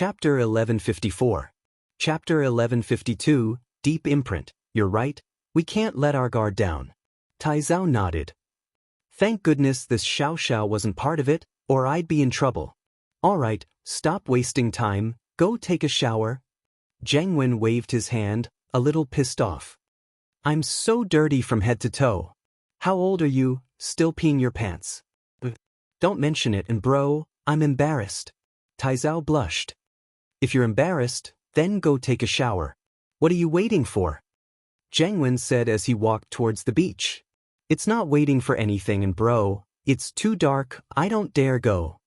Chapter 1154. Chapter 1152, Deep Imprint. You're right, we can't let our guard down. Tai Zhao nodded. Thank goodness this Xiao Xiao wasn't part of it, or I'd be in trouble. All right, stop wasting time, go take a shower. Jiang Wen waved his hand, a little pissed off. I'm so dirty from head to toe. How old are you, still peeing your pants? Don't mention it, and bro, I'm embarrassed. Tai Zhao blushed. If you're embarrassed, then go take a shower. What are you waiting for? Jiang Wen said as he walked towards the beach. It's not waiting for anything, and bro, it's too dark, I don't dare go.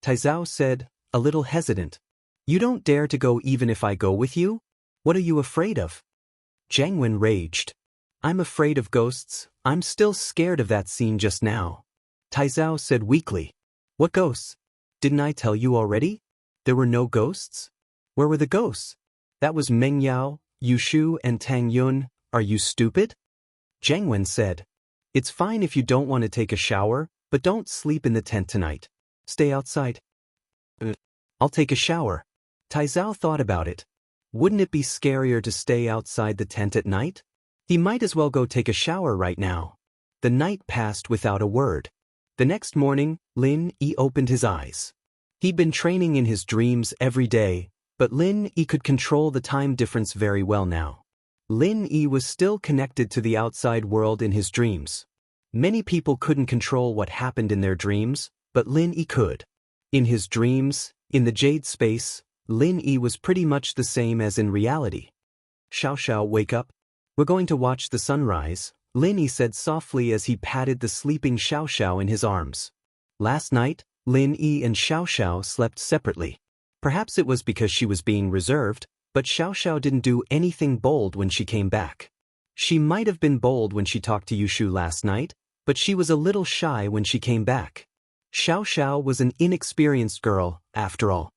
Tai Zhao said, a little hesitant. You don't dare to go even if I go with you? What are you afraid of? Jiang Wen raged. I'm afraid of ghosts, I'm still scared of that scene just now. Tai Zhao said weakly. What ghosts? Didn't I tell you already? There were no ghosts? Where were the ghosts? That was Meng Yao, Yu Shu and Tang Yun. Are you stupid? Jiang Wen said. It's fine if you don't want to take a shower, but don't sleep in the tent tonight. Stay outside. I'll take a shower. Tai Zhao thought about it. Wouldn't it be scarier to stay outside the tent at night? He might as well go take a shower right now. The night passed without a word. The next morning, Lin Yi opened his eyes. He'd been training in his dreams every day, but Lin Yi could control the time difference very well now. Lin Yi was still connected to the outside world in his dreams. Many people couldn't control what happened in their dreams, but Lin Yi could. In his dreams, in the jade space, Lin Yi was pretty much the same as in reality. Xiao Xiao, wake up. We're going to watch the sunrise, Lin Yi said softly as he patted the sleeping Xiao Xiao in his arms. Last night, Lin Yi and Xiao Xiao slept separately. Perhaps it was because she was being reserved, but Xiao Xiao didn't do anything bold when she came back. She might have been bold when she talked to Yu Shu last night, but she was a little shy when she came back. Xiao Xiao was an inexperienced girl, after all.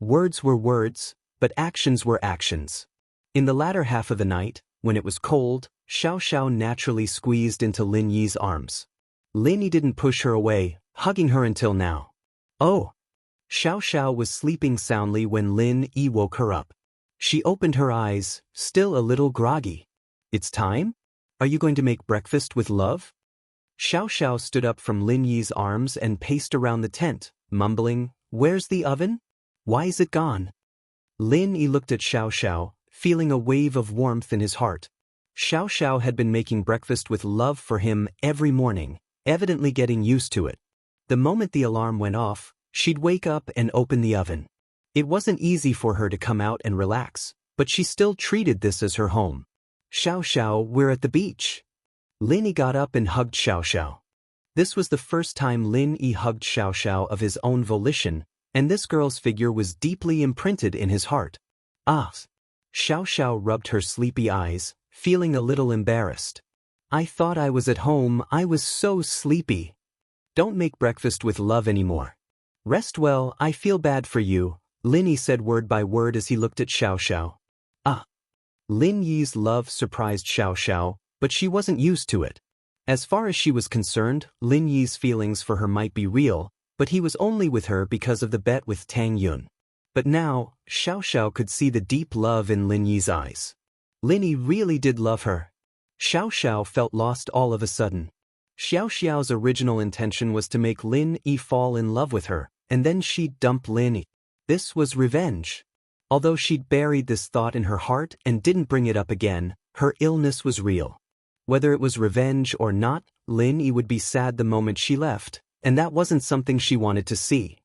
Words were words, but actions were actions. In the latter half of the night, when it was cold, Xiao Xiao naturally squeezed into Lin Yi's arms. Lin Yi didn't push her away, hugging her until now. Oh! Xiao Xiao was sleeping soundly when Lin Yi woke her up. She opened her eyes, still a little groggy. It's time? Are you going to make breakfast with love? Xiao Xiao stood up from Lin Yi's arms and paced around the tent, mumbling, Where's the oven? Why is it gone? Lin Yi looked at Xiao Xiao, feeling a wave of warmth in his heart. Xiao Xiao had been making breakfast with love for him every morning, evidently getting used to it. The moment the alarm went off, she'd wake up and open the oven. It wasn't easy for her to come out and relax, but she still treated this as her home. Xiao Xiao, we're at the beach. Lin Yi got up and hugged Xiao Xiao. This was the first time Lin Yi hugged Xiao Xiao of his own volition, and this girl's figure was deeply imprinted in his heart. Ah! Xiao Xiao rubbed her sleepy eyes, feeling a little embarrassed. I thought I was at home, I was so sleepy. Don't make breakfast with love anymore. Rest well, I feel bad for you, Lin Yi said word by word as he looked at Xiao Xiao. Ah! Lin Yi's love surprised Xiao Xiao, but she wasn't used to it. As far as she was concerned, Lin Yi's feelings for her might be real, but he was only with her because of the bet with Tang Yun. But now, Xiao Xiao could see the deep love in Lin Yi's eyes. Lin Yi really did love her. Xiao Xiao felt lost all of a sudden. Xiao Xiao's original intention was to make Lin Yi fall in love with her, and then she'd dump Lin Yi. This was revenge. Although she'd buried this thought in her heart and didn't bring it up again, her illness was real. Whether it was revenge or not, Lin Yi would be sad the moment she left, and that wasn't something she wanted to see.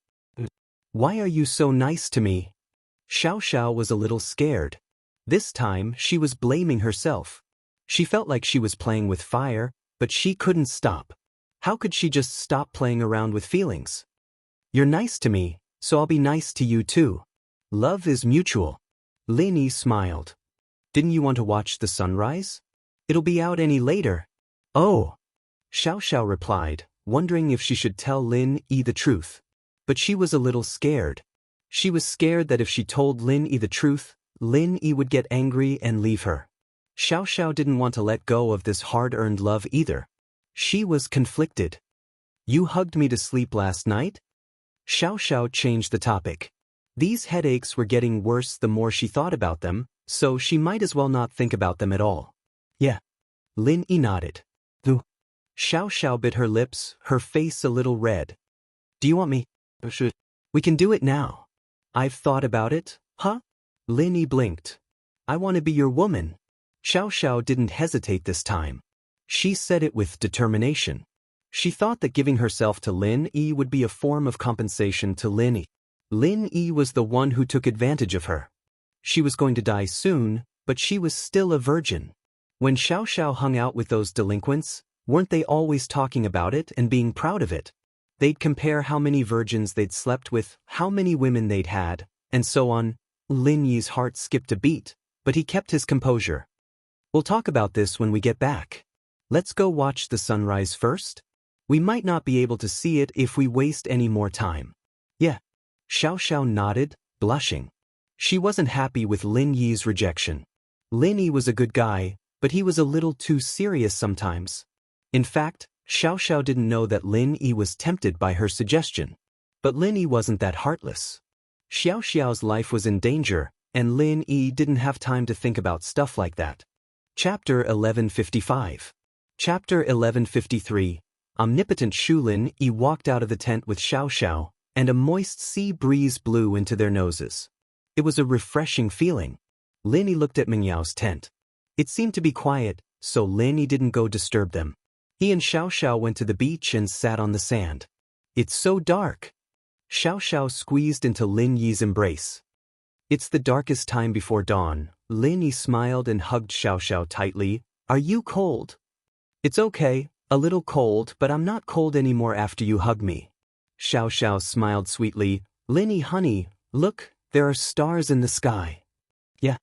Why are you so nice to me? Xiao Xiao was a little scared. This time, she was blaming herself. She felt like she was playing with fire, but she couldn't stop. How could she just stop playing around with feelings? You're nice to me, so I'll be nice to you too. Love is mutual. Lin Yi smiled. Didn't you want to watch the sunrise? It'll be out any later. Oh! Xiao Xiao replied, wondering if she should tell Lin Yi the truth. But she was a little scared. She was scared that if she told Lin Yi the truth, Lin Yi would get angry and leave her. Xiao Xiao didn't want to let go of this hard-earned love either. She was conflicted. You hugged me to sleep last night? Xiao Xiao changed the topic. These headaches were getting worse the more she thought about them, so she might as well not think about them at all. Yeah. Lin Yi nodded. Xiao Xiao bit her lips, her face a little red. Do you want me? We can do it now. I've thought about it, huh? Lin Yi blinked. I want to be your woman. Xiao Xiao didn't hesitate this time. She said it with determination. She thought that giving herself to Lin Yi would be a form of compensation to Lin Yi. Lin Yi was the one who took advantage of her. She was going to die soon, but she was still a virgin. When Xiao Xiao hung out with those delinquents, weren't they always talking about it and being proud of it? They'd compare how many virgins they'd slept with, how many women they'd had, and so on. Lin Yi's heart skipped a beat, but he kept his composure. We'll talk about this when we get back. Let's go watch the sunrise first. We might not be able to see it if we waste any more time. Yeah. Xiao Xiao nodded, blushing. She wasn't happy with Lin Yi's rejection. Lin Yi was a good guy, but he was a little too serious sometimes. In fact, Xiao Xiao didn't know that Lin Yi was tempted by her suggestion. But Lin Yi wasn't that heartless. Xiao Xiao's life was in danger, and Lin Yi didn't have time to think about stuff like that. Chapter 1155. Chapter 1153. Omnipotent Shu Lin Yi walked out of the tent with Xiao Xiao, and a moist sea breeze blew into their noses. It was a refreshing feeling. Lin Yi looked at Meng Yao's tent. It seemed to be quiet, so Lin Yi didn't go disturb them. He and Xiao Xiao went to the beach and sat on the sand. It's so dark. Xiao Xiao squeezed into Lin Yi's embrace. It's the darkest time before dawn. Lin Yi smiled and hugged Xiao Xiao tightly. Are you cold? It's okay, a little cold, but I'm not cold anymore after you hug me. Xiao Xiao smiled sweetly. Lin Yi, honey, look, there are stars in the sky. Yeah.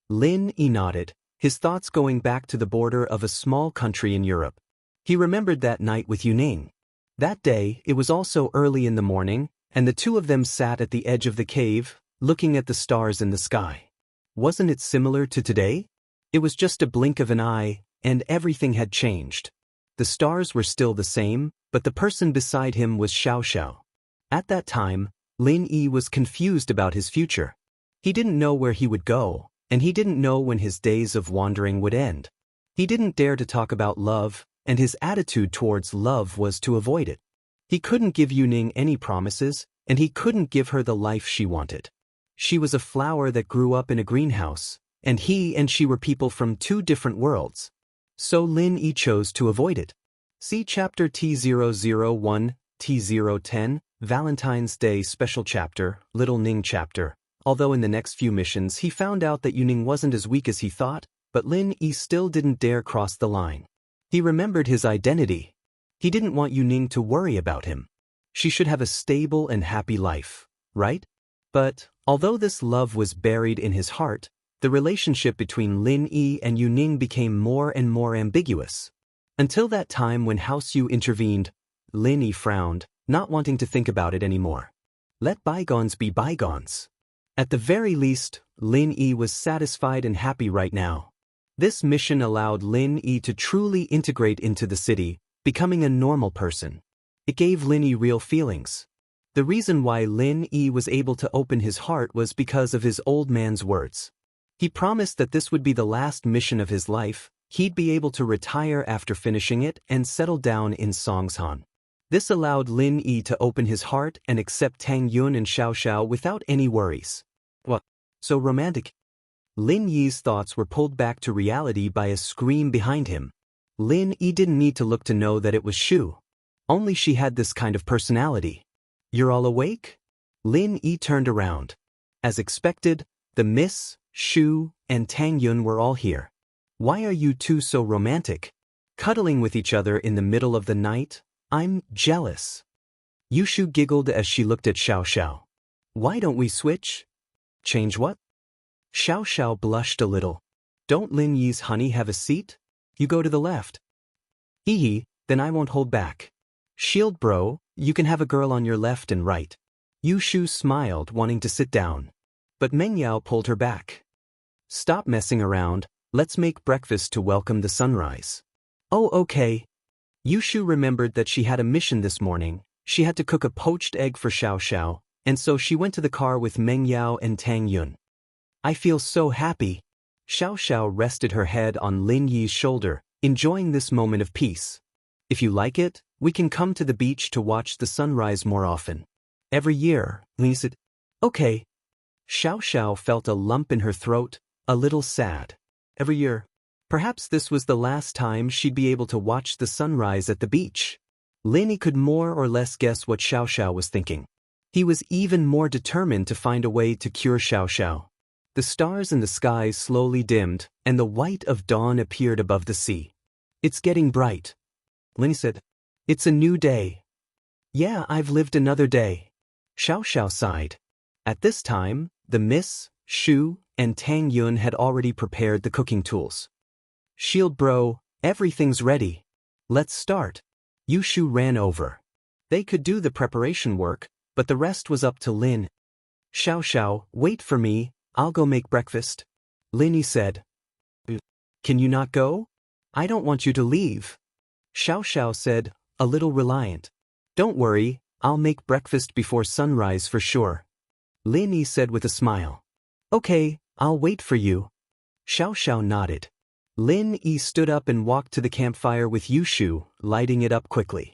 Lin Yi nodded, his thoughts going back to the border of a small country in Europe. He remembered that night with Yuning. That day, it was also early in the morning, and the two of them sat at the edge of the cave, looking at the stars in the sky. Wasn't it similar to today? It was just a blink of an eye, and everything had changed. The stars were still the same, but the person beside him was Xiao Xiao. At that time, Lin Yi was confused about his future. He didn't know where he would go, and he didn't know when his days of wandering would end. He didn't dare to talk about love, and his attitude towards love was to avoid it. He couldn't give Yuning any promises, and he couldn't give her the life she wanted. She was a flower that grew up in a greenhouse, and he and she were people from two different worlds. So Lin Yi chose to avoid it. See Chapter T001, T010, Valentine's Day Special Chapter, Little Ning Chapter. Although in the next few missions he found out that Yuning wasn't as weak as he thought, but Lin Yi still didn't dare cross the line. He remembered his identity. He didn't want Yuning to worry about him. She should have a stable and happy life, right? But, although this love was buried in his heart, the relationship between Lin Yi and Yuning became more and more ambiguous. Until that time when House Yu intervened, Lin Yi frowned, not wanting to think about it anymore. Let bygones be bygones. At the very least, Lin Yi was satisfied and happy right now. This mission allowed Lin Yi to truly integrate into the city, becoming a normal person. It gave Lin Yi real feelings. The reason why Lin Yi was able to open his heart was because of his old man's words. He promised that this would be the last mission of his life, he'd be able to retire after finishing it and settle down in Songshan. This allowed Lin Yi to open his heart and accept Tang Yun and Xiao Xiao without any worries. What? So romantic? Lin Yi's thoughts were pulled back to reality by a scream behind him. Lin Yi didn't need to look to know that it was Shu. Only she had this kind of personality. You're all awake? Lin Yi turned around. As expected, the Miss, Shu, and Tang Yun were all here. Why are you two so romantic? Cuddling with each other in the middle of the night? I'm jealous. Yushu giggled as she looked at Xiao Xiao. Why don't we switch? Change what? Xiao Xiao blushed a little. Don't Lin Yi's honey have a seat? You go to the left. Hee, then I won't hold back. Shield bro, you can have a girl on your left and right. Yushu smiled, wanting to sit down. But Meng Yao pulled her back. Stop messing around, let's make breakfast to welcome the sunrise. Oh, okay. Yushu remembered that she had a mission this morning. She had to cook a poached egg for Xiao Xiao, and so she went to the car with Meng Yao and Tang Yun. I feel so happy. Xiao Xiao rested her head on Lin Yi's shoulder, enjoying this moment of peace. If you like it, we can come to the beach to watch the sunrise more often. Every year, Lin said. Okay. Xiao Xiao felt a lump in her throat, a little sad. Every year. Perhaps this was the last time she'd be able to watch the sunrise at the beach. Lin Yi could more or less guess what Xiao Xiao was thinking. He was even more determined to find a way to cure Xiao Xiao. The stars in the sky slowly dimmed, and the white of dawn appeared above the sea. It's getting bright. Lin Yi said. It's a new day. Yeah, I've lived another day. Xiao Xiao sighed. At this time, the Miss, Shu, and Tang Yun had already prepared the cooking tools. Shield bro, everything's ready. Let's start. Yushu ran over. They could do the preparation work, but the rest was up to Lin. Xiao Xiao, wait for me, I'll go make breakfast. Lin Yi said. Can you not go? I don't want you to leave. Xiao Xiao said, a little reliant. Don't worry, I'll make breakfast before sunrise for sure. Lin Yi said with a smile. Okay, I'll wait for you. Xiao Xiao nodded. Lin Yi stood up and walked to the campfire with Yushu, lighting it up quickly.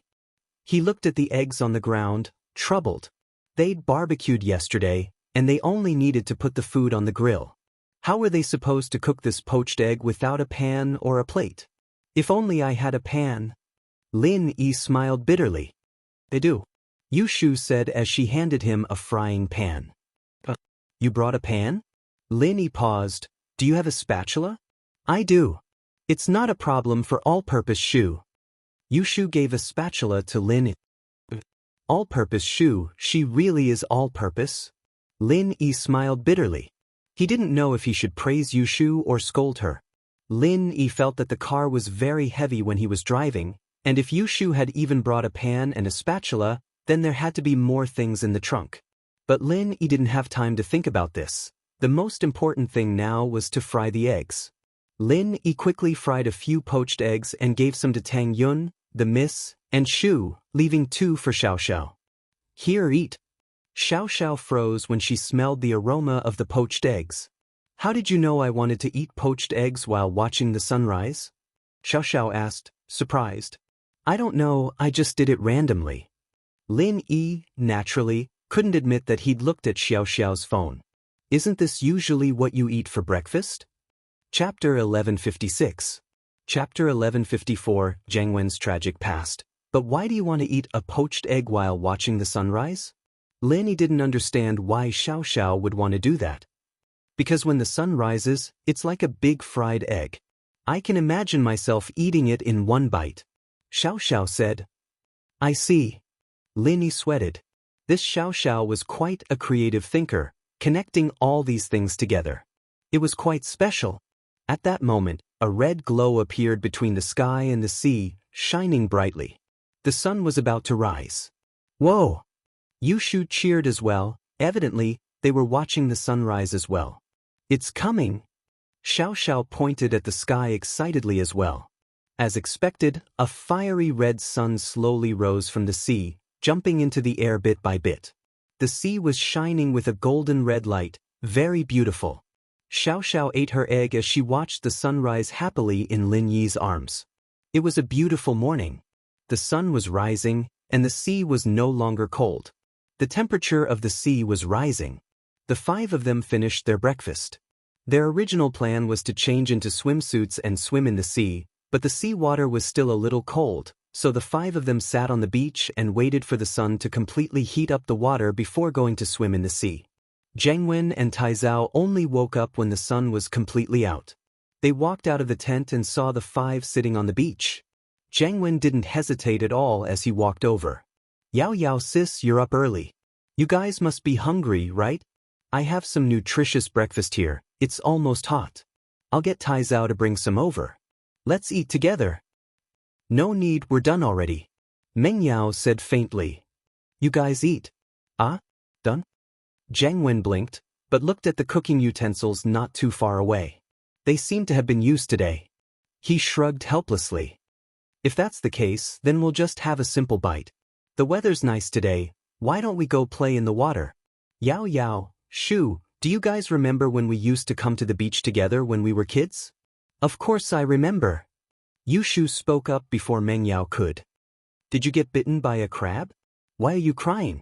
He looked at the eggs on the ground, troubled. They'd barbecued yesterday, and they only needed to put the food on the grill. How were they supposed to cook this poached egg without a pan or a plate? If only I had a pan. Lin Yi smiled bitterly. They do. Yushu said as she handed him a frying pan. You brought a pan? Lin Yi paused. Do you have a spatula? I do. It's not a problem for all-purpose Shu. Yushu gave a spatula to Lin Yi. All-purpose Shu, she really is all-purpose? Lin Yi smiled bitterly. He didn't know if he should praise Yushu or scold her. Lin Yi felt that the car was very heavy when he was driving, and if Yushu had even brought a pan and a spatula, then there had to be more things in the trunk. But Lin Yi didn't have time to think about this. The most important thing now was to fry the eggs. Lin Yi quickly fried a few poached eggs and gave some to Tang Yun, the Miss, and Shu, leaving 2 for Xiao Xiao. Here, eat. Xiao Xiao froze when she smelled the aroma of the poached eggs. How did you know I wanted to eat poached eggs while watching the sunrise? Xiao Xiao asked, surprised. I don't know, I just did it randomly. Lin Yi, naturally, couldn't admit that he'd looked at Xiao Xiao's phone. Isn't this usually what you eat for breakfast? Chapter 1156. Chapter 1154, Jiang Wen's tragic past. But why do you want to eat a poached egg while watching the sunrise? Lin Yi didn't understand why Xiao Xiao would want to do that. Because when the sun rises, it's like a big fried egg. I can imagine myself eating it in one bite. Xiao Xiao said. I see. Lin Yi sweated. This Xiao Xiao was quite a creative thinker, connecting all these things together. It was quite special. At that moment, a red glow appeared between the sky and the sea, shining brightly. The sun was about to rise. Whoa! Yushu cheered as well. Evidently, they were watching the sunrise as well. It's coming! Xiao Xiao pointed at the sky excitedly as well. As expected, a fiery red sun slowly rose from the sea, jumping into the air bit by bit. The sea was shining with a golden red light, very beautiful. Xiao Xiao ate her egg as she watched the sunrise happily in Lin Yi's arms. It was a beautiful morning. The sun was rising, and the sea was no longer cold. The temperature of the sea was rising. The 5 of them finished their breakfast. Their original plan was to change into swimsuits and swim in the sea, but the sea water was still a little cold, so the 5 of them sat on the beach and waited for the sun to completely heat up the water before going to swim in the sea. Jiang Wen and Taizao only woke up when the sun was completely out. They walked out of the tent and saw the 5 sitting on the beach. Jiang Wen didn't hesitate at all as he walked over. Yao Yao sis, you're up early. You guys must be hungry, right? I have some nutritious breakfast here, it's almost hot. I'll get Taizao to bring some over. Let's eat together. No need, we're done already. Meng Yao said faintly. You guys eat. Ah? Done? Jiang Wen blinked, but looked at the cooking utensils not too far away. They seemed to have been used today. He shrugged helplessly. If that's the case, then we'll just have a simple bite. The weather's nice today, why don't we go play in the water? Yao Yao, Shu, do you guys remember when we used to come to the beach together when we were kids? Of course I remember. Yushu spoke up before Meng Yao could. Did you get bitten by a crab? Why are you crying?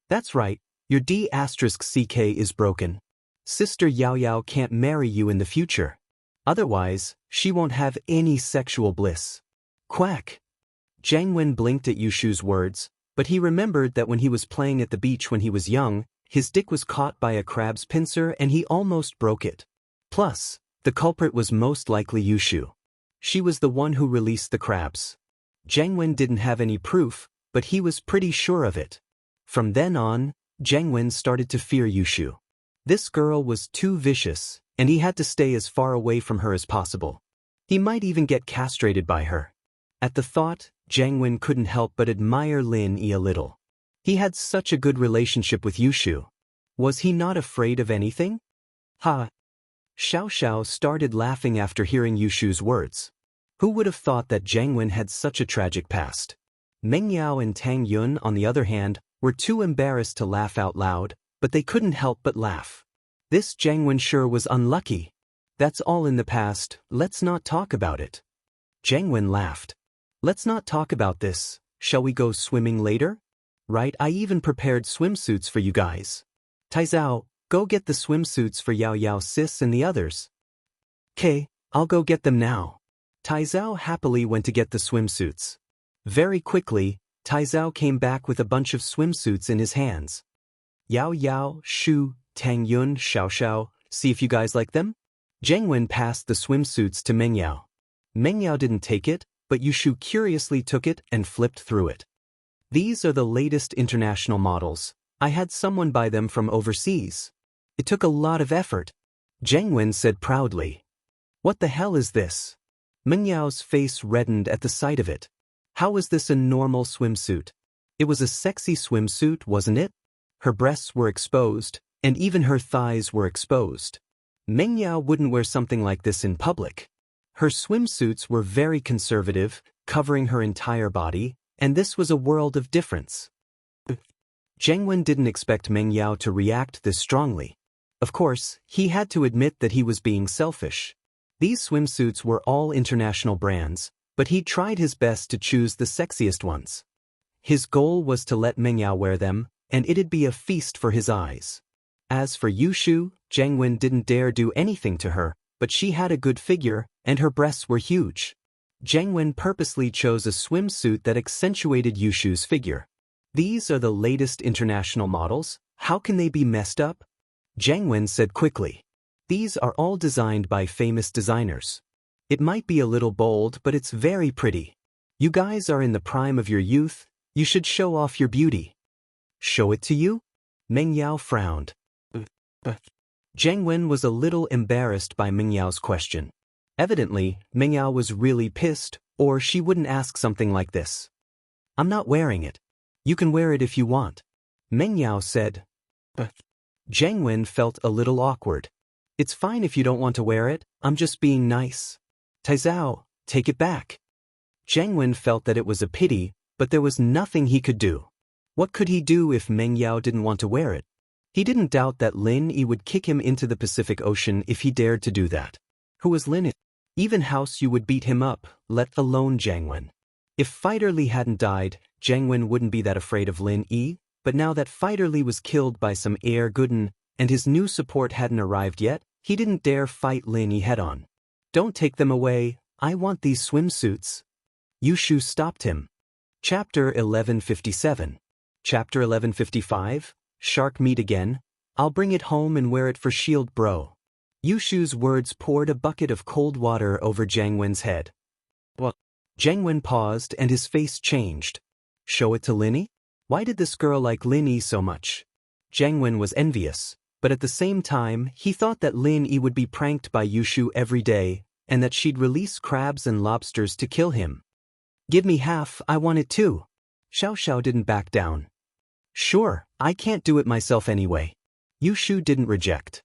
That's right, your D**CK is broken. Sister Yao Yao can't marry you in the future. Otherwise, she won't have any sexual bliss. Quack. Jiang Wen blinked at Yushu's words, but he remembered that when he was playing at the beach when he was young, his dick was caught by a crab's pincer and he almost broke it. Plus, the culprit was most likely Yushu. She was the one who released the crabs. Jiang Wen didn't have any proof, but he was pretty sure of it. From then on, Jiang Wen started to fear Yushu. This girl was too vicious, and he had to stay as far away from her as possible. He might even get castrated by her. At the thought, Jiang Wen couldn't help but admire Lin Yi a little. He had such a good relationship with Yushu. Was he not afraid of anything? Ha! Xiao Xiao started laughing after hearing Yushu's words. Who would have thought that Jiang Wen had such a tragic past? Meng Yao and Tang Yun, on the other hand, were too embarrassed to laugh out loud, but they couldn't help but laugh. This Jiang Wen sure was unlucky. That's all in the past, let's not talk about it. Jiang Wen laughed. Let's not talk about this, shall we go swimming later? Right, I even prepared swimsuits for you guys. Taizao, go get the swimsuits for Yao Yao sis and the others. "'Kay, I'll go get them now." Taizao happily went to get the swimsuits. Very quickly, Taizao came back with a bunch of swimsuits in his hands. Yao Yao, Shu, Tang Yun, Xiao Xiao, see if you guys like them? Jiang Wen passed the swimsuits to Meng Yao. Meng Yao didn't take it, but Yushu curiously took it and flipped through it. These are the latest international models. I had someone buy them from overseas. It took a lot of effort. Jiang Wen said proudly. What the hell is this? Meng Yao's face reddened at the sight of it. How is this a normal swimsuit? It was a sexy swimsuit, wasn't it? Her breasts were exposed, and even her thighs were exposed. Meng Yao wouldn't wear something like this in public. Her swimsuits were very conservative, covering her entire body, and this was a world of difference. Jiang Wen didn't expect Meng Yao to react this strongly. Of course, he had to admit that he was being selfish. These swimsuits were all international brands, but he tried his best to choose the sexiest ones. His goal was to let Meng Yao wear them, and it'd be a feast for his eyes. As for Yushu, Jiang Wen didn't dare do anything to her, but she had a good figure, and her breasts were huge. Jiang Wen purposely chose a swimsuit that accentuated Yushu's figure. These are the latest international models, how can they be messed up? Jiang Wen said quickly. These are all designed by famous designers. It might be a little bold, but it's very pretty. You guys are in the prime of your youth, you should show off your beauty. Show it to you? Meng Yao frowned. Jiang Wen was a little embarrassed by Meng Yao's question. Evidently, Meng Yao was really pissed, or she wouldn't ask something like this. I'm not wearing it. You can wear it if you want. Meng Yao said. Jiang Wen felt a little awkward. It's fine if you don't want to wear it, I'm just being nice. Taizao, take it back. Jiang Wen felt that it was a pity, but there was nothing he could do. What could he do if Meng Yao didn't want to wear it? He didn't doubt that Lin Yi would kick him into the Pacific Ocean if he dared to do that. Who was Lin Yi? Even House Yu would beat him up, let alone Jiang Wen. If Fighter Li hadn't died, Jiang Wen wouldn't be that afraid of Lin Yi, but now that Fighter Li was killed by some air Guden, and his new support hadn't arrived yet, he didn't dare fight Lin Yi head-on. Don't take them away, I want these swimsuits. Yushu stopped him. Chapter 1157. Chapter 1155, Shark Meat Again, I'll bring it home and wear it for shield bro. Yushu's words poured a bucket of cold water over Jiang Wen's head. What? Jiang Wen paused and his face changed. Show it to Lin Yi? Why did this girl like Lin Yi so much? Jiang Wen was envious, but at the same time he thought that Lin Yi would be pranked by Yushu every day, and that she'd release crabs and lobsters to kill him. Give me half, I want it too. Xiao Xiao didn't back down. Sure, I can't do it myself anyway. Yushu didn't reject.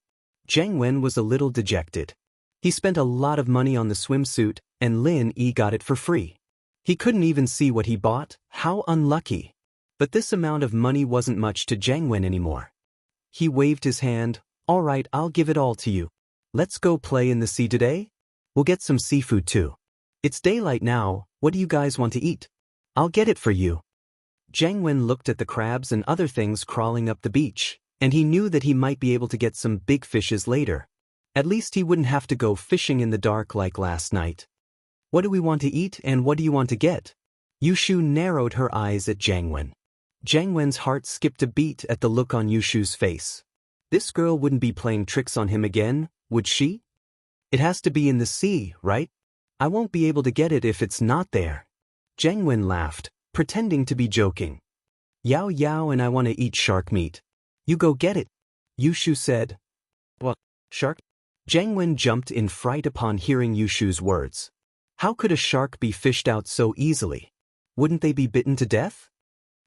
Jiang Wen was a little dejected. He spent a lot of money on the swimsuit, and Lin Yi got it for free. He couldn't even see what he bought, how unlucky. But this amount of money wasn't much to Jiang Wen anymore. He waved his hand. All right, I'll give it all to you. Let's go play in the sea today? We'll get some seafood too. It's daylight now, what do you guys want to eat? I'll get it for you. Jiang Wen looked at the crabs and other things crawling up the beach, and he knew that he might be able to get some big fishes later. At least he wouldn't have to go fishing in the dark like last night. What do we want to eat and what do you want to get? Yushu narrowed her eyes at Jiang Wen. Jiang Wen's heart skipped a beat at the look on Yushu's face. This girl wouldn't be playing tricks on him again, would she? It has to be in the sea, right? I won't be able to get it if it's not there. Jiang Wen laughed, pretending to be joking. Yao Yao and I want to eat shark meat. You go get it. Yushu said. What? Shark? Jiang Wen jumped in fright upon hearing Yushu's words. How could a shark be fished out so easily? Wouldn't they be bitten to death?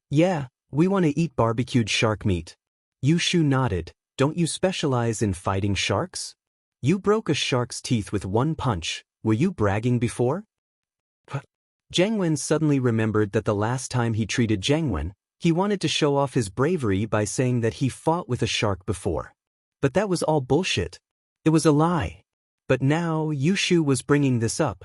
Yeah, we want to eat barbecued shark meat. Yushu nodded. Don't you specialize in fighting sharks? You broke a shark's teeth with one punch. Were you bragging before? Jiang Wen suddenly remembered that the last time he treated Jiang Wen, he wanted to show off his bravery by saying that he fought with a shark before. But that was all bullshit. It was a lie. But now Yushu was bringing this up.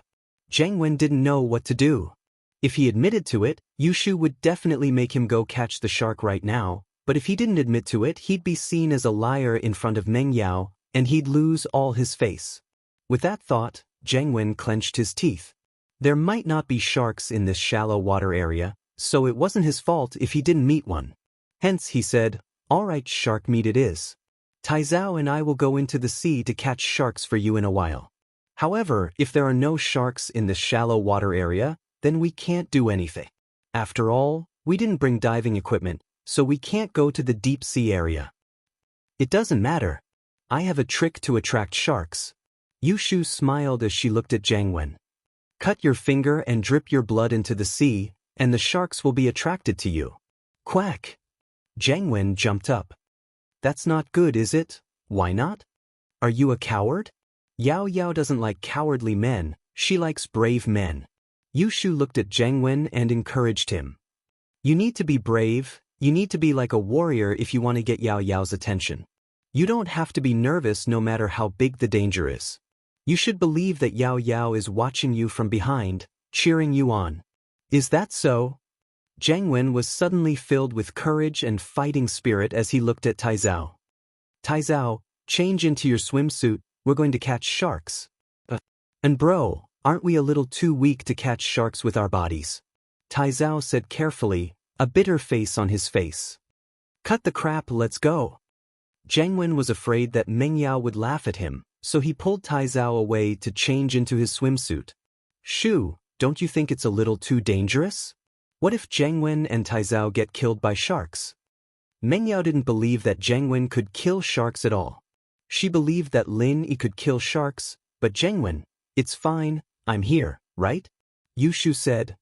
Jiang Wen didn't know what to do. If he admitted to it, Yushu would definitely make him go catch the shark right now, but if he didn't admit to it, he'd be seen as a liar in front of Meng Yao, and he'd lose all his face. With that thought, Jiang Wen clenched his teeth. There might not be sharks in this shallow water area, so it wasn't his fault if he didn't meet one. Hence he said, all right, shark meat it is. Tai Zhao and I will go into the sea to catch sharks for you in a while. However, if there are no sharks in this shallow water area, then we can't do anything. After all, we didn't bring diving equipment, so we can't go to the deep sea area. It doesn't matter. I have a trick to attract sharks. Yushu smiled as she looked at Jiang Wen. Cut your finger and drip your blood into the sea, and the sharks will be attracted to you. Quack! Jiang Wen jumped up. That's not good, is it? Why not? Are you a coward? Yao Yao doesn't like cowardly men, she likes brave men. Yushu looked at Jiang Wen and encouraged him. You need to be brave, you need to be like a warrior if you want to get Yao Yao's attention. You don't have to be nervous no matter how big the danger is. You should believe that Yao Yao is watching you from behind, cheering you on. Is that so? Jiang Wen was suddenly filled with courage and fighting spirit as he looked at Tai Zhao. Tai Zhao, change into your swimsuit, we're going to catch sharks. And bro, aren't we a little too weak to catch sharks with our bodies? Tai Zhao said carefully, a bitter face on his face. Cut the crap, let's go. Jiang Wen was afraid that Meng Yao would laugh at him, so he pulled Tai Zhao away to change into his swimsuit. Shoo, don't you think it's a little too dangerous? What if Jiang Wen and Tai Zhao get killed by sharks? Meng Yao didn't believe that Jiang Wen could kill sharks at all. She believed that Lin Yi could kill sharks, but Jiang Wen, it's fine, I'm here, right? Yushu said.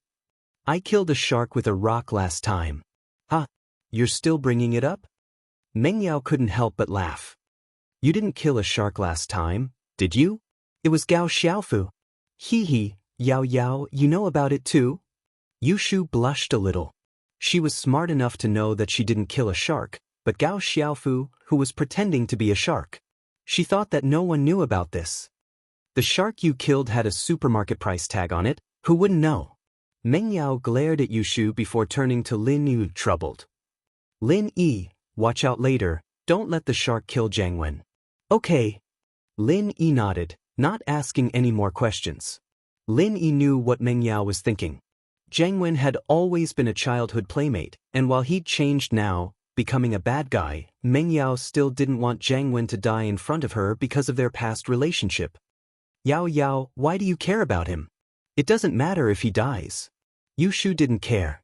I killed a shark with a rock last time. Huh, you're still bringing it up? Meng Yao couldn't help but laugh. You didn't kill a shark last time, did you? It was Gao Xiaofu. Hee hee, Yao Yao, you know about it too? Yushu blushed a little. She was smart enough to know that she didn't kill a shark, but Gao Xiaofu, who was pretending to be a shark. She thought that no one knew about this. The shark you killed had a supermarket price tag on it, who wouldn't know? Meng Yao glared at Yushu before turning to Lin Yi, troubled. Lin Yi, watch out later, don't let the shark kill Jiang Wen. Okay. Lin Yi nodded, not asking any more questions. Lin Yi knew what Meng Yao was thinking. Jiang Wen had always been a childhood playmate, and while he'd changed now, becoming a bad guy, Meng Yao still didn't want Jiang Wen to die in front of her because of their past relationship. Yao Yao, why do you care about him? It doesn't matter if he dies. Yushu didn't care.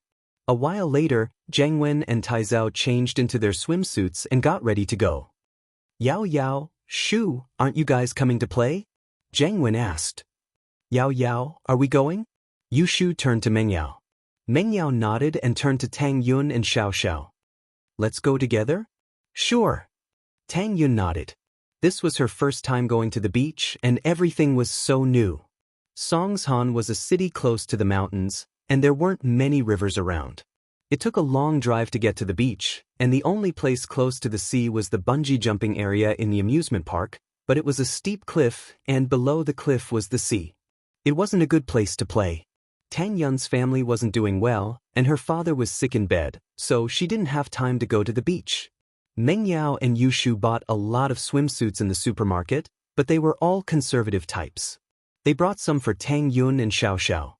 A while later, Jiang Wen and Tai Zhao changed into their swimsuits and got ready to go. Yao Yao, Shu, aren't you guys coming to play? Jiang Wen asked. Yao Yao, are we going? Yushu turned to Meng Yao. Meng Yao nodded and turned to Tang Yun and Xiao Xiao. Let's go together? Sure. Tang Yun nodded. This was her first time going to the beach, and everything was so new. Songshan was a city close to the mountains, and there weren't many rivers around. It took a long drive to get to the beach, and the only place close to the sea was the bungee jumping area in the amusement park, but it was a steep cliff, and below the cliff was the sea. It wasn't a good place to play. Tang Yun's family wasn't doing well, and her father was sick in bed, so she didn't have time to go to the beach. Meng Yao and Yu Shu bought a lot of swimsuits in the supermarket, but they were all conservative types. They brought some for Tang Yun and Xiao Xiao.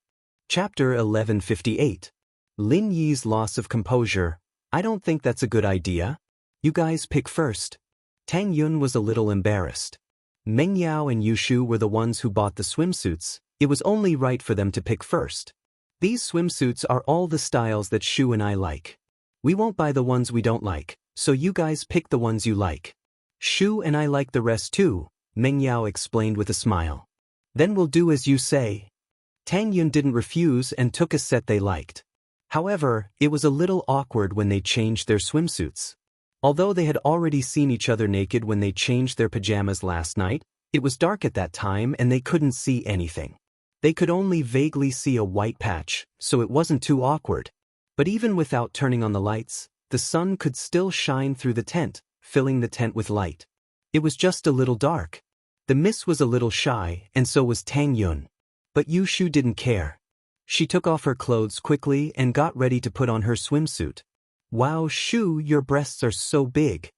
Chapter 1158. Lin Yi's loss of composure. I don't think that's a good idea. You guys pick first. Tang Yun was a little embarrassed. Meng Yao and Yu Shu were the ones who bought the swimsuits. It was only right for them to pick first. These swimsuits are all the styles that Shu and I like. We won't buy the ones we don't like, so you guys pick the ones you like. Shu and I like the rest too, Meng Yao explained with a smile. Then we'll do as you say. Tang Yun didn't refuse and took a set they liked. However, it was a little awkward when they changed their swimsuits. Although they had already seen each other naked when they changed their pajamas last night, it was dark at that time and they couldn't see anything. They could only vaguely see a white patch, so it wasn't too awkward. But even without turning on the lights, the sun could still shine through the tent, filling the tent with light. It was just a little dark. The miss was a little shy, and so was Tang Yun. But Yu Shu didn't care. She took off her clothes quickly and got ready to put on her swimsuit. Wow, Shu, your breasts are so big,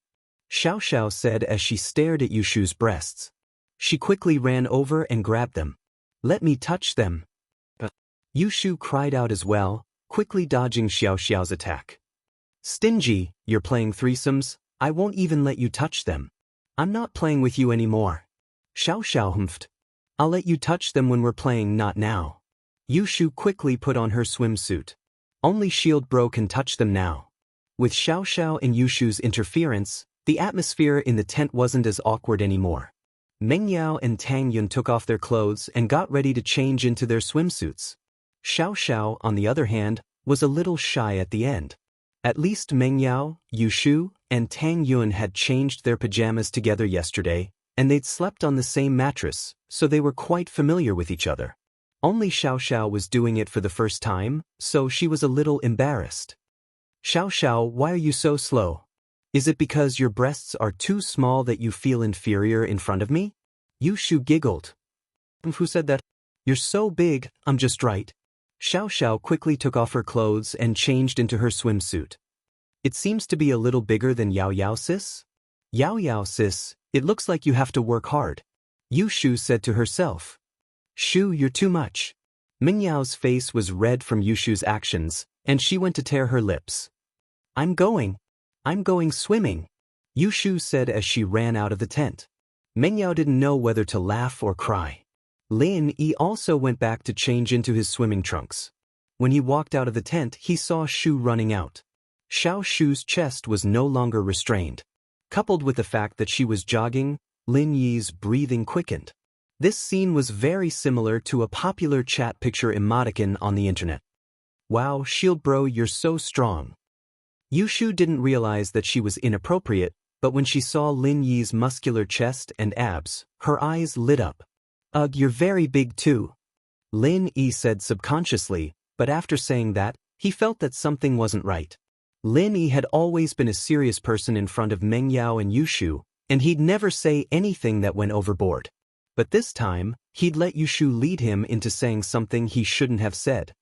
Xiao Xiao said as she stared at Yu Shu's breasts. She quickly ran over and grabbed them. Let me touch them. Yu Shu cried out as well, quickly dodging Xiao Xiao's attack. Stingy, you're playing threesomes, I won't even let you touch them. I'm not playing with you anymore. Xiao Xiao humphed. I'll let you touch them when we're playing, not now. Yu Shu quickly put on her swimsuit. Only Shield Bro can touch them now. With Xiao Xiao and Yu Shu's interference, the atmosphere in the tent wasn't as awkward anymore. Meng Yao and Tang Yun took off their clothes and got ready to change into their swimsuits. Xiao Xiao, on the other hand, was a little shy at the end. At least Meng Yao, Yu Shu, and Tang Yun had changed their pajamas together yesterday, and they'd slept on the same mattress, so they were quite familiar with each other. Only Xiao Xiao was doing it for the first time, so she was a little embarrassed. Xiao Xiao, why are you so slow? Is it because your breasts are too small that you feel inferior in front of me? Yu Shu giggled. Who said that? You're so big, I'm just right. Xiao Xiao quickly took off her clothes and changed into her swimsuit. It seems to be a little bigger than Yao Yao sis? Yao Yao sis, it looks like you have to work hard. Yu Shu said to herself. Shu, you're too much. Meng Yao's face was red from Yu Shu's actions, and she went to tear her lips. I'm going swimming, Yu Shu said as she ran out of the tent. Meng Yao didn't know whether to laugh or cry. Lin Yi also went back to change into his swimming trunks. When he walked out of the tent, he saw Shu running out. Xiao Shu's chest was no longer restrained. Coupled with the fact that she was jogging, Lin Yi's breathing quickened. This scene was very similar to a popular chat picture emoticon on the internet. Wow, Shield Bro, you're so strong. Yu Shu didn't realize that she was inappropriate, but when she saw Lin Yi's muscular chest and abs, her eyes lit up. Ugh, you're very big too. Lin Yi said subconsciously, but after saying that, he felt that something wasn't right. Lin Yi had always been a serious person in front of Meng Yao and Yu Shu, and he'd never say anything that went overboard. But this time, he'd let Yu Shu lead him into saying something he shouldn't have said.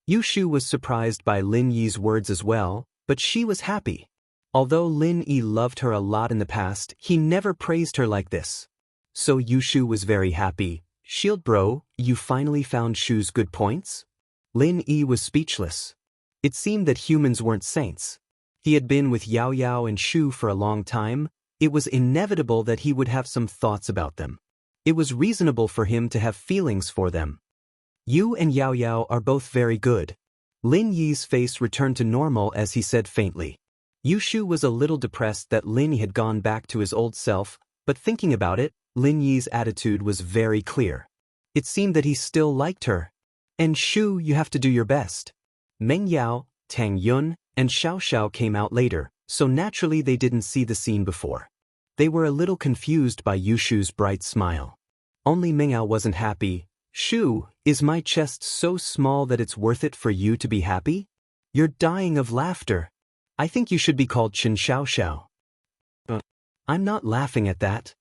Yu Shu was surprised by Lin Yi's words as well, but she was happy. Although Lin Yi loved her a lot in the past, he never praised her like this. So Yu Shu was very happy. Shield Bro, you finally found Shu's good points? Lin Yi was speechless. It seemed that humans weren't saints. He had been with Yao Yao and Shu for a long time. It was inevitable that he would have some thoughts about them. It was reasonable for him to have feelings for them. You and Yao Yao are both very good. Lin Yi's face returned to normal as he said faintly. Yu Shu was a little depressed that Lin Yi had gone back to his old self, but thinking about it, Lin Yi's attitude was very clear. It seemed that he still liked her. And Shu, you have to do your best. Meng Yao, Tang Yun, and Xiao Xiao came out later, so naturally they didn't see the scene before. They were a little confused by Yu Shu's bright smile. Only Meng Yao wasn't happy. Shu, is my chest so small that it's worth it for you to be happy? You're dying of laughter. I think you should be called Chen Xiao Xiao. I'm not laughing at that.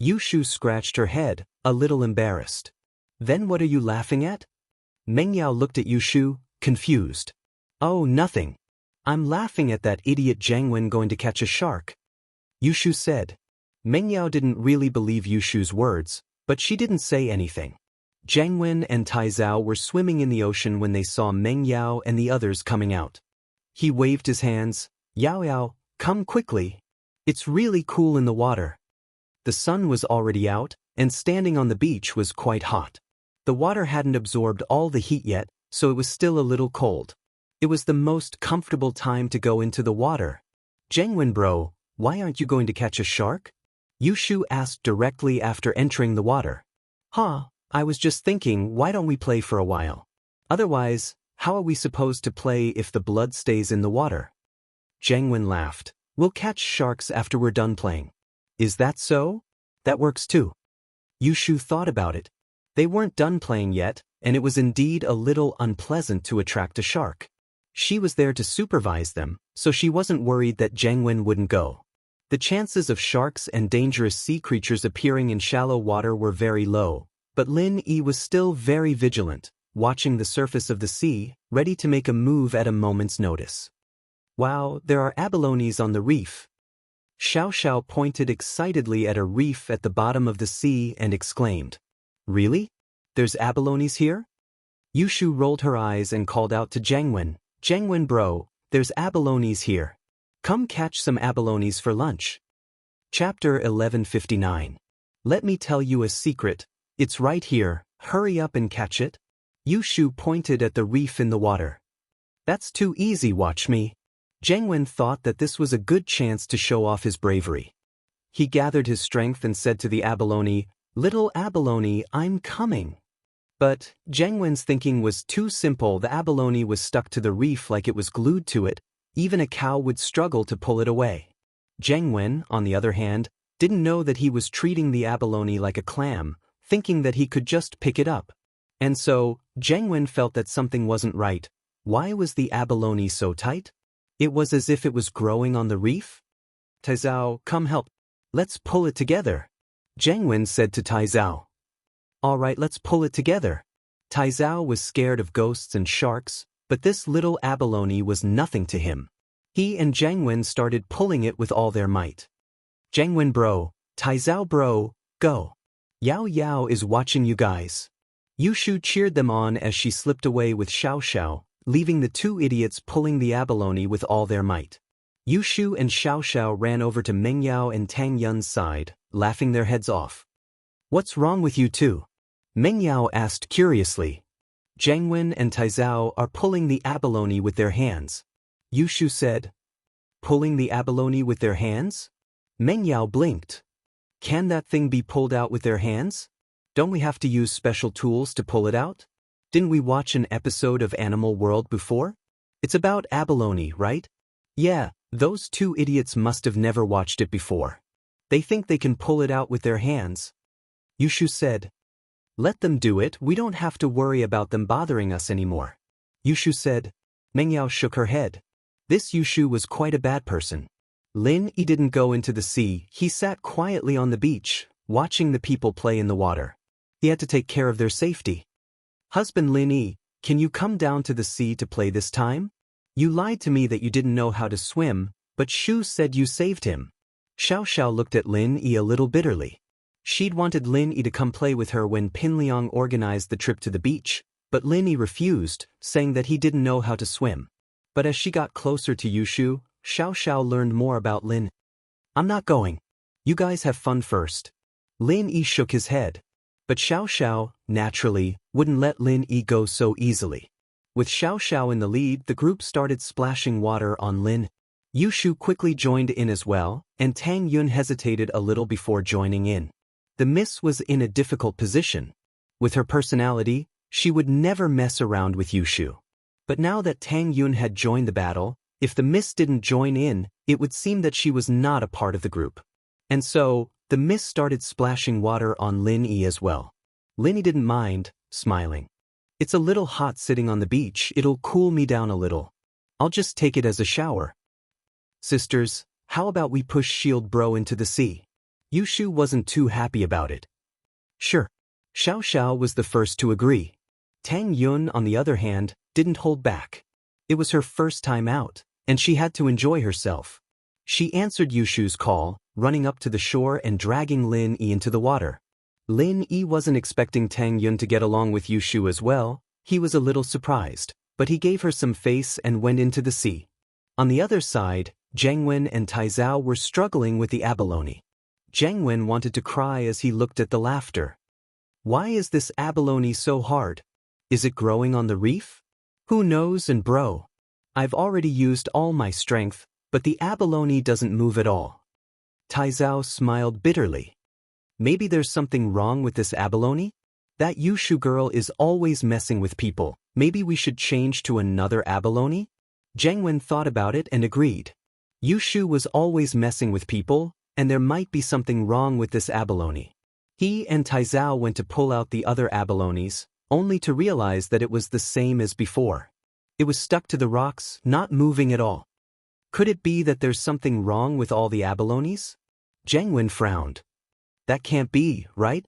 Yushu scratched her head, a little embarrassed. Then what are you laughing at? Mengyao looked at Yushu, confused. Oh, nothing. I'm laughing at that idiot Jiangwen going to catch a shark. Yushu said. Mengyao didn't really believe Yushu's words, but she didn't say anything. Jiangwen and Taizao were swimming in the ocean when they saw Mengyao and the others coming out. He waved his hands. Yao Yao, come quickly. It's really cool in the water. The sun was already out, and standing on the beach was quite hot. The water hadn't absorbed all the heat yet, so it was still a little cold. It was the most comfortable time to go into the water. Jiangwen bro, why aren't you going to catch a shark? Yushu asked directly after entering the water. I was just thinking, why don't we play for a while? Otherwise, how are we supposed to play if the blood stays in the water? Jiangwen laughed. We'll catch sharks after we're done playing. Is that so? That works too. Yushu thought about it. They weren't done playing yet, and it was indeed a little unpleasant to attract a shark. She was there to supervise them, so she wasn't worried that Jiangwen wouldn't go. The chances of sharks and dangerous sea creatures appearing in shallow water were very low, but Lin Yi was still very vigilant, watching the surface of the sea, ready to make a move at a moment's notice. Wow, there are abalones on the reef. Xiao Xiao pointed excitedly at a reef at the bottom of the sea and exclaimed, Really? There's abalones here? Yushu rolled her eyes and called out to Jiangwen, Jiangwen bro, there's abalones here. Come catch some abalones for lunch. Chapter 1159. Let me tell you a secret. It's right here, hurry up and catch it. Yushu pointed at the reef in the water. That's too easy, watch me. Jiangwen thought that this was a good chance to show off his bravery. He gathered his strength and said to the abalone, Little abalone, I'm coming. But Jiangwen's thinking was too simple. The abalone was stuck to the reef like it was glued to it. Even a cow would struggle to pull it away. Jiangwen, on the other hand, didn't know that he was treating the abalone like a clam, thinking that he could just pick it up. And so, Jiangwen felt that something wasn't right. Why was the abalone so tight? It was as if it was growing on the reef? Taizao, come help. Let's pull it together. Jiangwen said to Taizao. All right, let's pull it together. Taizao was scared of ghosts and sharks, but this little abalone was nothing to him. He and Jiangwen started pulling it with all their might. Jiangwen bro, Taizao bro, go. Yao Yao is watching you guys. Yushu cheered them on as she slipped away with Xiao Xiao, leaving the two idiots pulling the abalone with all their might. Yushu and Xiao Xiao ran over to Mengyao and Tang Yun's side, laughing their heads off. What's wrong with you two? Mengyao asked curiously. Jiangwen and Taizao are pulling the abalone with their hands. Yushu said. Pulling the abalone with their hands? Mengyao blinked. Can that thing be pulled out with their hands? Don't we have to use special tools to pull it out? Didn't we watch an episode of Animal World before? It's about abalone, right? Yeah, those two idiots must have never watched it before. They think they can pull it out with their hands. Yushu said. Let them do it, we don't have to worry about them bothering us anymore. Yushu said. Mengyao shook her head. This Yushu was quite a bad person. Lin Yi didn't go into the sea, he sat quietly on the beach, watching the people play in the water. He had to take care of their safety. Husband Lin Yi, can you come down to the sea to play this time? You lied to me that you didn't know how to swim, but Shu said you saved him. Xiao Xiao looked at Lin Yi a little bitterly. She'd wanted Lin Yi to come play with her when Pin Liang organized the trip to the beach, but Lin Yi refused, saying that he didn't know how to swim. But as she got closer to Yushu, Xiao Xiao learned more about Lin. I'm not going. You guys have fun first. Lin Yi shook his head. But Xiao Xiao, naturally, wouldn't let Lin Yi go so easily. With Xiao Xiao in the lead, the group started splashing water on Lin. Yushu quickly joined in as well, and Tang Yun hesitated a little before joining in. The miss was in a difficult position. With her personality, she would never mess around with Yushu. But now that Tang Yun had joined the battle, if the miss didn't join in, it would seem that she was not a part of the group. And so, the miss started splashing water on Lin Yi as well. Lin Yi didn't mind, smiling. It's a little hot sitting on the beach, it'll cool me down a little. I'll just take it as a shower. Sisters, how about we push Shield Bro into the sea? Yushu wasn't too happy about it. Sure. Xiao Xiao was the first to agree. Tang Yun, on the other hand, didn't hold back. It was her first time out, and she had to enjoy herself. She answered Yushu's call, running up to the shore and dragging Lin Yi into the water. Lin Yi wasn't expecting Tang Yun to get along with Yushu as well. He was a little surprised, but he gave her some face and went into the sea. On the other side, Zhang Wen and Tai Zhao were struggling with the abalone. Zhang Wen wanted to cry as he looked at the laughter. Why is this abalone so hard? Is it growing on the reef? Who knows, and bro? I've already used all my strength, but the abalone doesn't move at all. Tai Zhao smiled bitterly. Maybe there's something wrong with this abalone? That Yushu girl is always messing with people. Maybe we should change to another abalone? Zhang Wen thought about it and agreed. Yushu was always messing with people, and there might be something wrong with this abalone. He and Tai Zhao went to pull out the other abalones, only to realize that it was the same as before. It was stuck to the rocks, not moving at all. Could it be that there's something wrong with all the abalones? Zhang Wen frowned. That can't be, right?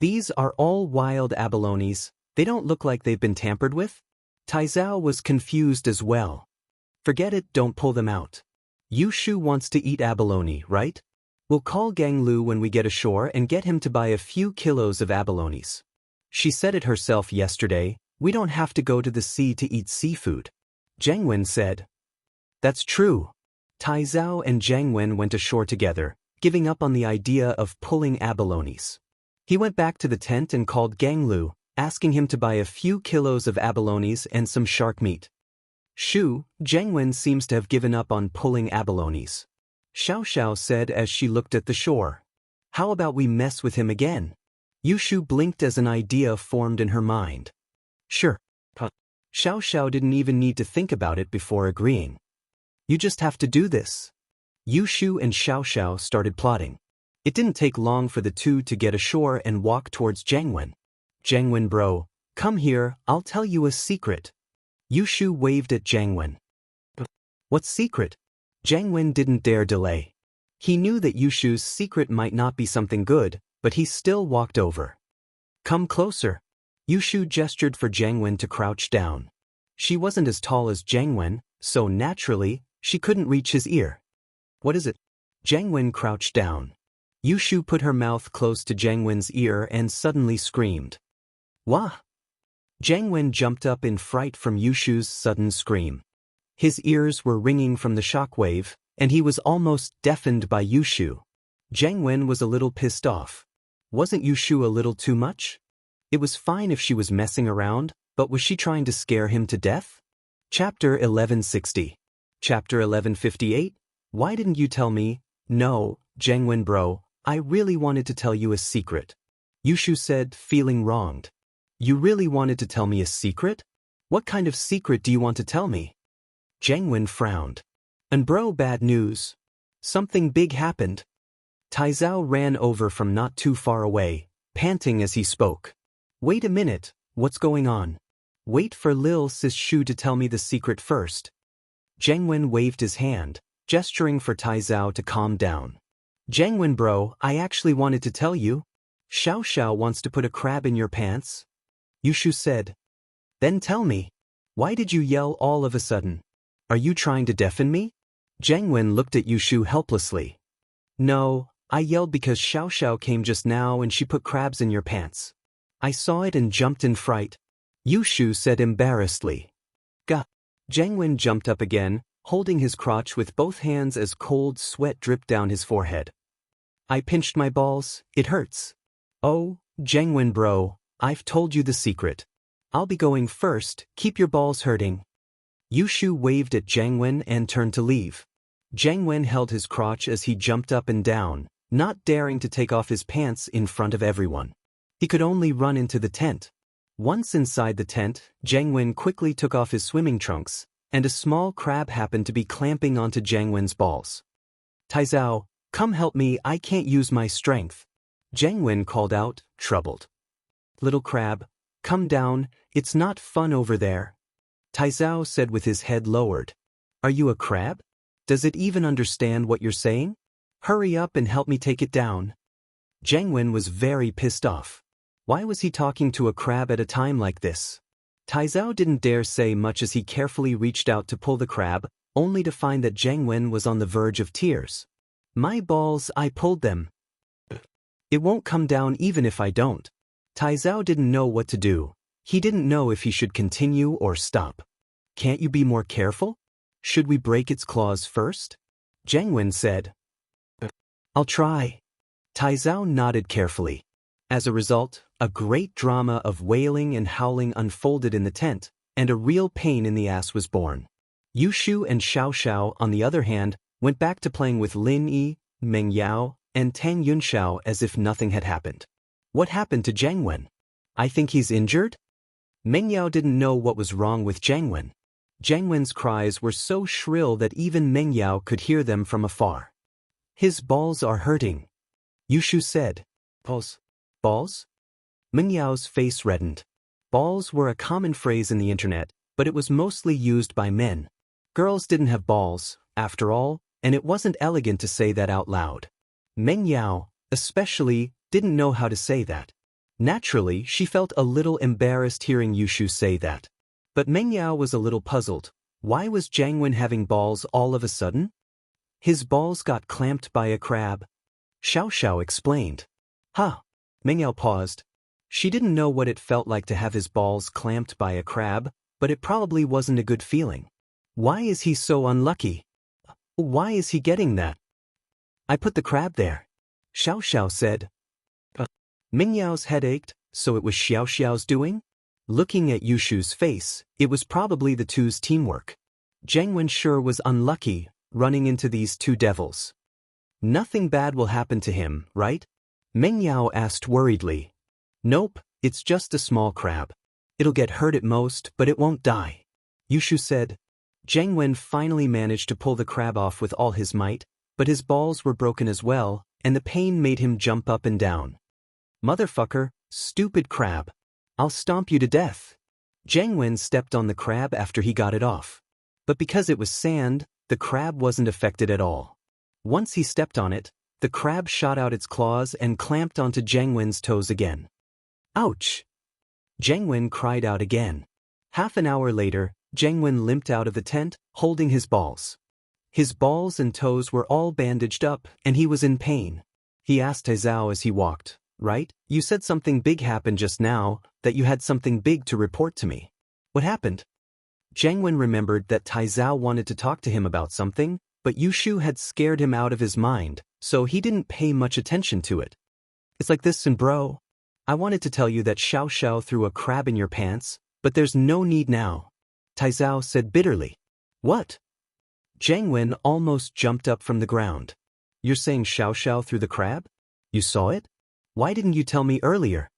These are all wild abalones. They don't look like they've been tampered with. Tai Zhao was confused as well. Forget it, don't pull them out. Yushu wants to eat abalone, right? We'll call Gang Lu when we get ashore and get him to buy a few kilos of abalones. She said it herself yesterday, we don't have to go to the sea to eat seafood. Zhang Wen said. That's true. Tai Zhao and Zhang Wen went ashore together, giving up on the idea of pulling abalones. He went back to the tent and called Gang Lu, asking him to buy a few kilos of abalones and some shark meat. Shoo, Zhang Wen seems to have given up on pulling abalones. Xiao Xiao said as she looked at the shore. How about we mess with him again? Yushu blinked as an idea formed in her mind. Sure. Xiao Xiao didn't even need to think about it before agreeing. You just have to do this. Yushu and Xiao Xiao started plotting. It didn't take long for the two to get ashore and walk towards Zhang Wen. Zhang Wen bro, come here, I'll tell you a secret. Yushu waved at Zhang Wen. What secret? Zhang Wen didn't dare delay. He knew that Yushu's secret might not be something good, but he still walked over. Come closer. Yushu gestured for Zhang Wen to crouch down. She wasn't as tall as Zhang Wen, so naturally, she couldn't reach his ear. What is it? Zhang Wen crouched down. Yushu put her mouth close to Zhang Wen's ear and suddenly screamed. Wah! Zhang Wen jumped up in fright from Yushu's sudden scream. His ears were ringing from the shockwave, and he was almost deafened by Yushu. Zhang Wen was a little pissed off. Wasn't Yushu a little too much? It was fine if she was messing around, but was she trying to scare him to death? Chapter 1160. Chapter 1158. Why didn't you tell me? No, Zhang Wen bro, I really wanted to tell you a secret. Yushu said, feeling wronged. You really wanted to tell me a secret? What kind of secret do you want to tell me? Zhang Wen frowned. And bro, bad news. Something big happened. Tai Zhao ran over from not too far away, panting as he spoke. Wait a minute, what's going on? Wait for Lil Sis Shu to tell me the secret first. Zhang Wen waved his hand, gesturing for Tai Zhao to calm down. Zhang Wen bro, I actually wanted to tell you. Xiao Xiao wants to put a crab in your pants. Yushu said. Then tell me. Why did you yell all of a sudden? Are you trying to deafen me? Zhang Wen looked at Yushu helplessly. No, I yelled because Xiao Xiao came just now and she put crabs in your pants. I saw it and jumped in fright. Yushu said embarrassedly. Gah. Zhang Wen jumped up again, holding his crotch with both hands as cold sweat dripped down his forehead. I pinched my balls, it hurts. Oh, Zhang Wen bro, I've told you the secret. I'll be going first, keep your balls hurting. Yushu waved at Zhang Wen and turned to leave. Zhang Wen held his crotch as he jumped up and down, not daring to take off his pants in front of everyone. He could only run into the tent. Once inside the tent, Zhang Wen quickly took off his swimming trunks, and a small crab happened to be clamping onto Zhang Wen's balls. Tai Zhao, come help me, I can't use my strength. Zhang Wen called out, troubled. Little crab, come down, it's not fun over there. Tai Zhao said with his head lowered. Are you a crab? Does it even understand what you're saying? Hurry up and help me take it down. Jiang Wen was very pissed off. Why was he talking to a crab at a time like this? Taizao didn't dare say much as he carefully reached out to pull the crab, only to find that Jiang Wen was on the verge of tears. My balls, I pulled them. It won't come down even if I don't. Taizao didn't know what to do. He didn't know if he should continue or stop. Can't you be more careful? Should we break its claws first? Jiang Wen said. I'll try. Taizao nodded carefully. As a result, a great drama of wailing and howling unfolded in the tent, and a real pain in the ass was born. Yushu and Xiao Xiao, on the other hand, went back to playing with Lin Yi, Meng Yao, and Tang Yunxiao as if nothing had happened. What happened to Jiang Wen? I think he's injured? Meng Yao didn't know what was wrong with Jiang Wen. Jiang Wen's cries were so shrill that even Meng Yao could hear them from afar. His balls are hurting. Yushu said. Balls? Balls? Meng Yao's face reddened. Balls were a common phrase in the internet, but it was mostly used by men. Girls didn't have balls, after all, and it wasn't elegant to say that out loud. Meng Yao, especially, didn't know how to say that. Naturally, she felt a little embarrassed hearing Yushu say that. But Meng Yao was a little puzzled. Why was Jiang Wen having balls all of a sudden? His balls got clamped by a crab. Xiao Xiao explained. Huh. Meng Yao paused. She didn't know what it felt like to have his balls clamped by a crab, but it probably wasn't a good feeling. Why is he so unlucky? Why is he getting that? I put the crab there. Xiao Xiao said. Meng Yao's head ached, so it was Xiao Xiao's doing? Looking at Yushu's face, it was probably the two's teamwork. Jiang Wen sure was unlucky, running into these two devils. Nothing bad will happen to him, right? Meng Yao asked worriedly. Nope, it's just a small crab. It'll get hurt at most, but it won't die. Yushu said. Jiang Wen finally managed to pull the crab off with all his might, but his balls were broken as well, and the pain made him jump up and down. Motherfucker, stupid crab. I'll stomp you to death. Jiang Wen stepped on the crab after he got it off. But because it was sand, the crab wasn't affected at all. Once he stepped on it, the crab shot out its claws and clamped onto Jiang Wen's toes again. Ouch! Jiang Wen cried out again. Half an hour later, Jiang Wen limped out of the tent, holding his balls. His balls and toes were all bandaged up, and he was in pain. He asked Taizao as he walked, right? You said something big happened just now, that you had something big to report to me. What happened? Jiang Wen remembered that Taizao wanted to talk to him about something, but Yushu had scared him out of his mind, so he didn't pay much attention to it. It's like this, and bro. I wanted to tell you that Xiao Xiao threw a crab in your pants, but there's no need now. Taizao said bitterly. What? Jiang Wen almost jumped up from the ground. You're saying Xiao Xiao threw the crab? You saw it? Why didn't you tell me earlier?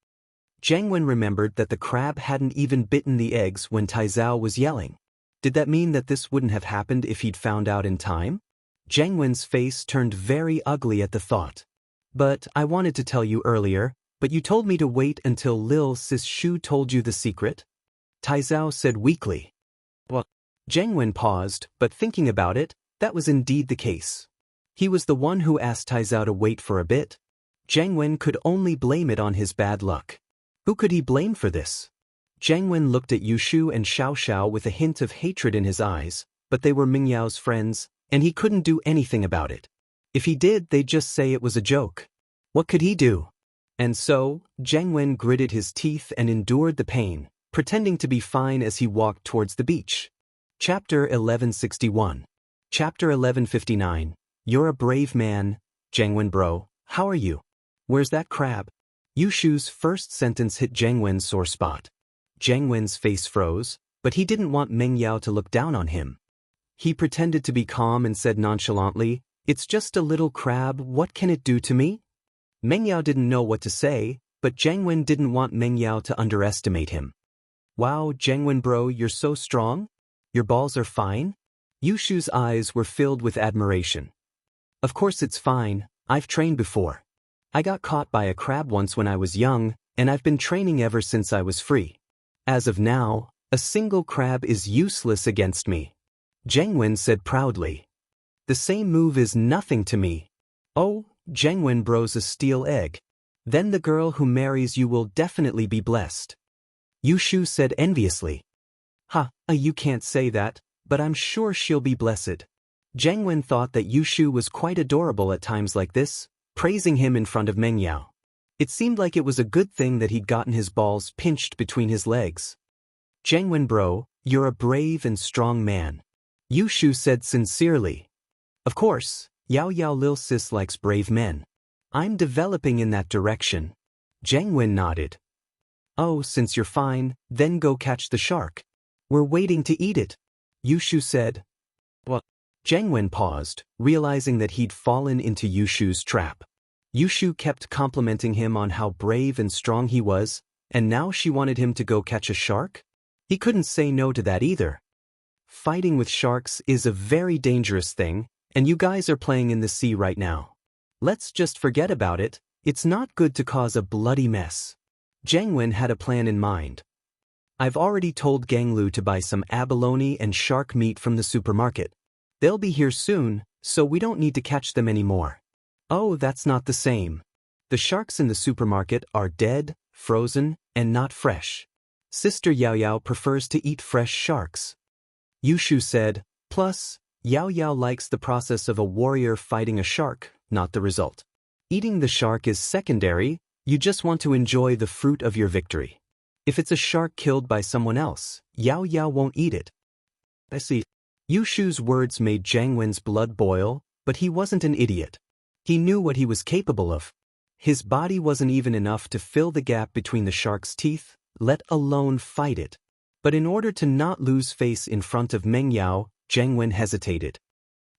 Jiang Wen remembered that the crab hadn't even bitten the eggs when Taizao was yelling. Did that mean that this wouldn't have happened if he'd found out in time? Jiang Wen's face turned very ugly at the thought. But I wanted to tell you earlier, but you told me to wait until Lil Sis Shu told you the secret? Taizao said weakly. Well, Jiang Wen paused, but thinking about it, that was indeed the case. He was the one who asked Taizao to wait for a bit. Jiang Wen could only blame it on his bad luck. Who could he blame for this? Jiang Wen looked at Yushu and Xiao Xiao with a hint of hatred in his eyes, but they were Meng Yao's friends, and he couldn't do anything about it. If he did, they'd just say it was a joke. What could he do? And so, Jiang Wen gritted his teeth and endured the pain, pretending to be fine as he walked towards the beach. Chapter 1161. Chapter 1159. You're a brave man, Jiang Wen bro, how are you? Where's that crab? Yushu's first sentence hit Jiang Wen's sore spot. Jiang Wen's face froze, but he didn't want Meng Yao to look down on him. He pretended to be calm and said nonchalantly, It's just a little crab, what can it do to me? Meng Yao didn't know what to say, but Jiang Wen didn't want Meng Yao to underestimate him. Wow, Jiang Wen bro, you're so strong? Your balls are fine? Yushu's eyes were filled with admiration. Of course it's fine, I've trained before. I got caught by a crab once when I was young, and I've been training ever since I was free. As of now, a single crab is useless against me. Zheng Wen said proudly. The same move is nothing to me. Oh, Zheng Wen bros a steel egg. Then the girl who marries you will definitely be blessed. Yushu said enviously. You can't say that, but I'm sure she'll be blessed. Zheng Wen thought that Yushu was quite adorable at times like this, praising him in front of Meng Yao. It seemed like it was a good thing that he'd gotten his balls pinched between his legs. Zheng Wen bro, you're a brave and strong man. Yushu said sincerely. Of course, Yao Yao Lil Sis likes brave men. I'm developing in that direction. Zheng Wen nodded. Oh, since you're fine, then go catch the shark. We're waiting to eat it. Yushu said. What? Zheng Wen paused, realizing that he'd fallen into Yushu's trap. Yushu kept complimenting him on how brave and strong he was, and now she wanted him to go catch a shark? He couldn't say no to that either. Fighting with sharks is a very dangerous thing, and you guys are playing in the sea right now. Let's just forget about it. It's not good to cause a bloody mess. Zheng Wen had a plan in mind. I've already told Gang Lu to buy some abalone and shark meat from the supermarket. They'll be here soon, so we don't need to catch them anymore. Oh, that's not the same. The sharks in the supermarket are dead, frozen, and not fresh. Sister Yao Yao prefers to eat fresh sharks. Yushu said, plus, Yao Yao likes the process of a warrior fighting a shark, not the result. Eating the shark is secondary, you just want to enjoy the fruit of your victory. If it's a shark killed by someone else, Yao Yao won't eat it. I see. Yushu's words made Zheng Wen's blood boil, but he wasn't an idiot. He knew what he was capable of. His body wasn't even enough to fill the gap between the shark's teeth, let alone fight it. But in order to not lose face in front of Meng Yao, Zheng Wen hesitated.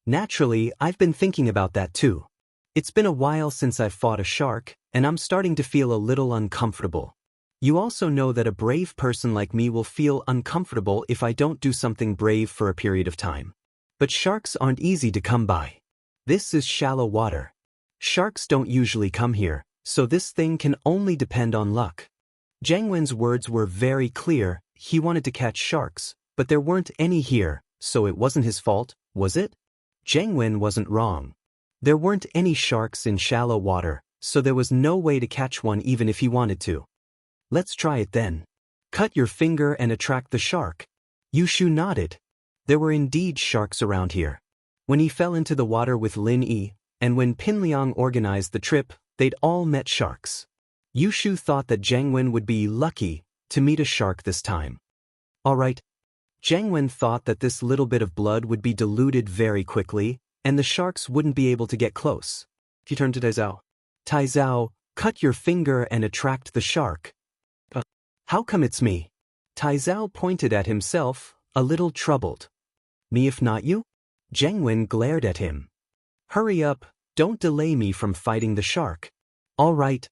Naturally, I've been thinking about that too. It's been a while since I've fought a shark, and I'm starting to feel a little uncomfortable. You also know that a brave person like me will feel uncomfortable if I don't do something brave for a period of time. But sharks aren't easy to come by. This is shallow water. Sharks don't usually come here, so this thing can only depend on luck. Zheng Wen's words were very clear. He wanted to catch sharks, but there weren't any here, so it wasn't his fault, was it? Zheng Wen wasn't wrong. There weren't any sharks in shallow water, so there was no way to catch one even if he wanted to. Let's try it then. Cut your finger and attract the shark. Yushu nodded. There were indeed sharks around here. When he fell into the water with Lin Yi, and when Pin Liang organized the trip, they'd all met sharks. Yushu thought that Zheng Wen would be lucky to meet a shark this time. Alright. Zheng Wen thought that this little bit of blood would be diluted very quickly, and the sharks wouldn't be able to get close. He turned to Taizao. Taizao, cut your finger and attract the shark. How come it's me? Taizao pointed at himself, a little troubled. Me if not you? Zheng Wen glared at him. Hurry up, don't delay me from fighting the shark. All right.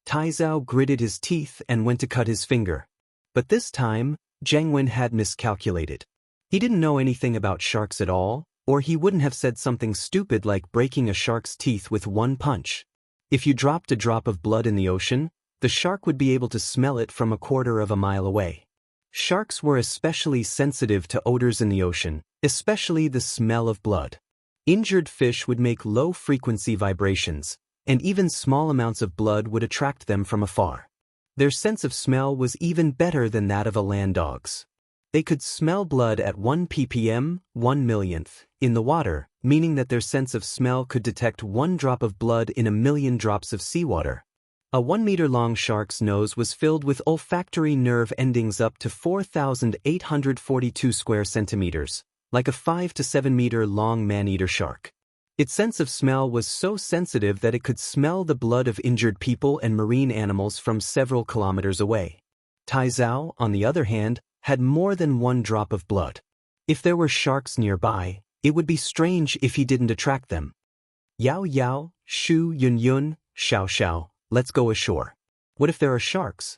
Taizao gritted his teeth and went to cut his finger. But this time, Zheng Wen had miscalculated. He didn't know anything about sharks at all, or he wouldn't have said something stupid like breaking a shark's teeth with one punch. If you dropped a drop of blood in the ocean, the shark would be able to smell it from 1/4 mile away. Sharks were especially sensitive to odors in the ocean, especially the smell of blood. Injured fish would make low-frequency vibrations, and even small amounts of blood would attract them from afar. Their sense of smell was even better than that of a land dog's. They could smell blood at 1 ppm, 1 millionth, in the water, meaning that their sense of smell could detect 1 drop of blood in 1,000,000 drops of seawater. A 1-meter-long shark's nose was filled with olfactory nerve endings up to 4,842 square centimeters, like a 5 to 7 meter long man-eater shark. Its sense of smell was so sensitive that it could smell the blood of injured people and marine animals from several kilometers away. Taizao, on the other hand, had more than 1 drop of blood. If there were sharks nearby, it would be strange if he didn't attract them. Yao Yao, Shu Yun Yun, Xiao Xiao, let's go ashore. What if there are sharks?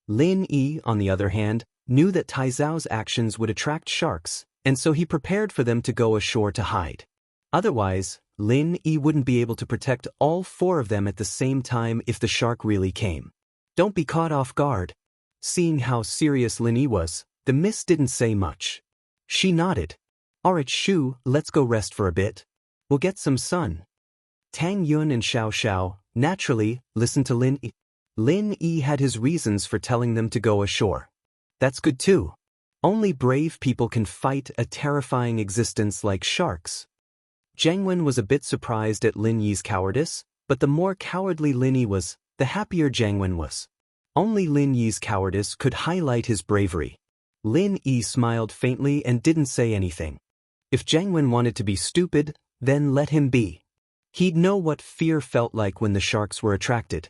Lin Yi, on the other hand, knew that Taizao's actions would attract sharks, and so he prepared for them to go ashore to hide. Otherwise, Lin Yi wouldn't be able to protect all 4 of them at the same time if the shark really came. Don't be caught off guard. Seeing how serious Lin Yi was, the miss didn't say much. She nodded. Alright Shu, let's go rest for a bit. We'll get some sun. Tang Yun and Xiao Xiao, naturally, listened to Lin Yi. Lin Yi had his reasons for telling them to go ashore. That's good too. Only brave people can fight a terrifying existence like sharks. Zhang Wen was a bit surprised at Lin Yi's cowardice, but the more cowardly Lin Yi was, the happier Zhang Wen was. Only Lin Yi's cowardice could highlight his bravery. Lin Yi smiled faintly and didn't say anything. If Zhang Wen wanted to be stupid, then let him be. He'd know what fear felt like when the sharks were attracted.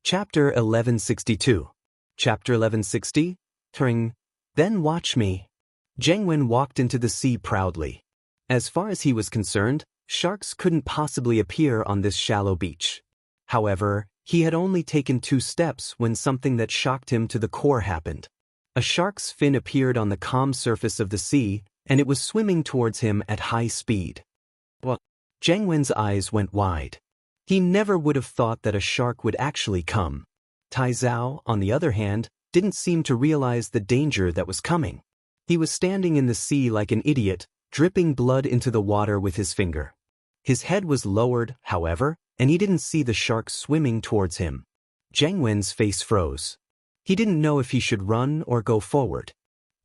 Chapter 1162. Chapter 1160? Tring. Then watch me. Zhang Wen walked into the sea proudly. As far as he was concerned, sharks couldn't possibly appear on this shallow beach. However, he had only taken 2 steps when something that shocked him to the core happened. A shark's fin appeared on the calm surface of the sea, and it was swimming towards him at high speed. What? Zhang Wen's eyes went wide. He never would have thought that a shark would actually come. Tai Zhao, on the other hand, didn't seem to realize the danger that was coming. He was standing in the sea like an idiot, dripping blood into the water with his finger. His head was lowered, however, and he didn't see the shark swimming towards him. Zhang Wen's face froze. He didn't know if he should run or go forward.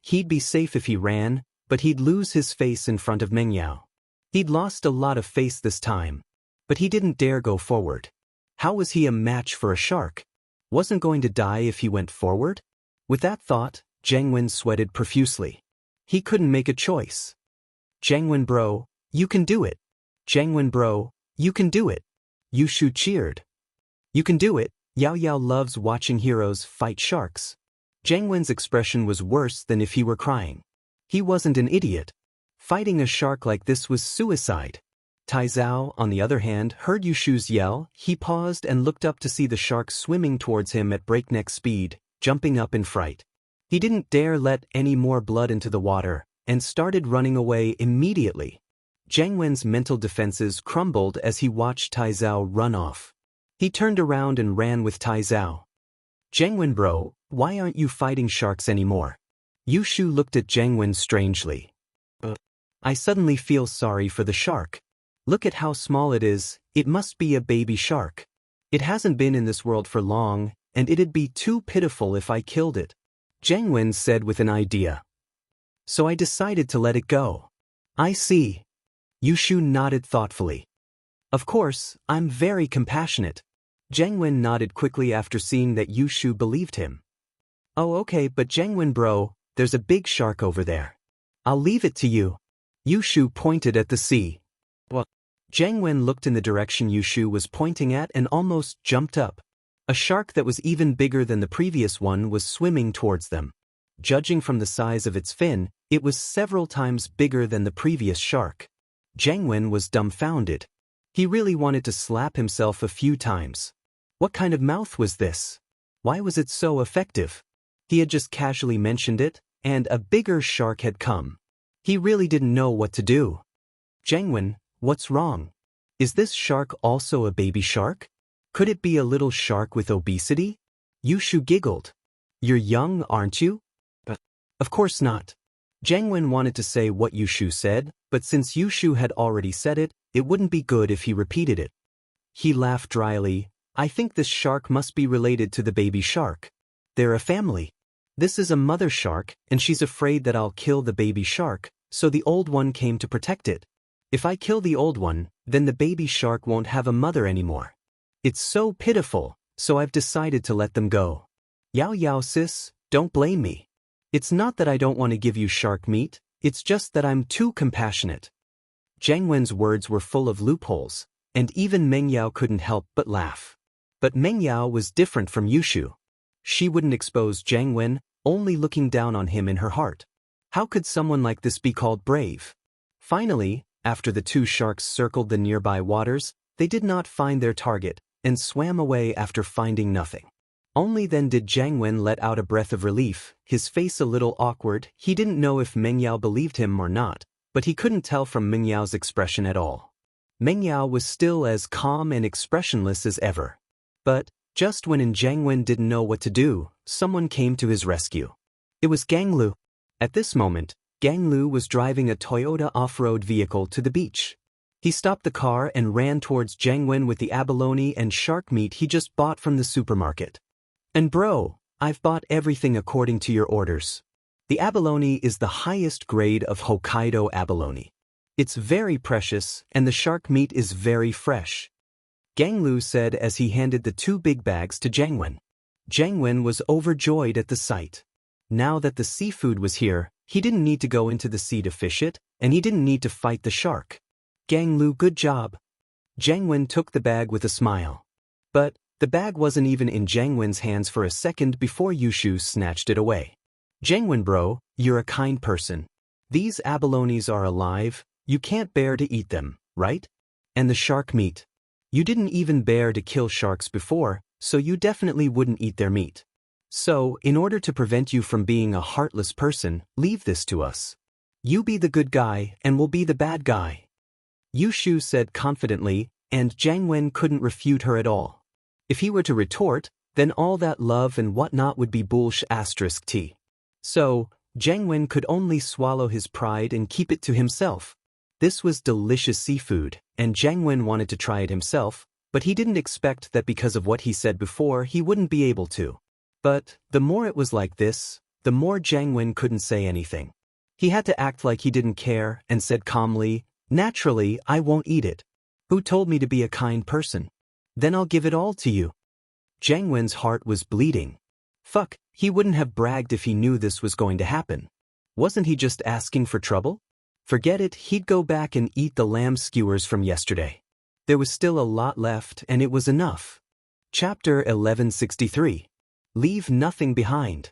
He'd be safe if he ran, but he'd lose his face in front of Meng Yao. He'd lost a lot of face this time, but he didn't dare go forward. How was he a match for a shark? Wasn't going to die if he went forward? With that thought, Zhang Wen sweated profusely. He couldn't make a choice. Zhang Wen bro, you can do it. Zhang Wen bro, you can do it. Yu Shu cheered. You can do it. Yao Yao loves watching heroes fight sharks. Zhang Wen's expression was worse than if he were crying. He wasn't an idiot. Fighting a shark like this was suicide. Tai Zhao, on the other hand, heard Yu Shu's yell. He paused and looked up to see the shark swimming towards him at breakneck speed, jumping up in fright. He didn't dare let any more blood into the water, and started running away immediately. Zhang Wen's mental defenses crumbled as he watched Tai Zhao run off. He turned around and ran with Tai Zhao. Zhang Wen bro, why aren't you fighting sharks anymore? Yu Shu looked at Zhang Wen strangely. I suddenly feel sorry for the shark. Look at how small it is, it must be a baby shark. It hasn't been in this world for long, and it'd be too pitiful if I killed it. Zhang Wen said with an idea. So I decided to let it go. I see. Yu Shu nodded thoughtfully. Of course, I'm very compassionate. Zhang Wen nodded quickly after seeing that Yu Shu believed him. Oh okay, but Zhang Wen bro, there's a big shark over there. I'll leave it to you. Yu Shu pointed at the sea. What? Zhang Wen looked in the direction Yu Shu was pointing at and almost jumped up. A shark that was even bigger than the previous one was swimming towards them. Judging from the size of its fin, it was several times bigger than the previous shark. Zhang Wen was dumbfounded. He really wanted to slap himself a few times. What kind of mouth was this? Why was it so effective? He had just casually mentioned it, and a bigger shark had come. He really didn't know what to do. Zhang Wen, what's wrong? Is this shark also a baby shark? Could it be a little shark with obesity? Yu Shu giggled. You're young, aren't you? Of course not. Zhang Wen wanted to say what Yu Shu said, but since Yu Shu had already said it, it wouldn't be good if he repeated it. He laughed dryly. I think this shark must be related to the baby shark. They're a family. This is a mother shark, and she's afraid that I'll kill the baby shark, so the old one came to protect it. If I kill the old one, then the baby shark won't have a mother anymore. It's so pitiful, so I've decided to let them go. Yao Yao sis, don't blame me. It's not that I don't want to give you shark meat, it's just that I'm too compassionate. Zhang Wen's words were full of loopholes, and even Meng Yao couldn't help but laugh. But Meng Yao was different from Yu Shu. She wouldn't expose Zhang Wen, only looking down on him in her heart. How could someone like this be called brave? Finally, after the 2 sharks circled the nearby waters, they did not find their target, and swam away after finding nothing. Only then did Zhang Wen let out a breath of relief, his face a little awkward. He didn't know if Meng Yao believed him or not, but he couldn't tell from Meng Yao's expression at all. Meng Yao was still as calm and expressionless as ever. But, just when Zhang Wen didn't know what to do, someone came to his rescue. It was Gang Lu. At this moment, Gang Lu was driving a Toyota off-road vehicle to the beach. He stopped the car and ran towards Jiang Wen with the abalone and shark meat he just bought from the supermarket. And bro, I've bought everything according to your orders. The abalone is the highest grade of Hokkaido abalone. It's very precious, and the shark meat is very fresh. Gang Lu said as he handed the 2 big bags to Jiang Wen. Jiang Wen was overjoyed at the sight. Now that the seafood was here, he didn't need to go into the sea to fish it, and he didn't need to fight the shark. Gang Lu, good job. Jiang Wen took the bag with a smile. But the bag wasn't even in Jiang Wen's hands for a second before Yushu snatched it away. Jiang Wen bro, you're a kind person. These abalones are alive, you can't bear to eat them, right? And the shark meat. You didn't even bear to kill sharks before, so you definitely wouldn't eat their meat. So, in order to prevent you from being a heartless person, leave this to us. You be the good guy and we'll be the bad guy. Yushu said confidently, and Jiang Wen couldn't refute her at all. If he were to retort, then all that love and whatnot would be bullsh*t. So, Jiang Wen could only swallow his pride and keep it to himself. This was delicious seafood, and Jiang Wen wanted to try it himself, but he didn't expect that because of what he said before he wouldn't be able to. But, the more it was like this, the more Jiang Wen couldn't say anything. He had to act like he didn't care and said calmly, "Naturally, I won't eat it. Who told me to be a kind person? Then I'll give it all to you." Jiang Wen's heart was bleeding. Fuck, he wouldn't have bragged if he knew this was going to happen. Wasn't he just asking for trouble? Forget it, he'd go back and eat the lamb skewers from yesterday. There was still a lot left and it was enough. Chapter 1163. Leave nothing behind.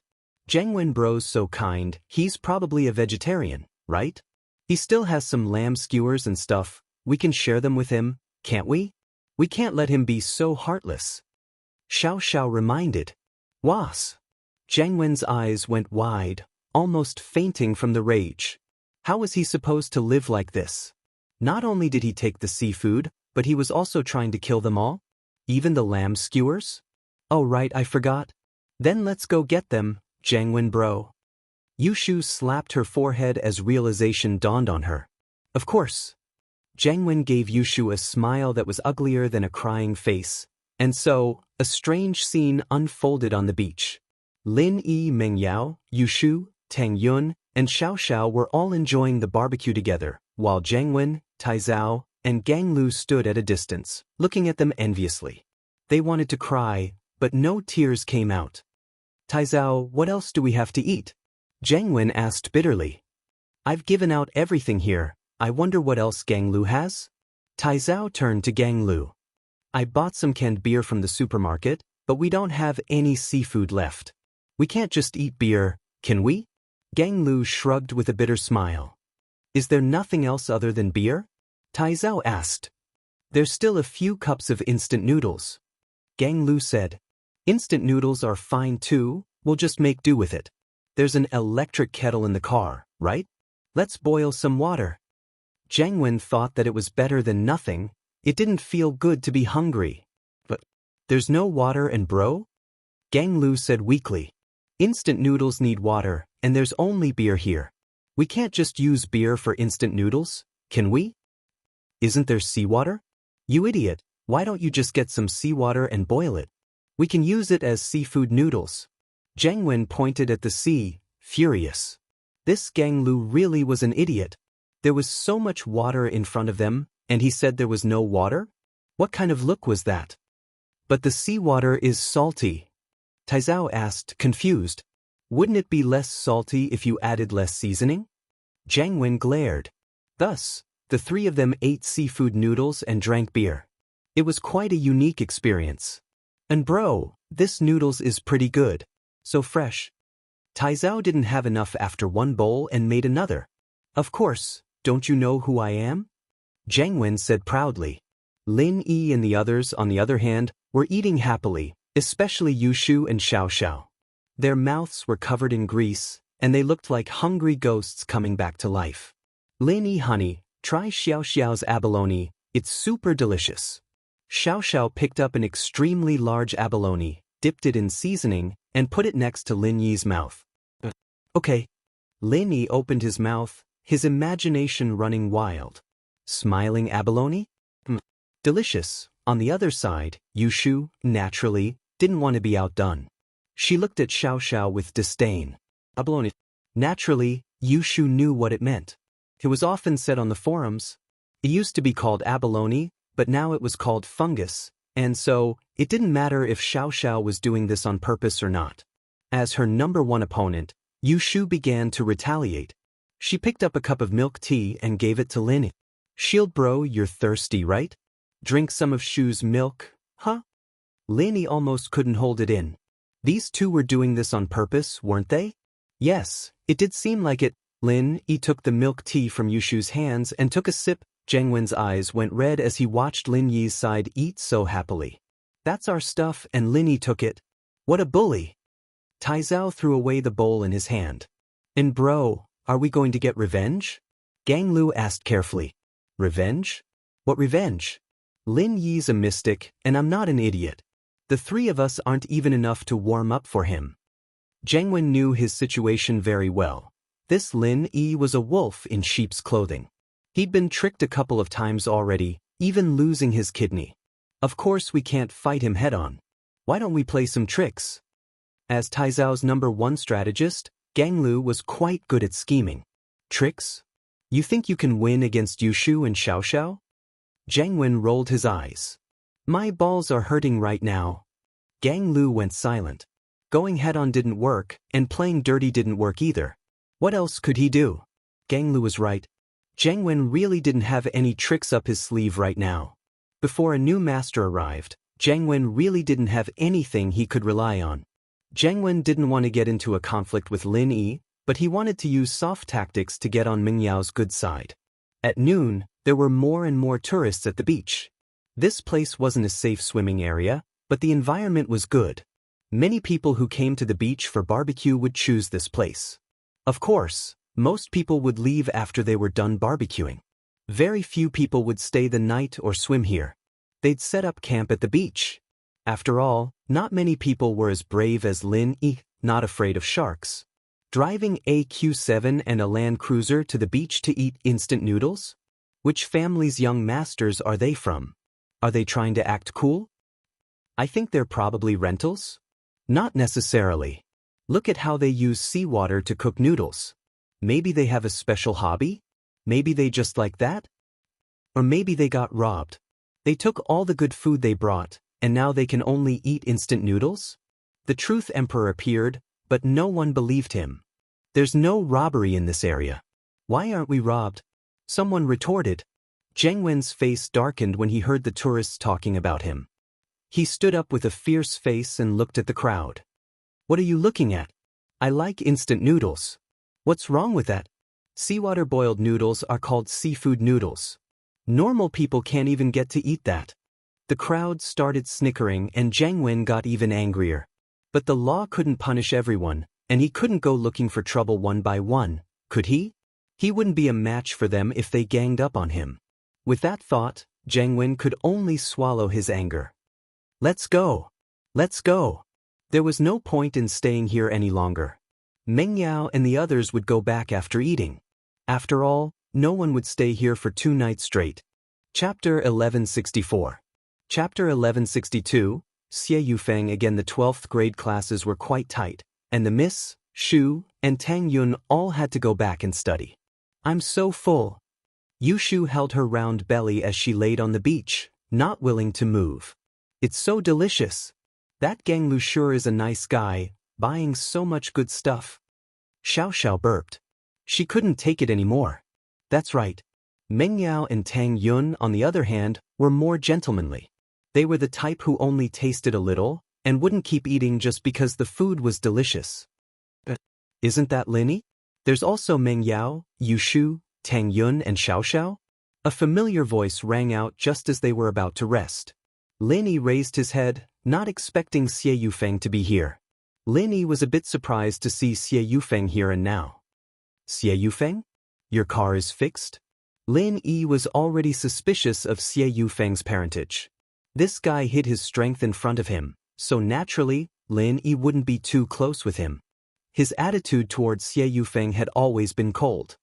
Jiang Wen bro's so kind, he's probably a vegetarian, right? He still has some lamb skewers and stuff, we can share them with him, can't we? We can't let him be so heartless. Xiao Xiao reminded. Was. Jiang Wen's eyes went wide, almost fainting from the rage. How was he supposed to live like this? Not only did he take the seafood, but he was also trying to kill them all? Even the lamb skewers? Oh right, I forgot. Then let's go get them, Jiang Wen bro. Yushu slapped her forehead as realization dawned on her. Of course. Jiang Wen gave Yushu a smile that was uglier than a crying face, and so, a strange scene unfolded on the beach. Lin Yi Mengyao, Yushu, Tang Yun, and Xiao Xiao were all enjoying the barbecue together, while Jiang Wen, Taizao, and Gang Lu stood at a distance, looking at them enviously. They wanted to cry, but no tears came out. Taizao, what else do we have to eat? Jiang Wen asked bitterly. I've given out everything here, I wonder what else Gang Lu has? Taizao turned to Gang Lu. I bought some canned beer from the supermarket, but we don't have any seafood left. We can't just eat beer, can we? Gang Lu shrugged with a bitter smile. Is there nothing else other than beer? Taizao asked. There's still a few cups of instant noodles. Gang Lu said. Instant noodles are fine too, we'll just make do with it. There's an electric kettle in the car, right? Let's boil some water. Jiang Wen thought that it was better than nothing, it didn't feel good to be hungry. But, there's no water and bro? Gang Lu said weakly. Instant noodles need water, and there's only beer here. We can't just use beer for instant noodles, can we? Isn't there seawater? You idiot, why don't you just get some seawater and boil it? We can use it as seafood noodles. Jiang Wen pointed at the sea, furious. This Gang Lu really was an idiot. There was so much water in front of them, and he said there was no water? What kind of look was that? But the seawater is salty. Taizao asked, confused. Wouldn't it be less salty if you added less seasoning? Jiang Wen glared. Thus, the three of them ate seafood noodles and drank beer. It was quite a unique experience. And bro, this noodles is pretty good. So fresh. Taizao didn't have enough after one bowl and made another. Of course, don't you know who I am? Jiang Wen said proudly. Lin Yi and the others, on the other hand, were eating happily, especially Yushu and Xiao Xiao. Their mouths were covered in grease, and they looked like hungry ghosts coming back to life. Lin Yi honey, try Xiao Xiao's abalone, it's super delicious. Xiao Xiao picked up an extremely large abalone, dipped it in seasoning, and put it next to Lin Yi's mouth. Okay. Lin Yi opened his mouth, his imagination running wild. Smiling abalone? Delicious. On the other side, Yushu, naturally, didn't want to be outdone. She looked at Xiao Xiao with disdain. Abalone. Naturally, Yushu knew what it meant. It was often said on the forums. It used to be called abalone, but now it was called fungus, and so, it didn't matter if Xiao Xiao was doing this on purpose or not. As her number one opponent, Yushu began to retaliate. She picked up a cup of milk tea and gave it to Lin Yi. Shield bro, you're thirsty, right? Drink some of Shu's milk, huh? Lin Yi almost couldn't hold it in. These two were doing this on purpose, weren't they? Yes, it did seem like it. Lin Yi took the milk tea from Yushu's hands and took a sip. Zheng Wen's eyes went red as he watched Lin Yi's side eat so happily. That's our stuff, and Lin Yi took it. What a bully! Tai Zhao threw away the bowl in his hand. And bro, are we going to get revenge? Gang Lu asked carefully. Revenge? What revenge? Lin Yi's a mystic, and I'm not an idiot. The three of us aren't even enough to warm up for him. Zheng Wen knew his situation very well. This Lin Yi was a wolf in sheep's clothing. He'd been tricked a couple of times already, even losing his kidney. Of course we can't fight him head-on. Why don't we play some tricks? As Tai Zhao's number one strategist, Gang Lu was quite good at scheming. Tricks? You think you can win against Yushu and Xiao Xiao? Zheng Wen rolled his eyes. My balls are hurting right now. Gang Lu went silent. Going head-on didn't work, and playing dirty didn't work either. What else could he do? Gang Lu was right. Zheng Wen really didn't have any tricks up his sleeve right now. Before a new master arrived, Zheng Wen really didn't have anything he could rely on. Zheng Wen didn't want to get into a conflict with Lin Yi, but he wanted to use soft tactics to get on Ming Yao's good side. At noon, there were more and more tourists at the beach. This place wasn't a safe swimming area, but the environment was good. Many people who came to the beach for barbecue would choose this place. Of course, most people would leave after they were done barbecuing. Very few people would stay the night or swim here. They'd set up camp at the beach. After all, not many people were as brave as Lin Yi, not afraid of sharks. Driving a Q7 and a Land Cruiser to the beach to eat instant noodles? Which family's young masters are they from? Are they trying to act cool? I think they're probably rentals. Not necessarily. Look at how they use seawater to cook noodles. Maybe they have a special hobby? Maybe they just like that? Or maybe they got robbed. They took all the good food they brought, and now they can only eat instant noodles? The Truth Emperor appeared, but no one believed him. There's no robbery in this area. Why aren't we robbed? Someone retorted. Zheng Wen's face darkened when he heard the tourists talking about him. He stood up with a fierce face and looked at the crowd. What are you looking at? I like instant noodles. What's wrong with that? Seawater boiled noodles are called seafood noodles. Normal people can't even get to eat that. The crowd started snickering and Zheng Wen got even angrier. But the law couldn't punish everyone, and he couldn't go looking for trouble one by one, could he? He wouldn't be a match for them if they ganged up on him. With that thought, Zheng Wen could only swallow his anger. Let's go. Let's go. There was no point in staying here any longer. Meng Yao and the others would go back after eating. After all, no one would stay here for 2 nights straight. Chapter 1164. Chapter 1162, Xie Yufeng. Again, the 12th grade classes were quite tight, and the Miss, Shu, and Tang Yun all had to go back and study. I'm so full. Yushu held her round belly as she laid on the beach, not willing to move. It's so delicious. That Gang Lu sure is a nice guy, buying so much good stuff. Xiao Xiao burped. She couldn't take it anymore. That's right. Meng Yao and Tang Yun, on the other hand, were more gentlemanly. They were the type who only tasted a little, and wouldn't keep eating just because the food was delicious. But isn't that Lin Yi? There's also Meng Yao, Yushu, Tang Yun and Xiao Xiao? A familiar voice rang out just as they were about to rest. Lin Yi raised his head, not expecting Xie Yufeng to be here. Lin Yi was a bit surprised to see Xie Yufeng here and now. Xie Yufeng? Your car is fixed? Lin Yi was already suspicious of Xie Yufeng's parentage. This guy hid his strength in front of him, so naturally, Lin Yi wouldn't be too close with him. his attitude towards Xie Yufeng had always been cold.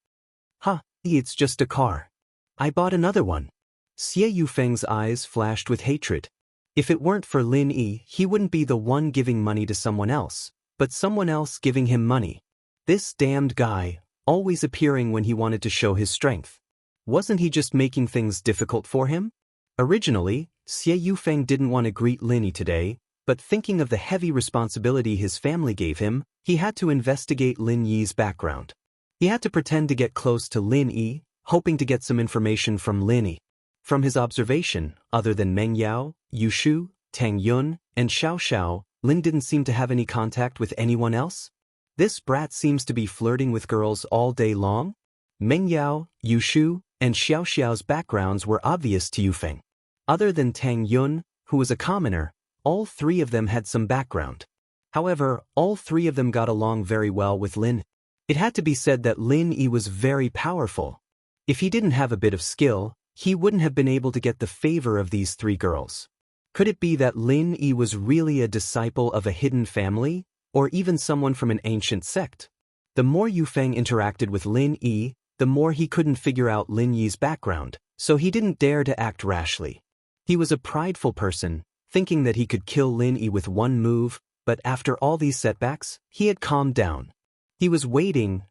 "Ha, it's just a car. I bought another one." Xie Yufeng's eyes flashed with hatred. If it weren't for Lin Yi, he wouldn't be the one giving money to someone else, but someone else giving him money. This damned guy, always appearing when he wanted to show his strength. Wasn't he just making things difficult for him? Originally, Xie Yufeng didn't want to greet Lin Yi today, but thinking of the heavy responsibility his family gave him, he had to investigate Lin Yi's background. He had to pretend to get close to Lin Yi, hoping to get some information from Lin Yi. From his observation, other than Meng Yao, Yu Shu, Tang Yun, and Xiao Xiao, Lin didn't seem to have any contact with anyone else. This brat seems to be flirting with girls all day long. Meng Yao, Yu Shu, and Xiao Xiao's backgrounds were obvious to Yufeng. Other than Tang Yun, who was a commoner, all three of them had some background. However, all three of them got along very well with Lin. It had to be said that Lin Yi was very powerful. If he didn't have a bit of skill, he wouldn't have been able to get the favor of these three girls. Could it be that Lin Yi was really a disciple of a hidden family, or even someone from an ancient sect? The more Yufeng interacted with Lin Yi, the more he couldn't figure out Lin Yi's background, so he didn't dare to act rashly. He was a prideful person, thinking that he could kill Lin Yi with one move, but after all these setbacks, he had calmed down. He was waiting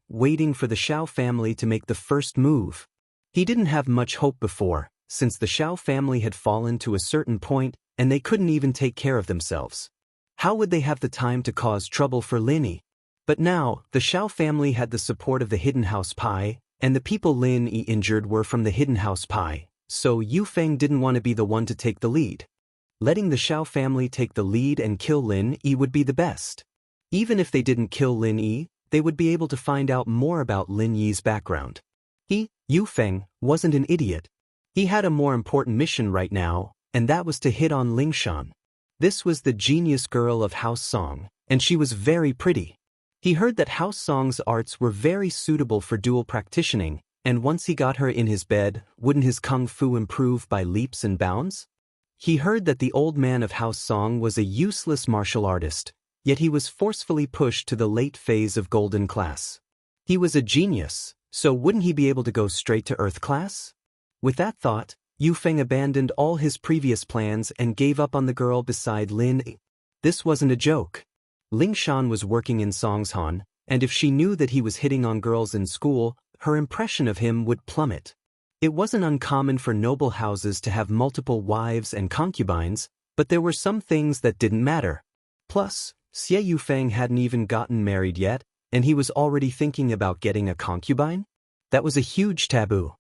for the Xiao family to make the first move. He didn't have much hope before, since the Xiao family had fallen to a certain point and they couldn't even take care of themselves. How would they have the time to cause trouble for Lin Yi? But now, the Xiao family had the support of the Hidden House Pai, and the people Lin Yi injured were from the Hidden House Pai, so Yufeng didn't want to be the one to take the lead. Letting the Xiao family take the lead and kill Lin Yi would be the best. Even if they didn't kill Lin Yi, they would be able to find out more about Lin Yi's background. Yufeng, wasn't an idiot. He had a more important mission right now, and that was to hit on Lingshan. This was the genius girl of House Song, and she was very pretty. He heard that House Song's arts were very suitable for dual practicing, and once he got her in his bed, wouldn't his kung fu improve by leaps and bounds? He heard that the old man of House Song was a useless martial artist, yet he was forcefully pushed to the late phase of Golden Class. He was a genius, so wouldn't he be able to go straight to Earth Class? With that thought, Yufeng abandoned all his previous plans and gave up on the girl beside Lin Yi. This wasn't a joke. Lingshan was working in Songshan, and if she knew that he was hitting on girls in school, her impression of him would plummet. It wasn't uncommon for noble houses to have multiple wives and concubines, but there were some things that didn't matter. Plus, Xie Yufeng hadn't even gotten married yet, and he was already thinking about getting a concubine? That was a huge taboo.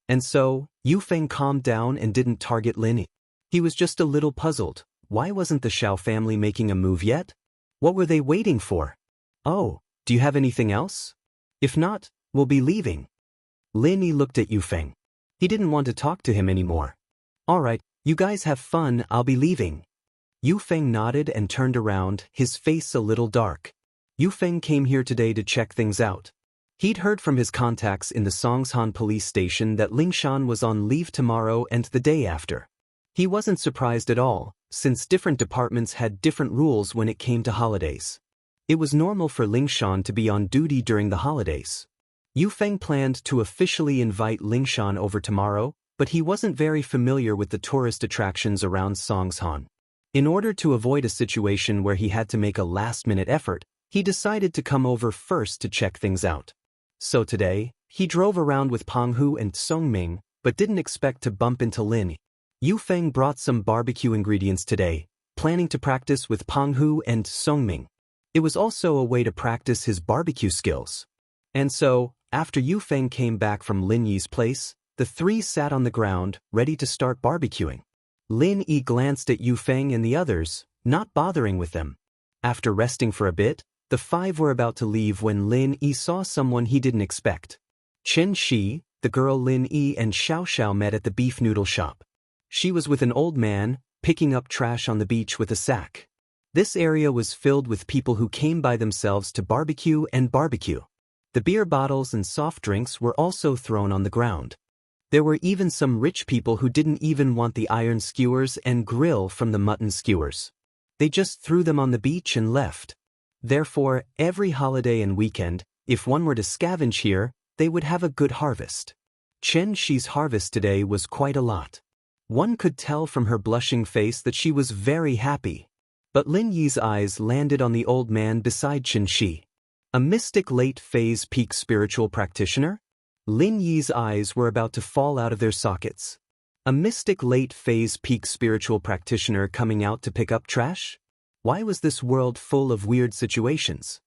And so, Yufeng calmed down and didn't target Lin Yi. He was just a little puzzled. Why wasn't the Xiao family making a move yet? What were they waiting for? Oh, do you have anything else? If not, we'll be leaving. Lin Yi looked at Yufeng. He didn't want to talk to him anymore. Alright, you guys have fun, I'll be leaving. Yufeng nodded and turned around, his face a little dark. Yufeng came here today to check things out. He'd heard from his contacts in the Songshan police station that Lingshan was on leave tomorrow and the day after. He wasn't surprised at all, since different departments had different rules when it came to holidays. It was normal for Lingshan to be on duty during the holidays. Yufeng planned to officially invite Lingshan over tomorrow, but he wasn't very familiar with the tourist attractions around Songshan. In order to avoid a situation where he had to make a last-minute effort, he decided to come over first to check things out. So today, he drove around with Penghu and Songming, but didn't expect to bump into Lin Yi. Yufeng brought some barbecue ingredients today, planning to practice with Penghu and Songming. It was also a way to practice his barbecue skills. And so, after Yufeng came back from Lin Yi's place, the three sat on the ground, ready to start barbecuing. Lin Yi glanced at Yufeng and the others, not bothering with them. After resting for a bit, the five were about to leave when Lin Yi saw someone he didn't expect. Chen Shi, the girl Lin Yi and Xiao Xiao met at the beef noodle shop. She was with an old man, picking up trash on the beach with a sack. This area was filled with people who came by themselves to barbecue and barbecue. The beer bottles and soft drinks were also thrown on the ground. There were even some rich people who didn't even want the iron skewers and grill from the mutton skewers. They just threw them on the beach and left. Therefore, every holiday and weekend, if one were to scavenge here, they would have a good harvest. Chen Shi's harvest today was quite a lot. One could tell from her blushing face that she was very happy. But Lin Yi's eyes landed on the old man beside Chen Shi. A mystic late-phase peak spiritual practitioner? Lin Yi's eyes were about to fall out of their sockets. A mystic late-phase peak spiritual practitioner coming out to pick up trash? Why was this world full of weird situations?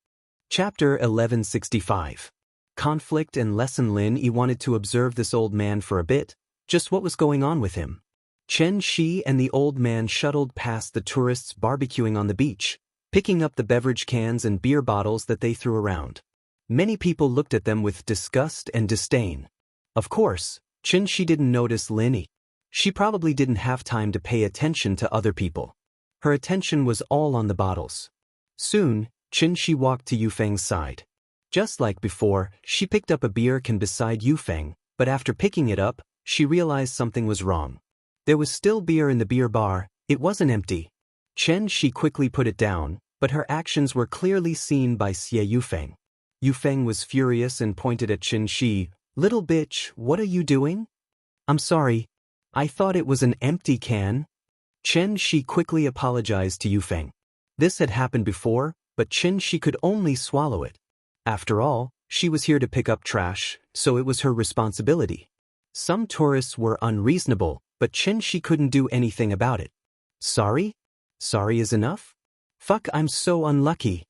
Chapter 1165. Conflict and lesson. Lin Yi wanted to observe this old man for a bit, just what was going on with him. Chen Shi and the old man shuttled past the tourists barbecuing on the beach, picking up the beverage cans and beer bottles that they threw around. Many people looked at them with disgust and disdain. Of course, Chen Shi didn't notice Lin Yi. She probably didn't have time to pay attention to other people. Her attention was all on the bottles. Soon, Chen Shi walked to Yufeng's side. Just like before, she picked up a beer can beside Yufeng, but after picking it up, she realized something was wrong. There was still beer in the beer bar, it wasn't empty. Chen Shi quickly put it down, but her actions were clearly seen by Xie Yufeng. Yufeng was furious and pointed at Chen Shi. "Little bitch, what are you doing?" "I'm sorry. I thought it was an empty can." Chen Shi quickly apologized to Yufeng. This had happened before, but Chen Shi could only swallow it. After all, she was here to pick up trash, so it was her responsibility. Some tourists were unreasonable, but Chen Shi couldn't do anything about it. "Sorry? Sorry is enough? Fuck, I'm so unlucky."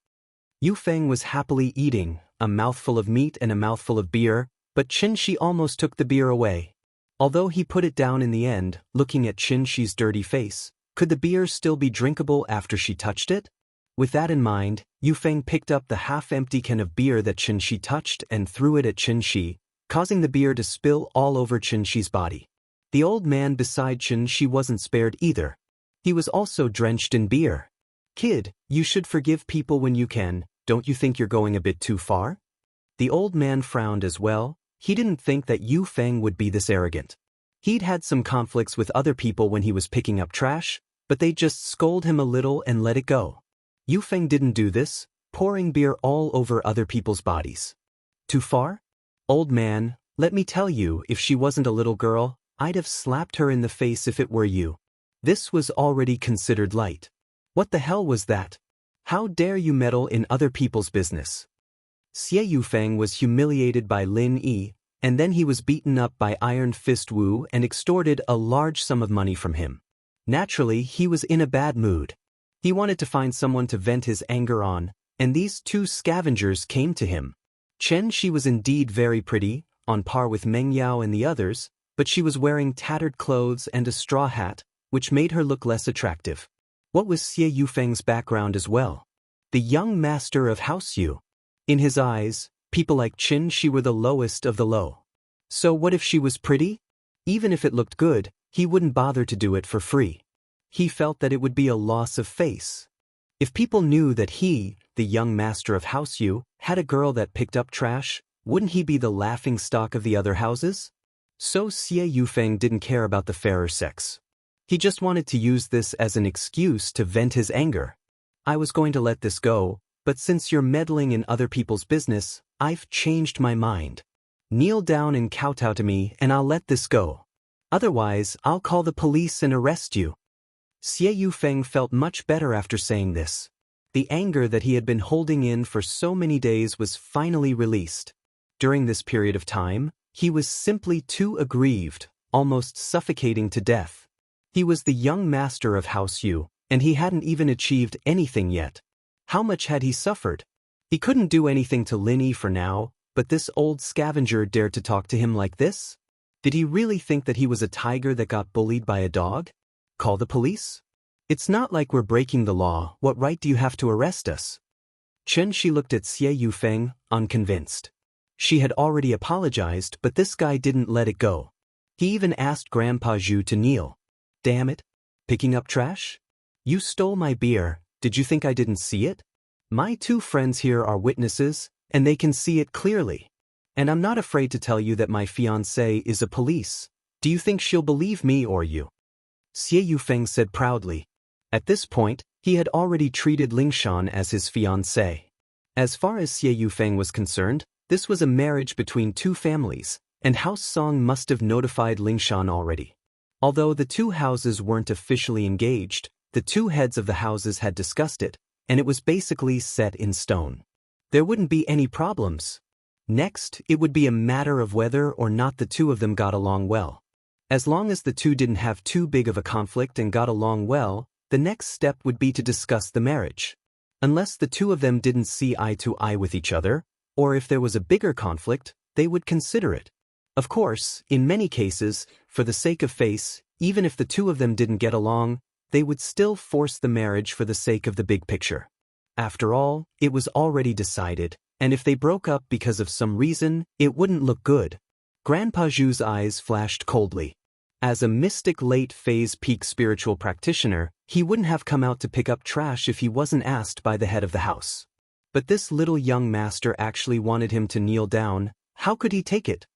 Yufeng was happily eating, a mouthful of meat and a mouthful of beer, but Chen Shi almost took the beer away. Although he put it down in the end, looking at Chen Shi's dirty face, could the beer still be drinkable after she touched it? With that in mind, Yufeng picked up the half-empty can of beer that Chen Shi touched and threw it at Chen Shi, causing the beer to spill all over Chen Shi's body. The old man beside Chen Shi wasn't spared either. He was also drenched in beer. "Kid, you should forgive people when you can, don't you think you're going a bit too far?" The old man frowned as well. He didn't think that Yufeng would be this arrogant. He'd had some conflicts with other people when he was picking up trash, but they just scold him a little and let it go. Yufeng didn't do this, pouring beer all over other people's bodies. "Too far? Old man, let me tell you, if she wasn't a little girl, I'd have slapped her in the face if it were you." This was already considered light. What the hell was that? How dare you meddle in other people's business? Xie Yufeng was humiliated by Lin Yi, and then he was beaten up by Iron Fist Wu and extorted a large sum of money from him. Naturally, he was in a bad mood. He wanted to find someone to vent his anger on, and these two scavengers came to him. Chen Shi was indeed very pretty, on par with Meng Yao and the others, but she was wearing tattered clothes and a straw hat, which made her look less attractive. What was Xie Yufeng's background as well? The young master of House Yu. In his eyes, people like Chen Shi were the lowest of the low. So what if she was pretty? Even if it looked good, he wouldn't bother to do it for free. He felt that it would be a loss of face. If people knew that he, the young master of House Yu, had a girl that picked up trash, wouldn't he be the laughingstock of the other houses? So Xie Yufeng didn't care about the fairer sex. He just wanted to use this as an excuse to vent his anger. "I was going to let this go, but since you're meddling in other people's business, I've changed my mind. Kneel down and kowtow to me and I'll let this go. Otherwise, I'll call the police and arrest you." Xie Yufeng felt much better after saying this. The anger that he had been holding in for so many days was finally released. During this period of time, he was simply too aggrieved, almost suffocating to death. He was the young master of House Yu, and he hadn't even achieved anything yet. How much had he suffered? He couldn't do anything to Lin Yi for now, but this old scavenger dared to talk to him like this? Did he really think that he was a tiger that got bullied by a dog? Call the police? "It's not like we're breaking the law, what right do you have to arrest us?" Chen Shi looked at Xie Yufeng, unconvinced. She had already apologized, but this guy didn't let it go. He even asked Grandpa Zhu to kneel. "Damn it. Picking up trash? You stole my beer, did you think I didn't see it? My two friends here are witnesses, and they can see it clearly. And I'm not afraid to tell you that my fiancée is a police. Do you think she'll believe me or you?" Xie Yufeng said proudly. At this point, he had already treated Lingshan as his fiancée. As far as Xie Yufeng was concerned, this was a marriage between two families, and House Song must have notified Lingshan already. Although the two houses weren't officially engaged, the two heads of the houses had discussed it, and it was basically set in stone. There wouldn't be any problems. Next, it would be a matter of whether or not the two of them got along well. As long as the two didn't have too big of a conflict and got along well, the next step would be to discuss the marriage. Unless the two of them didn't see eye to eye with each other, or if there was a bigger conflict, they would consider it. Of course, in many cases, for the sake of face, even if the two of them didn't get along, they would still force the marriage for the sake of the big picture. After all, it was already decided, and if they broke up because of some reason, it wouldn't look good. Grandpa Zhu's eyes flashed coldly. As a mystic late-phase peak spiritual practitioner, he wouldn't have come out to pick up trash if he wasn't asked by the head of the house. But this little young master actually wanted him to kneel down. How could he take it?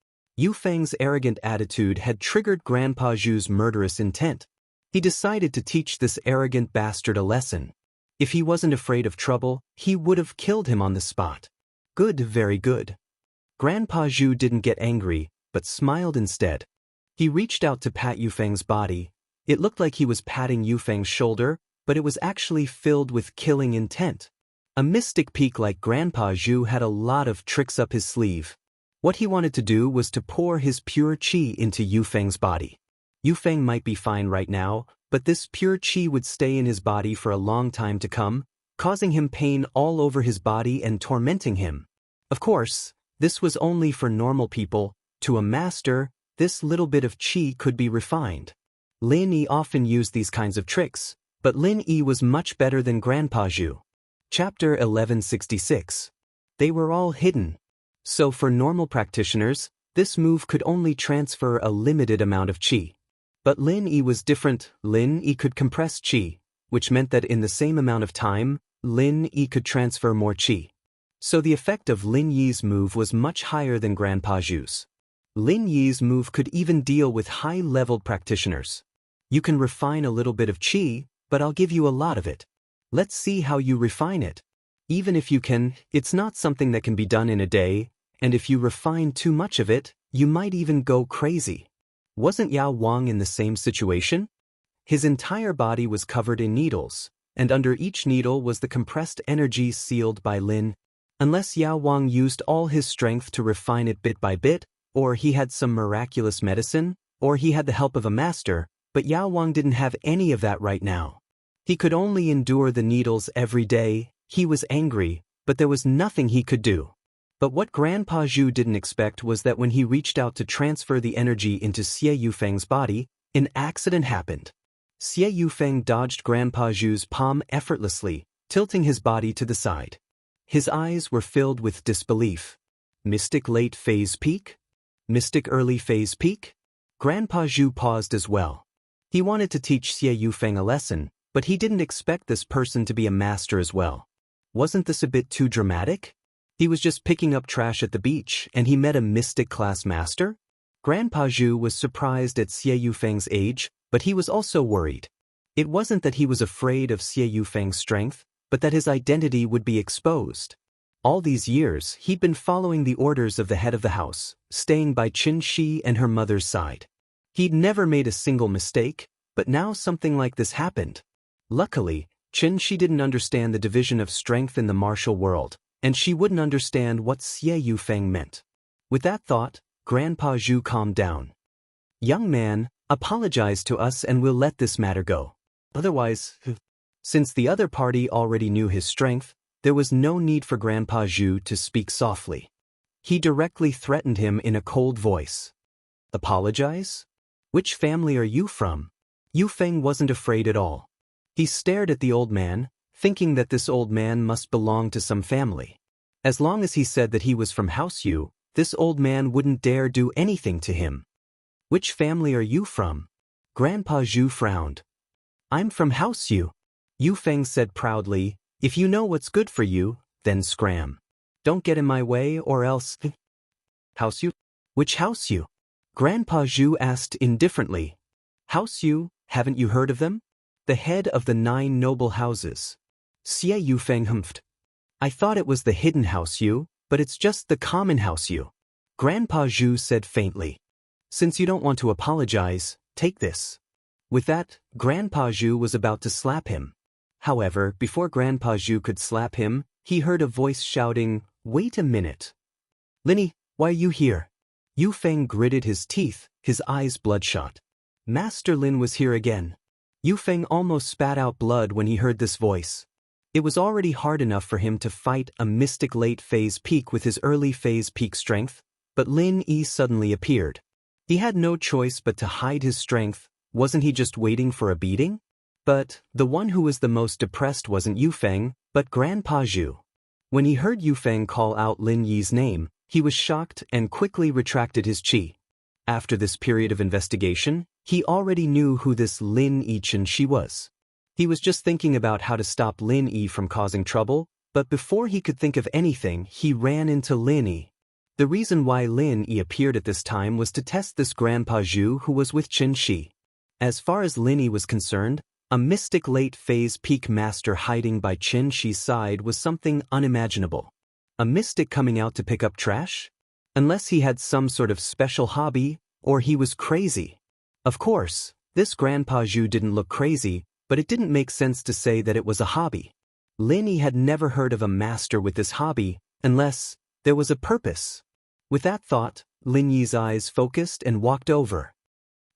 Yufeng's arrogant attitude had triggered Grandpa Zhu's murderous intent. He decided to teach this arrogant bastard a lesson. If he wasn't afraid of trouble, he would have killed him on the spot. Good, very good. Grandpa Zhu didn't get angry, but smiled instead. He reached out to pat Yufeng's body. It looked like he was patting Yufeng's shoulder, but it was actually filled with killing intent. A mystic peak like Grandpa Zhu had a lot of tricks up his sleeve. What he wanted to do was to pour his pure qi into Yufeng's body. Yufeng might be fine right now, but this pure qi would stay in his body for a long time to come, causing him pain all over his body and tormenting him. Of course, this was only for normal people. To a master, this little bit of qi could be refined. Lin Yi often used these kinds of tricks, but Lin Yi was much better than Grandpa Zhu. Chapter 1166. They were all hidden. So for normal practitioners, this move could only transfer a limited amount of qi. But Lin Yi was different. Lin Yi could compress qi, which meant that in the same amount of time, Lin Yi could transfer more qi. So the effect of Lin Yi's move was much higher than Grandpa Zhu's. Lin Yi's move could even deal with high-leveled practitioners. You can refine a little bit of qi, but I'll give you a lot of it. Let's see how you refine it. Even if you can, it's not something that can be done in a day, and if you refine too much of it, you might even go crazy. Wasn't Yao Wang in the same situation? His entire body was covered in needles, and under each needle was the compressed energy sealed by Lin. Unless Yao Wang used all his strength to refine it bit by bit, or he had some miraculous medicine, or he had the help of a master, but Yao Wang didn't have any of that right now. He could only endure the needles every day. He was angry, but there was nothing he could do. But what Grandpa Zhu didn't expect was that when he reached out to transfer the energy into Xie Yufeng's body, an accident happened. Xie Yufeng dodged Grandpa Zhu's palm effortlessly, tilting his body to the side. His eyes were filled with disbelief. Mystic late phase peak? Mystic early phase peak? Grandpa Zhu paused as well. He wanted to teach Xie Yufeng a lesson, but he didn't expect this person to be a master as well. Wasn't this a bit too dramatic? He was just picking up trash at the beach, and he met a mystic class master? Grandpa Zhu was surprised at Xie Yufeng's age, but he was also worried. It wasn't that he was afraid of Xie Yufeng's strength, but that his identity would be exposed. All these years, he'd been following the orders of the head of the house, staying by Qin Shi and her mother's side. He'd never made a single mistake, but now something like this happened. Luckily, Qin Shi didn't understand the division of strength in the martial world, and she wouldn't understand what Xie Yufeng meant. With that thought, Grandpa Zhu calmed down. Young man, apologize to us and we'll let this matter go. Otherwise, since the other party already knew his strength, there was no need for Grandpa Zhu to speak softly. He directly threatened him in a cold voice. Apologize? Which family are you from? Yufeng wasn't afraid at all. He stared at the old man, thinking that this old man must belong to some family. As long as he said that he was from House Yu, this old man wouldn't dare do anything to him. Which family are you from? Grandpa Zhu frowned. I'm from House Yu. Yufeng said proudly, if you know what's good for you, then scram. Don't get in my way or else... House Yu? Which House Yu? Grandpa Zhu asked indifferently. House Yu, haven't you heard of them? the head of the 9 noble houses. Xie Yufeng humphed. I thought it was the hidden house Yu, but it's just the common house Yu. Grandpa Zhu said faintly. Since you don't want to apologize, take this. With that, Grandpa Zhu was about to slap him. However, before Grandpa Zhu could slap him, he heard a voice shouting, Wait a minute. Linny, why are you here? Yufeng gritted his teeth, his eyes bloodshot. Master Lin was here again. Yufeng almost spat out blood when he heard this voice. It was already hard enough for him to fight a mystic late-phase peak with his early-phase peak strength, but Lin Yi suddenly appeared. He had no choice but to hide his strength. Wasn't he just waiting for a beating? But the one who was the most depressed wasn't Yufeng, but Grandpa Zhu. When he heard Yufeng call out Lin Yi's name, he was shocked and quickly retracted his qi. After this period of investigation, he already knew who this Lin Yi Chen-shi was. He was just thinking about how to stop Lin Yi from causing trouble, but before he could think of anything, he ran into Lin Yi. The reason why Lin Yi appeared at this time was to test this Grandpa Zhu who was with Chen-shi. As far as Lin Yi was concerned, a mystic late-phase peak master hiding by Chen-shi's side was something unimaginable. A mystic coming out to pick up trash? Unless he had some sort of special hobby, or he was crazy. Of course, this Grandpa Zhu didn't look crazy, but it didn't make sense to say that it was a hobby. Lin Yi had never heard of a master with this hobby, unless there was a purpose. With that thought, Lin Yi's eyes focused and walked over.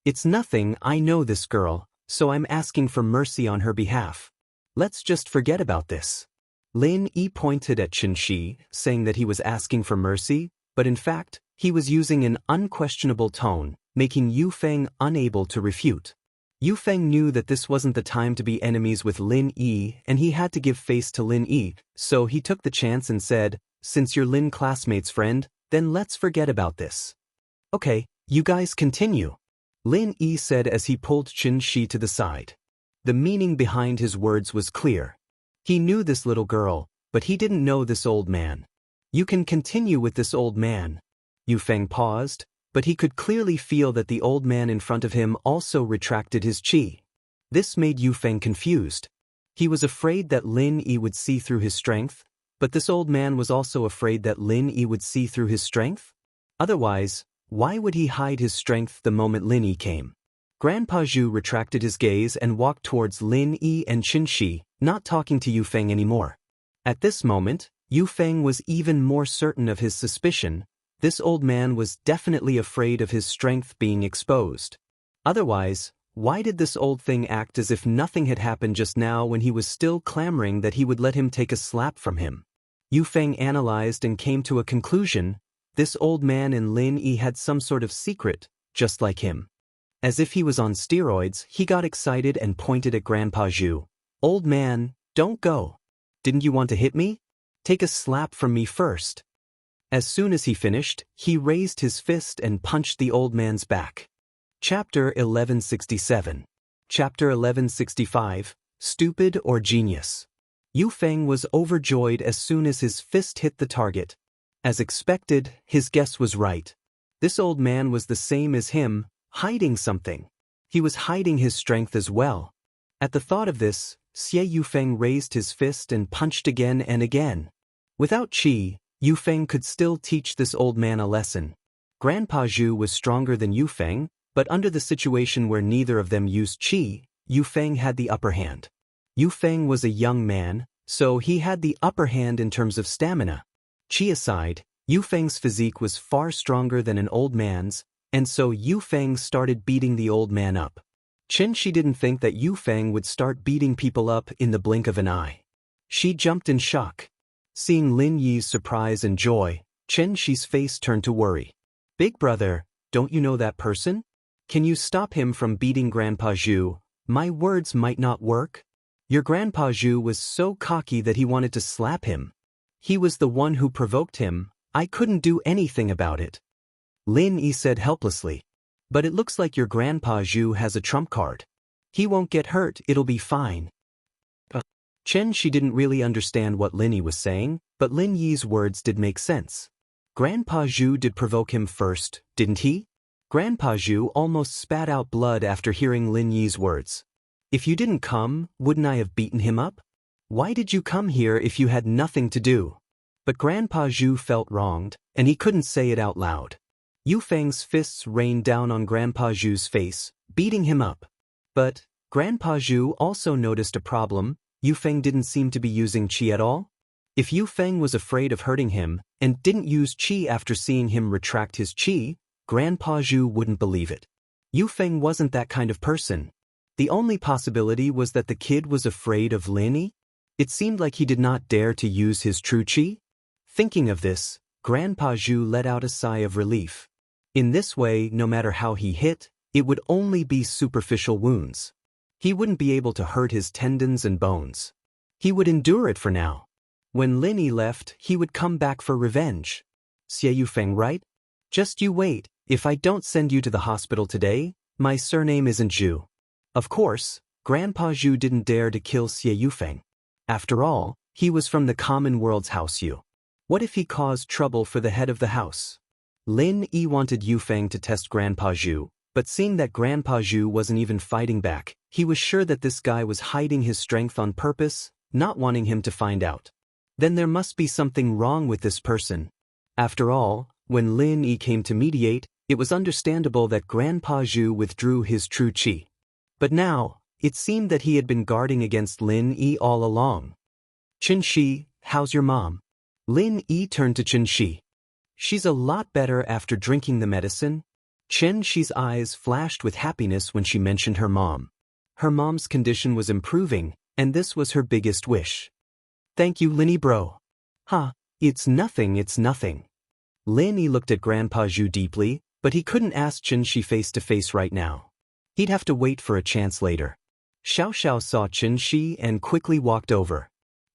It's nothing, I know this girl, so I'm asking for mercy on her behalf. Let's just forget about this. Lin Yi pointed at Chen-shi, saying that he was asking for mercy, but in fact, he was using an unquestionable tone, making Yufeng unable to refute. Yufeng knew that this wasn't the time to be enemies with Lin Yi, and he had to give face to Lin Yi, so he took the chance and said, Since you're Lin classmate's friend, then let's forget about this. Okay, you guys continue. Lin Yi said as he pulled Chen-shi to the side. The meaning behind his words was clear. He knew this little girl, but he didn't know this old man. You can continue with this old man. Yufeng paused, but he could clearly feel that the old man in front of him also retracted his qi. This made Yufeng confused. He was afraid that Lin Yi would see through his strength, but this old man was also afraid that Lin Yi would see through his strength? Otherwise, why would he hide his strength the moment Lin Yi came? Grandpa Zhu retracted his gaze and walked towards Lin Yi and Chen-shi, not talking to Yufeng anymore. At this moment, Yufeng was even more certain of his suspicion. This old man was definitely afraid of his strength being exposed. Otherwise, why did this old thing act as if nothing had happened just now when he was still clamoring that he would let him take a slap from him? Yufeng analyzed and came to a conclusion. This old man and Lin Yi had some sort of secret, just like him. As if he was on steroids, he got excited and pointed at Grandpa Zhu. Old man, don't go. Didn't you want to hit me? Take a slap from me first. As soon as he finished, he raised his fist and punched the old man's back. Chapter 1167. Chapter 1165, Stupid or Genius. Yufeng was overjoyed as soon as his fist hit the target. As expected, his guess was right. This old man was the same as him, hiding something. He was hiding his strength as well. At the thought of this, Xie Yufeng raised his fist and punched again and again. Without qi, Yufeng could still teach this old man a lesson. Grandpa Zhu was stronger than Yufeng, but under the situation where neither of them used qi, Yufeng had the upper hand. Yufeng was a young man, so he had the upper hand in terms of stamina. Qi aside, Yufeng's physique was far stronger than an old man's, and so Yufeng started beating the old man up. Chen-shi didn't think that Yufeng would start beating people up in the blink of an eye. She jumped in shock. Seeing Lin Yi's surprise and joy, Chen-shi's face turned to worry. Big brother, don't you know that person? Can you stop him from beating Grandpa Zhu? My words might not work. Your Grandpa Zhu was so cocky that he wanted to slap him. He was the one who provoked him. I couldn't do anything about it. Lin Yi said helplessly. But it looks like your Grandpa Zhu has a trump card. He won't get hurt, it'll be fine. Chen-shi didn't really understand what Lin Yi was saying, but Lin Yi's words did make sense. Grandpa Zhu did provoke him first, didn't he? Grandpa Zhu almost spat out blood after hearing Lin Yi's words. If you didn't come, wouldn't I have beaten him up? Why did you come here if you had nothing to do? But Grandpa Zhu felt wronged, and he couldn't say it out loud. Yufeng's fists rained down on Grandpa Zhu's face, beating him up. But Grandpa Zhu also noticed a problem. Yufeng didn't seem to be using qi at all. If Yufeng was afraid of hurting him and didn't use qi after seeing him retract his qi, Grandpa Zhu wouldn't believe it. Yufeng wasn't that kind of person. The only possibility was that the kid was afraid of Lin Yi. It seemed like he did not dare to use his true qi. Thinking of this, Grandpa Zhu let out a sigh of relief. In this way, no matter how he hit, it would only be superficial wounds. He wouldn't be able to hurt his tendons and bones. He would endure it for now. When Lin Yi left, he would come back for revenge. Xie Yufeng, right? Just you wait. If I don't send you to the hospital today, my surname isn't Zhu. Of course, Grandpa Zhu didn't dare to kill Xie Yufeng. After all, he was from the common world's house Yu. What if he caused trouble for the head of the house? Lin Yi wanted Yufeng to test Grandpa Zhu, but seeing that Grandpa Zhu wasn't even fighting back, he was sure that this guy was hiding his strength on purpose, not wanting him to find out. Then there must be something wrong with this person. After all, when Lin Yi came to mediate, it was understandable that Grandpa Zhu withdrew his true qi. But now, it seemed that he had been guarding against Lin Yi all along. Qin Shi, how's your mom? Lin Yi turned to Qin Shi. She's a lot better after drinking the medicine. Qin Shi's eyes flashed with happiness when she mentioned her mom. Her mom's condition was improving, and this was her biggest wish. Thank you, Lin Yi bro. It's nothing, it's nothing. Lin Yi looked at Grandpa Zhu deeply, but he couldn't ask Qin Shi face to face right now. He'd have to wait for a chance later. Xiao Xiao saw Qin Shi and quickly walked over.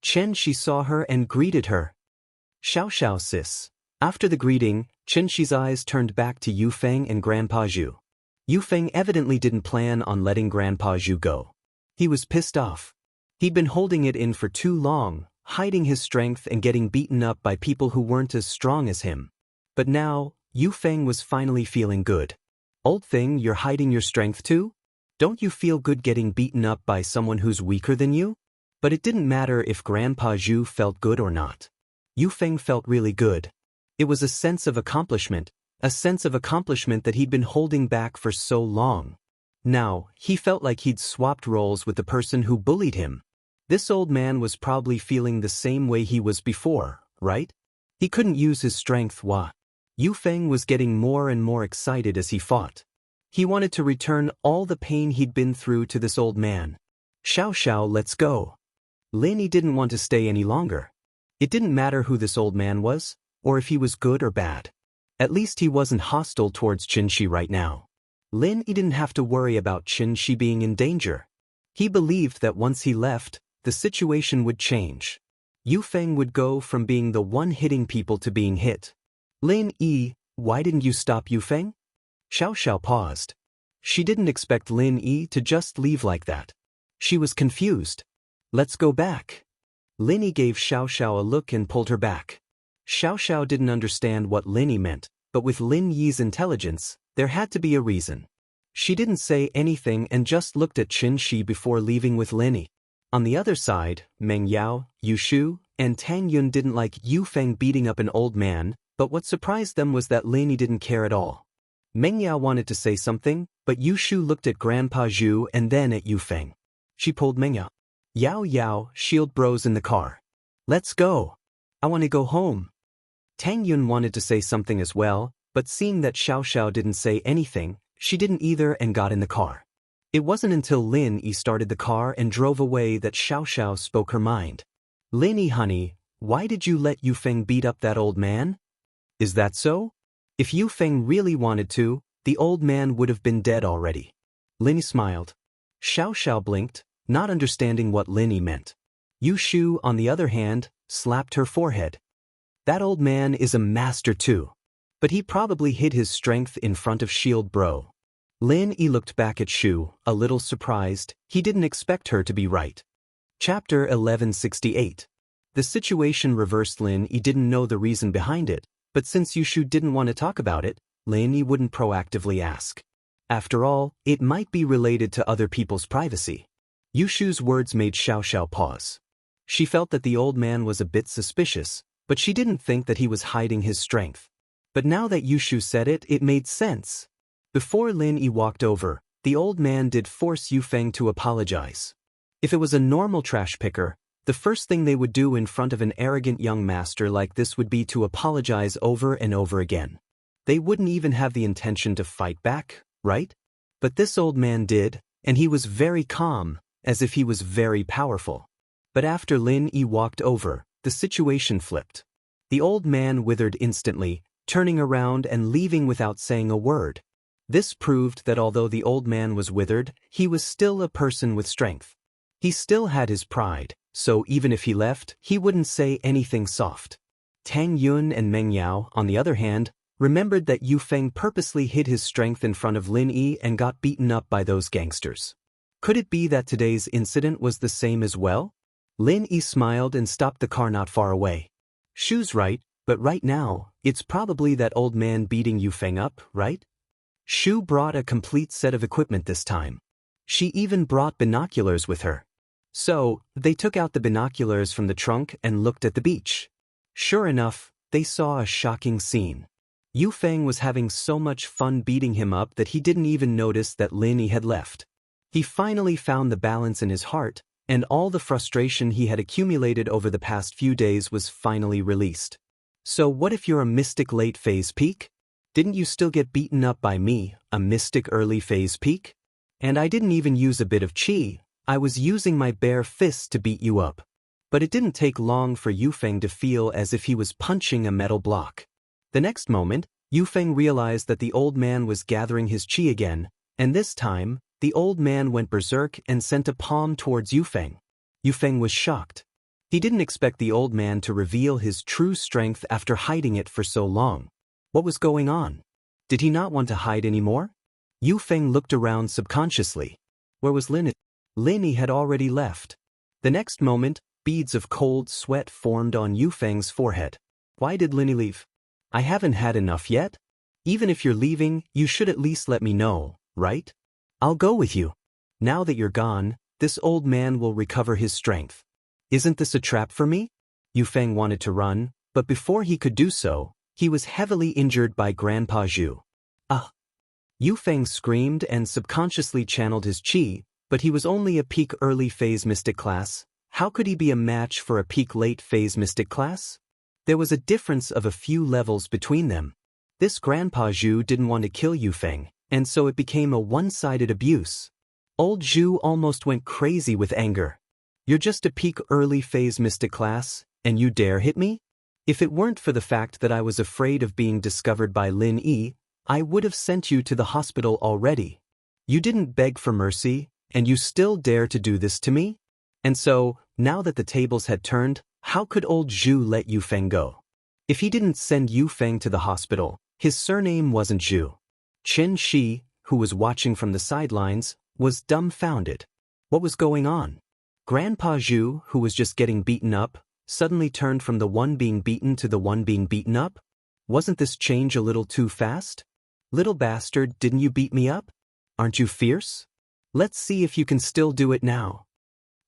Qin Shi saw her and greeted her. Xiao Xiao sis. After the greeting, Qin Shi's eyes turned back to Yufeng and Grandpa Zhu. Yufeng evidently didn't plan on letting Grandpa Zhu go. He was pissed off. He'd been holding it in for too long, hiding his strength and getting beaten up by people who weren't as strong as him. But now, Yufeng was finally feeling good. Old thing, you're hiding your strength too? Don't you feel good getting beaten up by someone who's weaker than you? But it didn't matter if Grandpa Zhu felt good or not. Yufeng felt really good. It was a sense of accomplishment that he'd been holding back for so long. Now, he felt like he'd swapped roles with the person who bullied him. This old man was probably feeling the same way he was before, right? He couldn't use his strength. Yufeng was getting more and more excited as he fought. He wanted to return all the pain he'd been through to this old man. Xiao Xiao, let's go. Lin Yi didn't want to stay any longer. It didn't matter who this old man was, or if he was good or bad. At least he wasn't hostile towards Qin Shi right now. Lin Yi didn't have to worry about Qin Shi being in danger. He believed that once he left, the situation would change. Yufeng would go from being the one hitting people to being hit. Lin Yi, why didn't you stop Yufeng? Xiao Xiao paused. She didn't expect Lin Yi to just leave like that. She was confused. Let's go back. Lin Yi gave Xiao Xiao a look and pulled her back. Xiao Xiao didn't understand what Lin Yi meant, but with Lin Yi's intelligence, there had to be a reason. She didn't say anything and just looked at Qin Shi before leaving with Lin Yi. On the other side, Meng Yao, Yu Shu, and Tang Yun didn't like Yufeng beating up an old man, but what surprised them was that Lin Yi didn't care at all. Meng Yao wanted to say something, but Yu Shu looked at Grandpa Zhu and then at Yufeng. She pulled Meng Yao. Yao Yao, shield bros in the car. Let's go. I want to go home. Tang Yun wanted to say something as well, but seeing that Xiao Xiao didn't say anything, she didn't either and got in the car. It wasn't until Lin Yi started the car and drove away that Xiao Xiao spoke her mind. Lin Yi honey, why did you let Yufeng beat up that old man? Is that so? If Yufeng really wanted to, the old man would have been dead already. Lin Yi smiled. Xiao Xiao blinked, not understanding what Lin Yi meant. Yu Shu, on the other hand, slapped her forehead. That old man is a master too. But he probably hid his strength in front of Shield Bro. Lin Yi looked back at Shu, a little surprised. He didn't expect her to be right. Chapter 1168. The situation reversed. Lin Yi didn't know the reason behind it, but since Yu Shu didn't want to talk about it, Lin Yi wouldn't proactively ask. After all, it might be related to other people's privacy. Yushu's words made Xiao Xiao pause. She felt that the old man was a bit suspicious, but she didn't think that he was hiding his strength. But now that Yushu said it, it made sense. Before Lin Yi walked over, the old man did force Yufeng to apologize. If it was a normal trash picker, the first thing they would do in front of an arrogant young master like this would be to apologize over and over again. They wouldn't even have the intention to fight back, right? But this old man did, and he was very calm, as if he was very powerful. But after Lin Yi walked over, the situation flipped. The old man withered instantly, turning around and leaving without saying a word. This proved that although the old man was withered, he was still a person with strength. He still had his pride, so even if he left, he wouldn't say anything soft. Tang Yun and Meng Yao, on the other hand, remembered that Yufeng purposely hid his strength in front of Lin Yi and got beaten up by those gangsters. Could it be that today's incident was the same as well? Lin Yi smiled and stopped the car not far away. Shu's right, but right now, it's probably that old man beating Yufeng up, right? Shu brought a complete set of equipment this time. She even brought binoculars with her. So, they took out the binoculars from the trunk and looked at the beach. Sure enough, they saw a shocking scene. Yufeng was having so much fun beating him up that he didn't even notice that Lin Yi had left. He finally found the balance in his heart, and all the frustration he had accumulated over the past few days was finally released. So what if you're a mystic late phase peak? Didn't you still get beaten up by me, a mystic early phase peak? And I didn't even use a bit of chi, I was using my bare fists to beat you up. But it didn't take long for Yufeng to feel as if he was punching a metal block. The next moment, Yufeng realized that the old man was gathering his chi again, and this time, the old man went berserk and sent a palm towards Yufeng. Yufeng was shocked. He didn't expect the old man to reveal his true strength after hiding it for so long. What was going on? Did he not want to hide anymore? Yufeng looked around subconsciously. Where was Lin Yi? Lin Yi had already left. The next moment, beads of cold sweat formed on Yufeng's forehead. Why did Lin Yi leave? I haven't had enough yet. Even if you're leaving, you should at least let me know, right? I'll go with you. Now that you're gone, this old man will recover his strength. Isn't this a trap for me? Yufeng wanted to run, but before he could do so, he was heavily injured by Grandpa Zhu. Ah! Yufeng screamed and subconsciously channeled his chi, but he was only a peak early phase mystic class. How could he be a match for a peak late phase mystic class? There was a difference of a few levels between them. This Grandpa Zhu didn't want to kill Yufeng, and so it became a one-sided abuse. Old Zhu almost went crazy with anger. You're just a peak early phase mystic class, and you dare hit me? If it weren't for the fact that I was afraid of being discovered by Lin Yi, I would have sent you to the hospital already. You didn't beg for mercy, and you still dare to do this to me? And so, now that the tables had turned, how could old Zhu let Yufeng go? If he didn't send Yufeng to the hospital, his surname wasn't Zhu. Chen Shi, who was watching from the sidelines, was dumbfounded. What was going on? Grandpa Zhu, who was just getting beaten up, suddenly turned from the one being beaten to the one being beaten up? Wasn't this change a little too fast? Little bastard, didn't you beat me up? Aren't you fierce? Let's see if you can still do it now.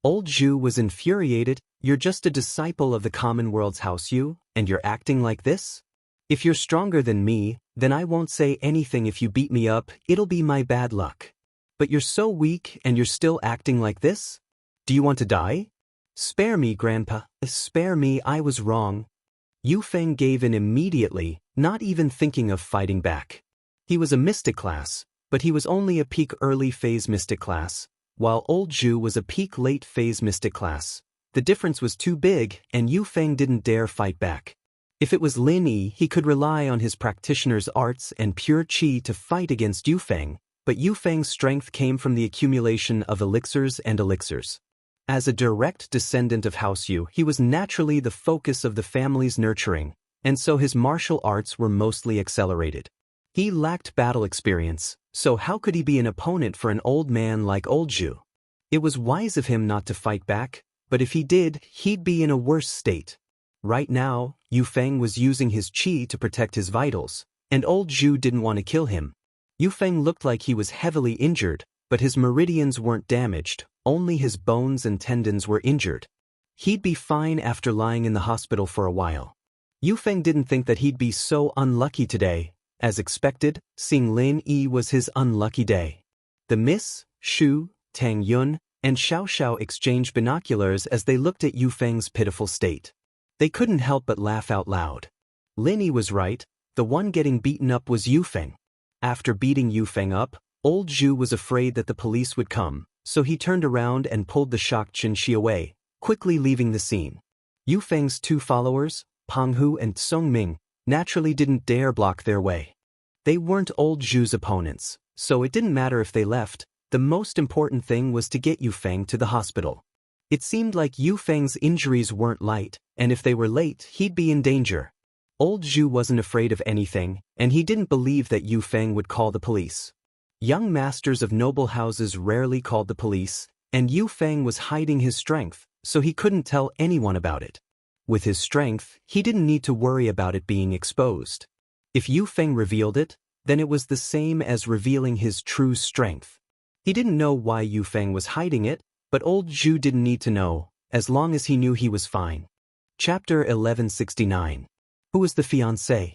Old Zhu was infuriated. You're just a disciple of the common world's house you, and you're acting like this? If you're stronger than me, then I won't say anything. If you beat me up, it'll be my bad luck. But you're so weak and you're still acting like this? Do you want to die? Spare me, Grandpa. Spare me, I was wrong. Yufeng gave in immediately, not even thinking of fighting back. He was a mystic class, but he was only a peak early phase mystic class, while old Zhu was a peak late phase mystic class. The difference was too big, and Yufeng didn't dare fight back. If it was Lin Yi, he could rely on his practitioner's arts and pure chi to fight against Yufeng, but Yufeng's strength came from the accumulation of elixirs and elixirs. As a direct descendant of House Yu, he was naturally the focus of the family's nurturing, and so his martial arts were mostly accelerated. He lacked battle experience, so how could he be an opponent for an old man like old Zhu? It was wise of him not to fight back, but if he did, he'd be in a worse state. Right now, Yufeng was using his chi to protect his vitals, and old Zhu didn't want to kill him. Yufeng looked like he was heavily injured, but his meridians weren't damaged, only his bones and tendons were injured. He'd be fine after lying in the hospital for a while. Yufeng didn't think that he'd be so unlucky today. As expected, seeing Lin Yi was his unlucky day. The Miss, Shu, Tang Yun, and Xiao Xiao exchanged binoculars as they looked at Yufeng's pitiful state. They couldn't help but laugh out loud. Lin Yi was right, the one getting beaten up was Yufeng. After beating Yufeng up, old Zhu was afraid that the police would come, so he turned around and pulled the shocked Qinshi away, quickly leaving the scene. Yufeng's two followers, Peng Hu and Song Ming, naturally didn't dare block their way. They weren't old Zhu's opponents, so it didn't matter if they left. The most important thing was to get Yufeng to the hospital. It seemed like Yufeng's injuries weren't light, and if they were late, he'd be in danger. Old Zhu wasn't afraid of anything, and he didn't believe that Yufeng would call the police. Young masters of noble houses rarely called the police, and Yufeng was hiding his strength, so he couldn't tell anyone about it. With his strength, he didn't need to worry about it being exposed. If Yufeng revealed it, then it was the same as revealing his true strength. He didn't know why Yufeng was hiding it, but old Zhu didn't need to know, as long as he knew he was fine. Chapter 1169. Who was the fiancé?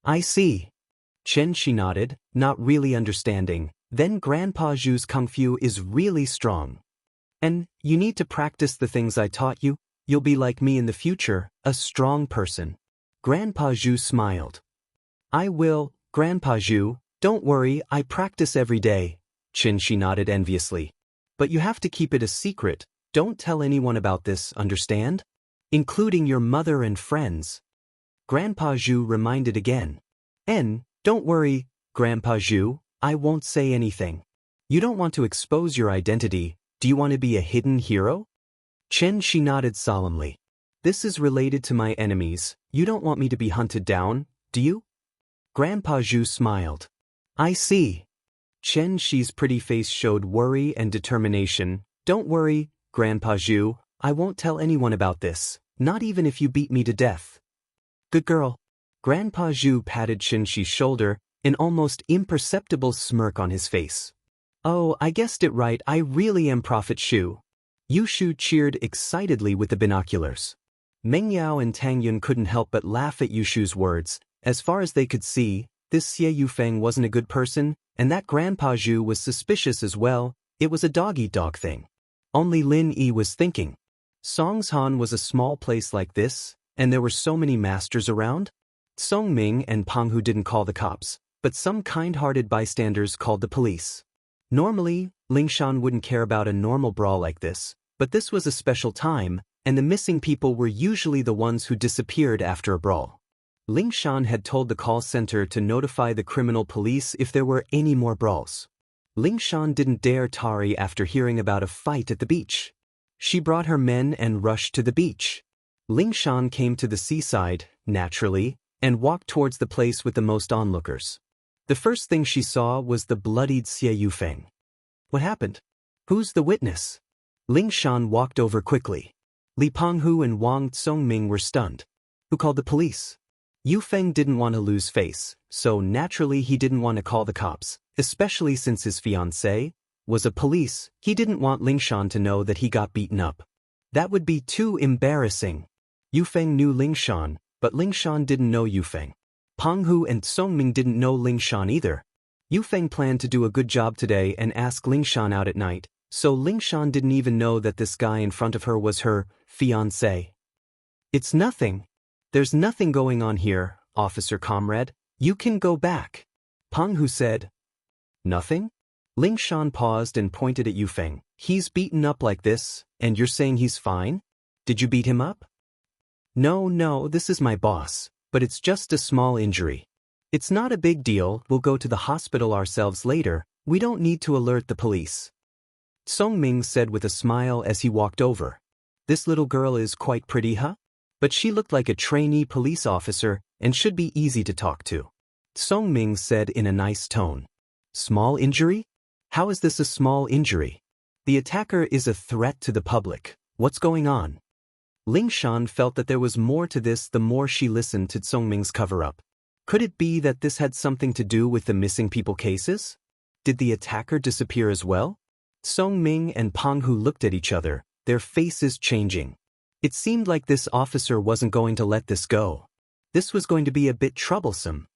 I see. Qinshi nodded, not really understanding. Then Grandpa Zhu's kung fu is really strong. And you need to practice the things I taught you. You'll be like me in the future, a strong person. Grandpa Zhu smiled. I will, Grandpa Zhu, don't worry, I practice every day. Qinshi nodded enviously. But you have to keep it a secret, don't tell anyone about this, understand? Including your mother and friends. Grandpa Zhu reminded again. Don't worry, Grandpa Zhu, I won't say anything. You don't want to expose your identity, do you want to be a hidden hero? Qinshi nodded solemnly. This is related to my enemies, you don't want me to be hunted down, do you? Grandpa Zhu smiled. I see. Qinshi's pretty face showed worry and determination. Don't worry, Grandpa Zhu, I won't tell anyone about this, not even if you beat me to death. Good girl. Grandpa Zhu patted Qinshi's shoulder, an almost imperceptible smirk on his face. Oh, I guessed it right, I really am Prophet Shu. Yushu cheered excitedly with the binoculars. Meng Yao and Tang Yun couldn't help but laugh at Yushu's words. As far as they could see, this Xie Yufeng wasn't a good person, and that Grandpa Zhu was suspicious as well. It was a dog-eat-dog thing. Only Lin Yi was thinking. Songshan was a small place like this, and there were so many masters around. Song Ming and Peng Hu didn't call the cops, but some kind-hearted bystanders called the police. Normally, Lingshan wouldn't care about a normal brawl like this, but this was a special time, and the missing people were usually the ones who disappeared after a brawl. Lingshan had told the call center to notify the criminal police if there were any more brawls. Lingshan didn't dare tarry after hearing about a fight at the beach. She brought her men and rushed to the beach. Lingshan came to the seaside, naturally, and walked towards the place with the most onlookers. The first thing she saw was the bloodied Xie Yufeng. What happened? Who's the witness? Lingshan walked over quickly. Li Penghu and Wang Tsongming were stunned. Who called the police? Yufeng didn't want to lose face, so naturally he didn't want to call the cops, especially since his fiancée was a police. He didn't want Lingshan to know that he got beaten up. That would be too embarrassing. Yufeng knew Lingshan, but Lingshan didn't know Yufeng. Penghu and Tsongming didn't know Lingshan either. Yufeng planned to do a good job today and ask Lingshan out at night, so Lingshan didn't even know that this guy in front of her was her fiancé. It's nothing. There's nothing going on here, officer comrade. You can go back. Penghu said. Nothing? Lingshan paused and pointed at Yufeng. He's beaten up like this, and you're saying he's fine? Did you beat him up? No, this is my boss, but it's just a small injury. It's not a big deal, we'll go to the hospital ourselves later, we don't need to alert the police. Songming said with a smile as he walked over. This little girl is quite pretty, huh? But she looked like a trainee police officer and should be easy to talk to. Songming said in a nice tone. Small injury? How is this a small injury? The attacker is a threat to the public. What's going on? Lingshan felt that there was more to this the more she listened to Songming's cover-up. Could it be that this had something to do with the missing people cases? Did the attacker disappear as well? Song Ming and Pang Hu looked at each other, their faces changing. It seemed like this officer wasn't going to let this go. This was going to be a bit troublesome.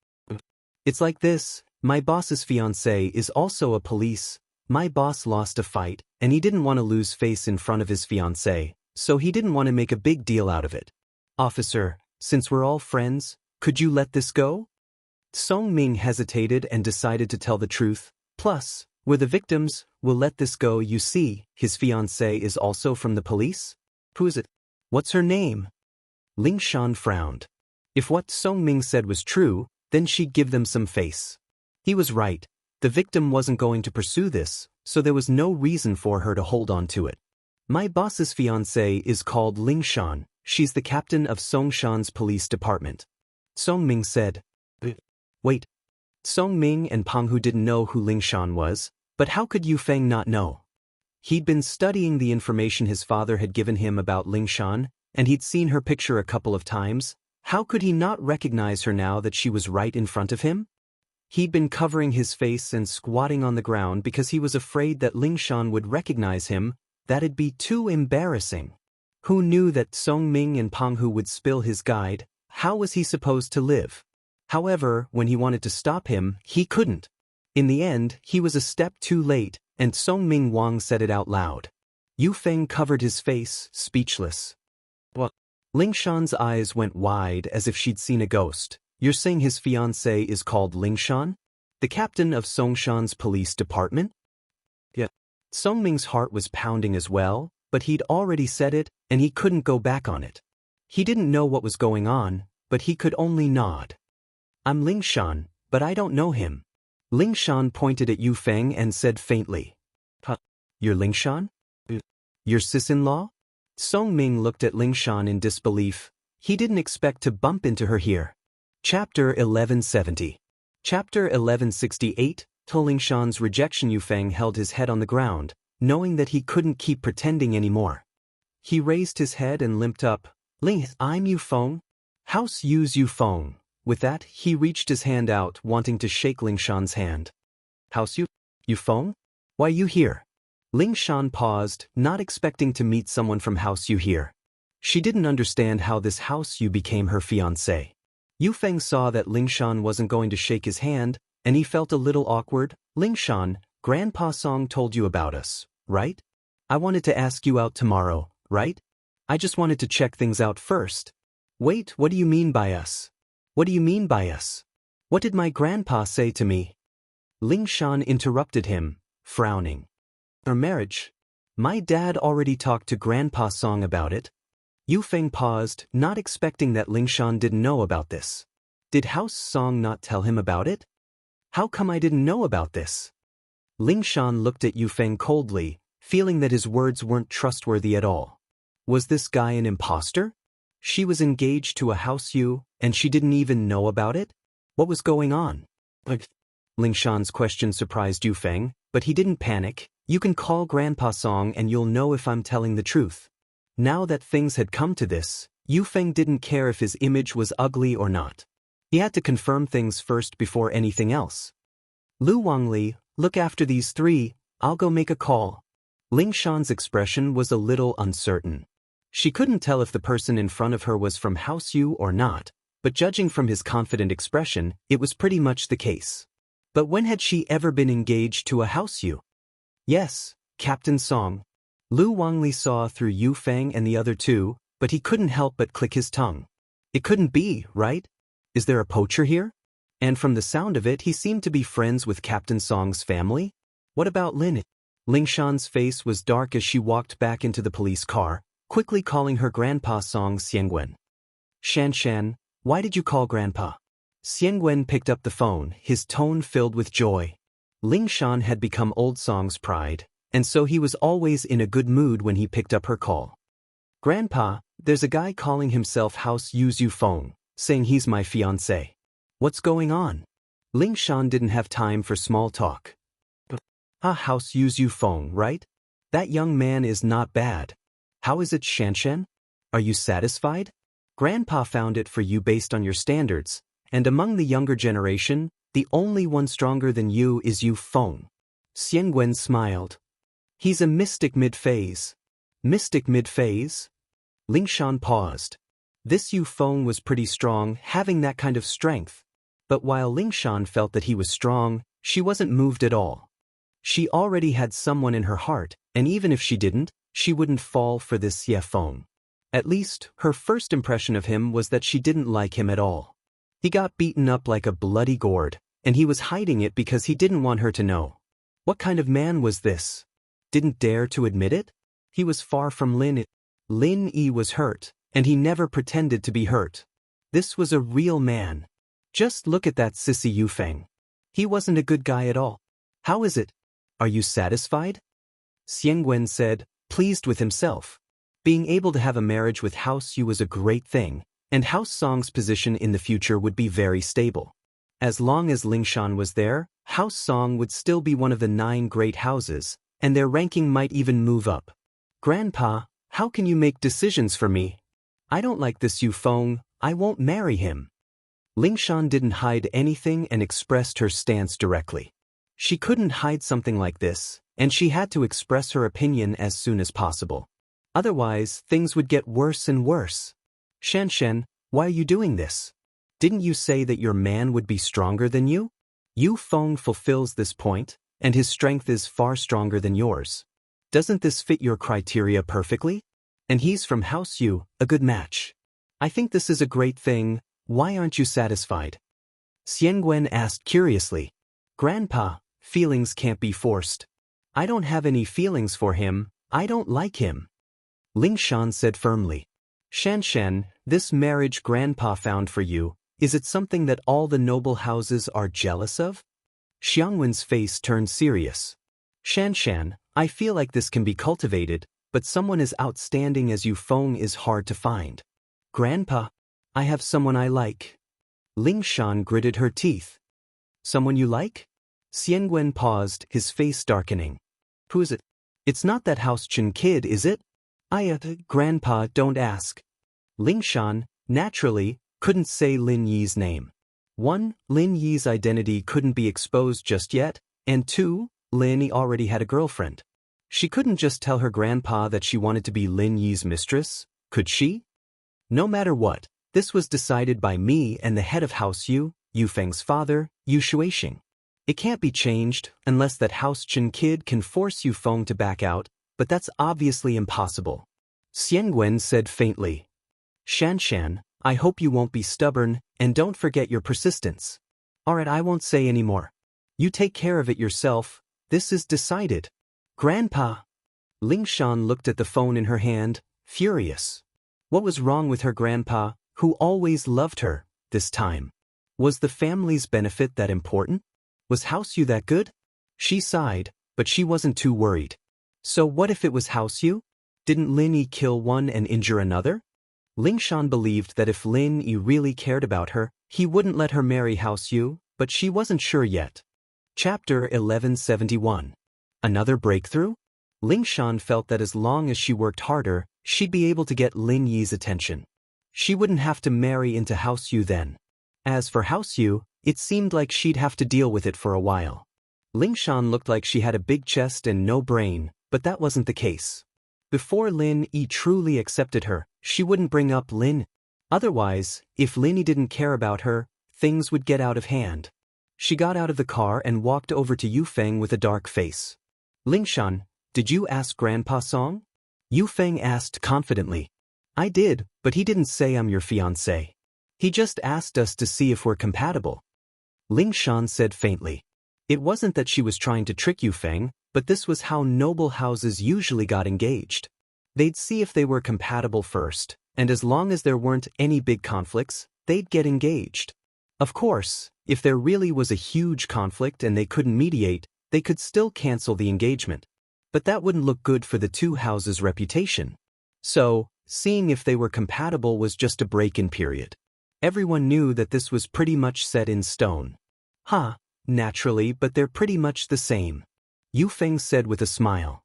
It's like this, my boss's fiancé is also a police. My boss lost a fight, and he didn't want to lose face in front of his fiancé, so he didn't want to make a big deal out of it. Officer, since we're all friends, could you let this go? Song Ming hesitated and decided to tell the truth. Plus, we're the victims, we'll let this go. You see, his fiancée is also from the police? Who is it? What's her name? Ling Shan frowned. If what Song Ming said was true, then she'd give them some face. He was right. The victim wasn't going to pursue this, so there was no reason for her to hold on to it. My boss's fiancée is called Ling Shan. She's the captain of Song Shan's police department. Song Ming said. Wait. Song Ming and Pang Hu didn't know who Ling Shan was, but how could Yu Feng not know? He'd been studying the information his father had given him about Ling Shan, and he'd seen her picture a couple of times. How could he not recognize her now that she was right in front of him? He'd been covering his face and squatting on the ground because he was afraid that Ling Shan would recognize him. That'd be too embarrassing. Who knew that Song Ming and Pang Hu would spill his guide? How was he supposed to live? However, when he wanted to stop him, he couldn't. In the end, he was a step too late, and Song Ming Wang said it out loud. Yu Feng covered his face, speechless. What? Ling Shan's eyes went wide as if she'd seen a ghost. You're saying his fiancée is called Ling Shan? The captain of Song Shan's police department? Yeah. Song Ming's heart was pounding as well, but he'd already said it, and he couldn't go back on it. He didn't know what was going on, but he could only nod. I'm Ling Shan, but I don't know him. Ling Shan pointed at Yu Feng and said faintly. Huh? You're Ling Shan? Your sis-in-law? Song Ming looked at Ling Shan in disbelief. He didn't expect to bump into her here. Chapter 1170. Chapter 1168, to Ling Shan's rejection. Yu Feng held his head on the ground, knowing that he couldn't keep pretending anymore. He raised his head and limped up. Ling, I'm Yu Feng. House Yu's Yu Feng. With that, he reached his hand out, wanting to shake Ling Shan's hand. House Yu Feng? Why you here? Ling Shan paused, not expecting to meet someone from House Yu here. She didn't understand how this House Yu became her fiancé. Yu Feng saw that Ling Shan wasn't going to shake his hand, and he felt a little awkward. Ling Shan, Grandpa Song told you about us, right? I wanted to ask you out tomorrow, right? I just wanted to check things out first. Wait, what do you mean by us? What do you mean by us? What did my grandpa say to me? Ling Shan interrupted him, frowning. Our marriage? My dad already talked to Grandpa Song about it. Yu Feng paused, not expecting that Ling Shan didn't know about this. Did House Song not tell him about it? How come I didn't know about this? Ling Shan looked at Yu Feng coldly, feeling that his words weren't trustworthy at all. Was this guy an imposter? She was engaged to a House Yu, and she didn't even know about it? What was going on? Ling Shan's question surprised Yu Feng, but he didn't panic. You can call Grandpa Song and you'll know if I'm telling the truth. Now that things had come to this, Yu Feng didn't care if his image was ugly or not. He had to confirm things first before anything else. Lu Wangli, look after these three, I'll go make a call. Ling Shan's expression was a little uncertain. She couldn't tell if the person in front of her was from House Yu or not, but judging from his confident expression, it was pretty much the case. But when had she ever been engaged to a House Yu? Yes, Captain Song. Lu Wangli saw through Yu Feng and the other two, but he couldn't help but click his tongue. It couldn't be, right? Is there a poacher here? And from the sound of it, he seemed to be friends with Captain Song's family? What about Lin? Ling Shan's face was dark as she walked back into the police car, quickly calling her Grandpa Song Xiangwen. Shan, why did you call Grandpa? Xiangwen picked up the phone, his tone filled with joy. Ling Shan had become old Song's pride, and so he was always in a good mood when he picked up her call. Grandpa, there's a guy calling himself House Yu's Yu Feng, saying he's my fiancé. What's going on? Ling Shan didn't have time for small talk. House Yu's Yu Feng, right? That young man is not bad. How is it, Shan? Are you satisfied? Grandpa found it for you based on your standards, and among the younger generation, the only one stronger than you is Yu Feng. Xiangwen smiled. He's a mystic mid-phase. Mystic mid-phase? Lingshan paused. This Yu Feng was pretty strong, having that kind of strength. But while Lingshan felt that he was strong, she wasn't moved at all. She already had someone in her heart, and even if she didn't, she wouldn't fall for this Ye Feng. At least, her first impression of him was that she didn't like him at all. He got beaten up like a bloody gourd, and he was hiding it because he didn't want her to know. What kind of man was this? Didn't dare to admit it? He was far from Lin. Lin Yi was hurt, and he never pretended to be hurt. This was a real man. Just look at that sissy Yu Feng. He wasn't a good guy at all. How is it? Are you satisfied? Xiangwen said, pleased with himself. Being able to have a marriage with House Yu was a great thing, and House Song's position in the future would be very stable. As long as Lingshan was there, House Song would still be one of the 9 great houses, and their ranking might even move up. Grandpa, how can you make decisions for me? I don't like this Yu Feng, I won't marry him. Lingshan didn't hide anything and expressed her stance directly. She couldn't hide something like this, and she had to express her opinion as soon as possible. Otherwise, things would get worse and worse. Shanshan, why are you doing this? Didn't you say that your man would be stronger than you? Yu Feng fulfills this point, and his strength is far stronger than yours. Doesn't this fit your criteria perfectly? And he's from House Yu, a good match. I think this is a great thing, why aren't you satisfied? Xiangwen asked curiously. Grandpa, feelings can't be forced. I don't have any feelings for him, I don't like him. Lingshan said firmly. Shanshan, this marriage Grandpa found for you, is it something that all the noble houses are jealous of? Xiangwen's face turned serious. Shanshan, I feel like this can be cultivated, but someone as outstanding as Yu Feng is hard to find. Grandpa, I have someone I like. Lingshan gritted her teeth. Someone you like? Xiangwen paused, his face darkening. Who is it? It's not that House Chen kid, is it? Grandpa, don't ask. Lingshan, naturally, couldn't say Lin Yi's name. 1. Lin Yi's identity couldn't be exposed just yet, and 2. Lin Yi already had a girlfriend. She couldn't just tell her grandpa that she wanted to be Lin Yi's mistress, could she? No matter what, this was decided by me and the head of House Yu, Yu Feng's father, Yu Shuixing. It can't be changed unless that House Chen kid can force Yu Feng to back out, but that's obviously impossible. Xiangwen said faintly. Shanshan, I hope you won't be stubborn, and don't forget your persistence. Alright, I won't say any more. You take care of it yourself, this is decided. Grandpa! Lingshan looked at the phone in her hand, furious. What was wrong with her grandpa, who always loved her, this time? Was the family's benefit that important? Was House Yu that good? She sighed, but she wasn't too worried. So what if it was House Yu? Didn't Lin Yi kill one and injure another? Lingshan believed that if Lin Yi really cared about her, he wouldn't let her marry House Yu, but she wasn't sure yet. Chapter 1171. Another breakthrough? Lingshan felt that as long as she worked harder, she'd be able to get Lin Yi's attention. She wouldn't have to marry into House Yu then. As for House Yu, it seemed like she'd have to deal with it for a while. Lingshan looked like she had a big chest and no brain, but that wasn't the case. Before Lin Yi truly accepted her, she wouldn't bring up Lin. Otherwise, if Lin Yi didn't care about her, things would get out of hand. She got out of the car and walked over to Yu Feng with a dark face. Lingshan, did you ask Grandpa Song? Yu Feng asked confidently. I did, but he didn't say I'm your fiancé. He just asked us to see if we're compatible. Lingshan said faintly. It wasn't that she was trying to trick Yu Feng, but this was how noble houses usually got engaged. They'd see if they were compatible first, and as long as there weren't any big conflicts, they'd get engaged. Of course, if there really was a huge conflict and they couldn't mediate, they could still cancel the engagement. But that wouldn't look good for the two houses' reputation. So, seeing if they were compatible was just a break-in period. Everyone knew that this was pretty much set in stone. Naturally, but they're pretty much the same. Yu Feng said with a smile.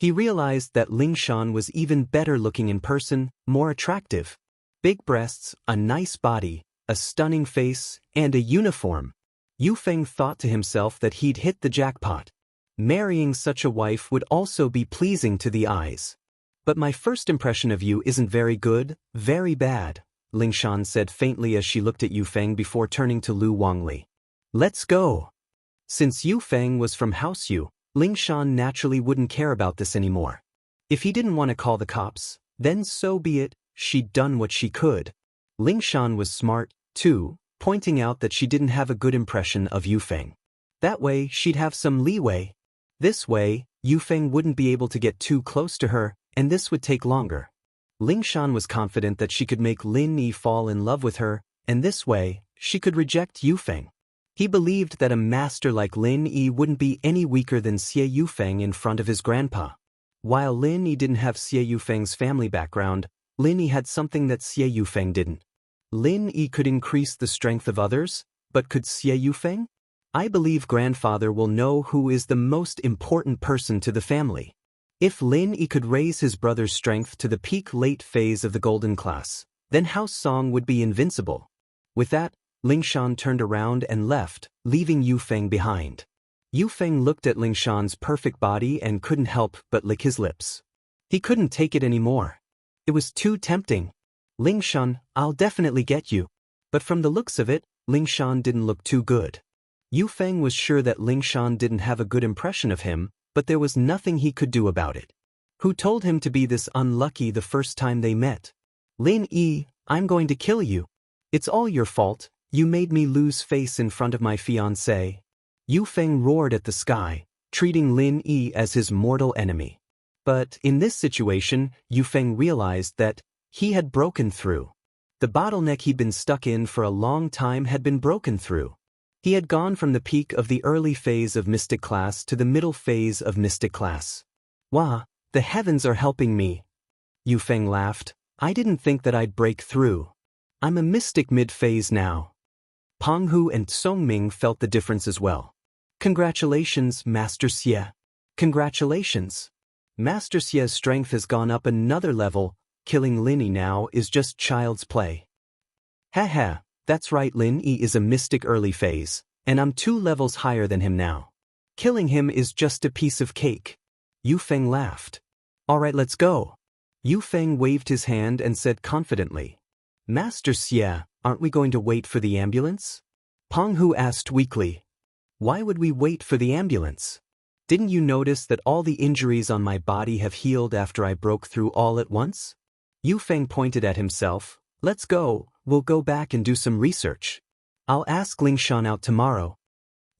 He realized that Lingshan was even better looking in person, more attractive. Big breasts, a nice body, a stunning face, and a uniform. Yu Feng thought to himself that he'd hit the jackpot. Marrying such a wife would also be pleasing to the eyes. But my first impression of you isn't very good, very bad, Lingshan said faintly as she looked at Yufeng before turning to Lu Wangli. Let's go. Since Yufeng was from House Yu, Lingshan naturally wouldn't care about this anymore. If he didn't want to call the cops, then so be it, she'd done what she could. Lingshan was smart, too, pointing out that she didn't have a good impression of Yufeng. That way she'd have some leeway. This way, Yufeng wouldn't be able to get too close to her, and this would take longer. Lingshan was confident that she could make Lin Yi fall in love with her, and this way, she could reject Yufeng. He believed that a master like Lin Yi wouldn't be any weaker than Xie Yufeng in front of his grandpa. While Lin Yi didn't have Xie Yufeng's family background, Lin Yi had something that Xie Yufeng didn't. Lin Yi could increase the strength of others, but could Xie Yufeng? I believe grandfather will know who is the most important person to the family. If Lin Yi could raise his brother's strength to the peak late phase of the golden class, then House Song would be invincible. With that, Lingshan turned around and left, leaving Yufeng behind. Yufeng looked at Lingshan's perfect body and couldn't help but lick his lips. He couldn't take it anymore. It was too tempting. Lingshan, I'll definitely get you. But from the looks of it, Lingshan didn't look too good. Yufeng was sure that Lingshan didn't have a good impression of him, but there was nothing he could do about it. Who told him to be this unlucky the first time they met? Lin Yi, I'm going to kill you. It's all your fault, you made me lose face in front of my fiancé. Yufeng roared at the sky, treating Lin Yi as his mortal enemy. But in this situation, Yufeng realized that he had broken through. The bottleneck he'd been stuck in for a long time had been broken through. He had gone from the peak of the early phase of mystic class to the middle phase of mystic class. Wah, the heavens are helping me. Yufeng laughed. I didn't think that I'd break through. I'm a mystic mid-phase now. Penghu and Songming felt the difference as well. Congratulations, Master Xie. Congratulations. Master Xie's strength has gone up another level, killing Lin Yi now is just child's play. Haha. That's right, Lin Yi is a mystic early phase, and I'm 2 levels higher than him now. Killing him is just a piece of cake. Yufeng laughed. Alright, let's go. Yufeng waved his hand and said confidently. Master Xie, aren't we going to wait for the ambulance? Penghu asked weakly. Why would we wait for the ambulance? Didn't you notice that all the injuries on my body have healed after I broke through all at once? Yufeng pointed at himself. Let's go. We'll go back and do some research. I'll ask Lingshan out tomorrow.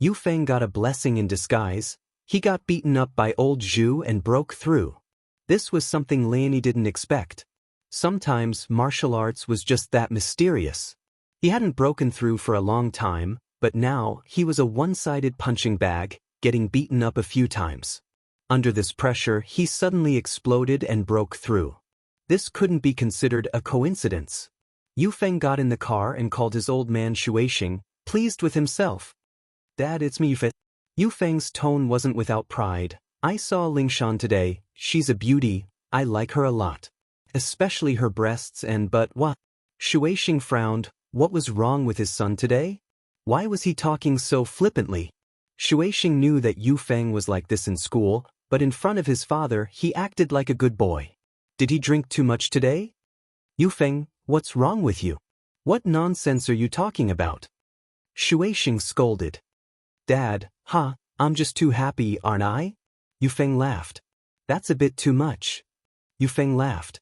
Yufeng got a blessing in disguise. He got beaten up by old Zhu and broke through. This was something Lin Yi didn't expect. Sometimes martial arts was just that mysterious. He hadn't broken through for a long time, but now he was a one-sided punching bag, getting beaten up a few times. Under this pressure, he suddenly exploded and broke through. This couldn't be considered a coincidence. Yufeng got in the car and called his old man Shuixing, pleased with himself. Dad, it's me, Yufeng. Yufeng's tone wasn't without pride. I saw Lingshan today. She's a beauty. I like her a lot. Especially her breasts and but what? Shuixing frowned. What was wrong with his son today? Why was he talking so flippantly? Shuixing knew that Yufeng was like this in school, but in front of his father he acted like a good boy. Did he drink too much today? Yufeng, what's wrong with you? What nonsense are you talking about? Shuixing scolded. Dad, I'm just too happy, aren't I? Yufeng laughed. That's a bit too much. Yufeng laughed.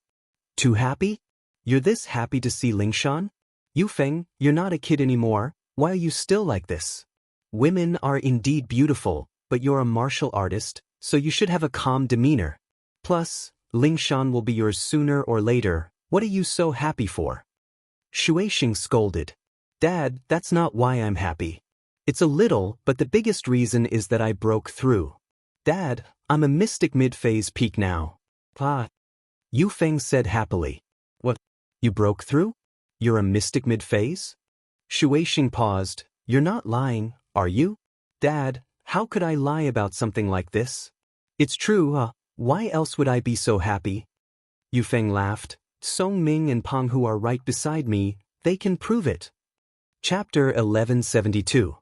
Too happy? You're this happy to see Lingshan? Yufeng, you're not a kid anymore. Why are you still like this? Women are indeed beautiful, but you're a martial artist, so you should have a calm demeanor. Plus, Lingshan will be yours sooner or later. What are you so happy for? Shuixing scolded. Dad, that's not why I'm happy. It's a little, but the biggest reason is that I broke through. Dad, I'm a mystic mid-phase peak now. Yufeng said happily. What? You broke through? You're a mystic mid-phase? Shuixing paused. You're not lying, are you? Dad, how could I lie about something like this? It's true, why else would I be so happy? Yufeng laughed. Songming and Penghu are right beside me, they can prove it. Chapter 1172.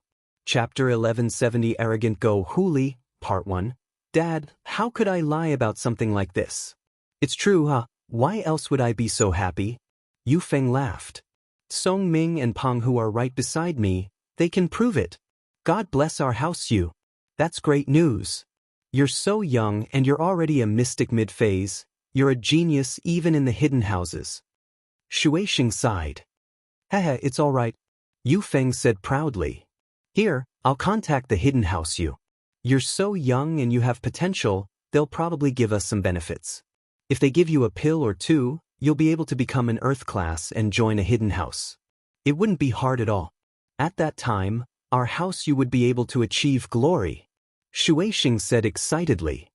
Chapter 1170 Arrogant Go Huli, Part 1. Dad, how could I lie about something like this? It's true, huh? Why else would I be so happy? Yu Feng laughed. Song Ming and Peng, who are right beside me, they can prove it. God bless our house, Yu. That's great news. You're so young and you're already a mystic mid-phase. You're a genius even in the hidden houses. Shueisheng sighed. Haha, it's all right. Yu Feng said proudly. Here, I'll contact the hidden house, Yu. You're so young and you have potential, they'll probably give us some benefits. If they give you a pill or two, you'll be able to become an Earth class and join a hidden house. It wouldn't be hard at all. At that time, our house you would be able to achieve glory. Shueisheng said excitedly.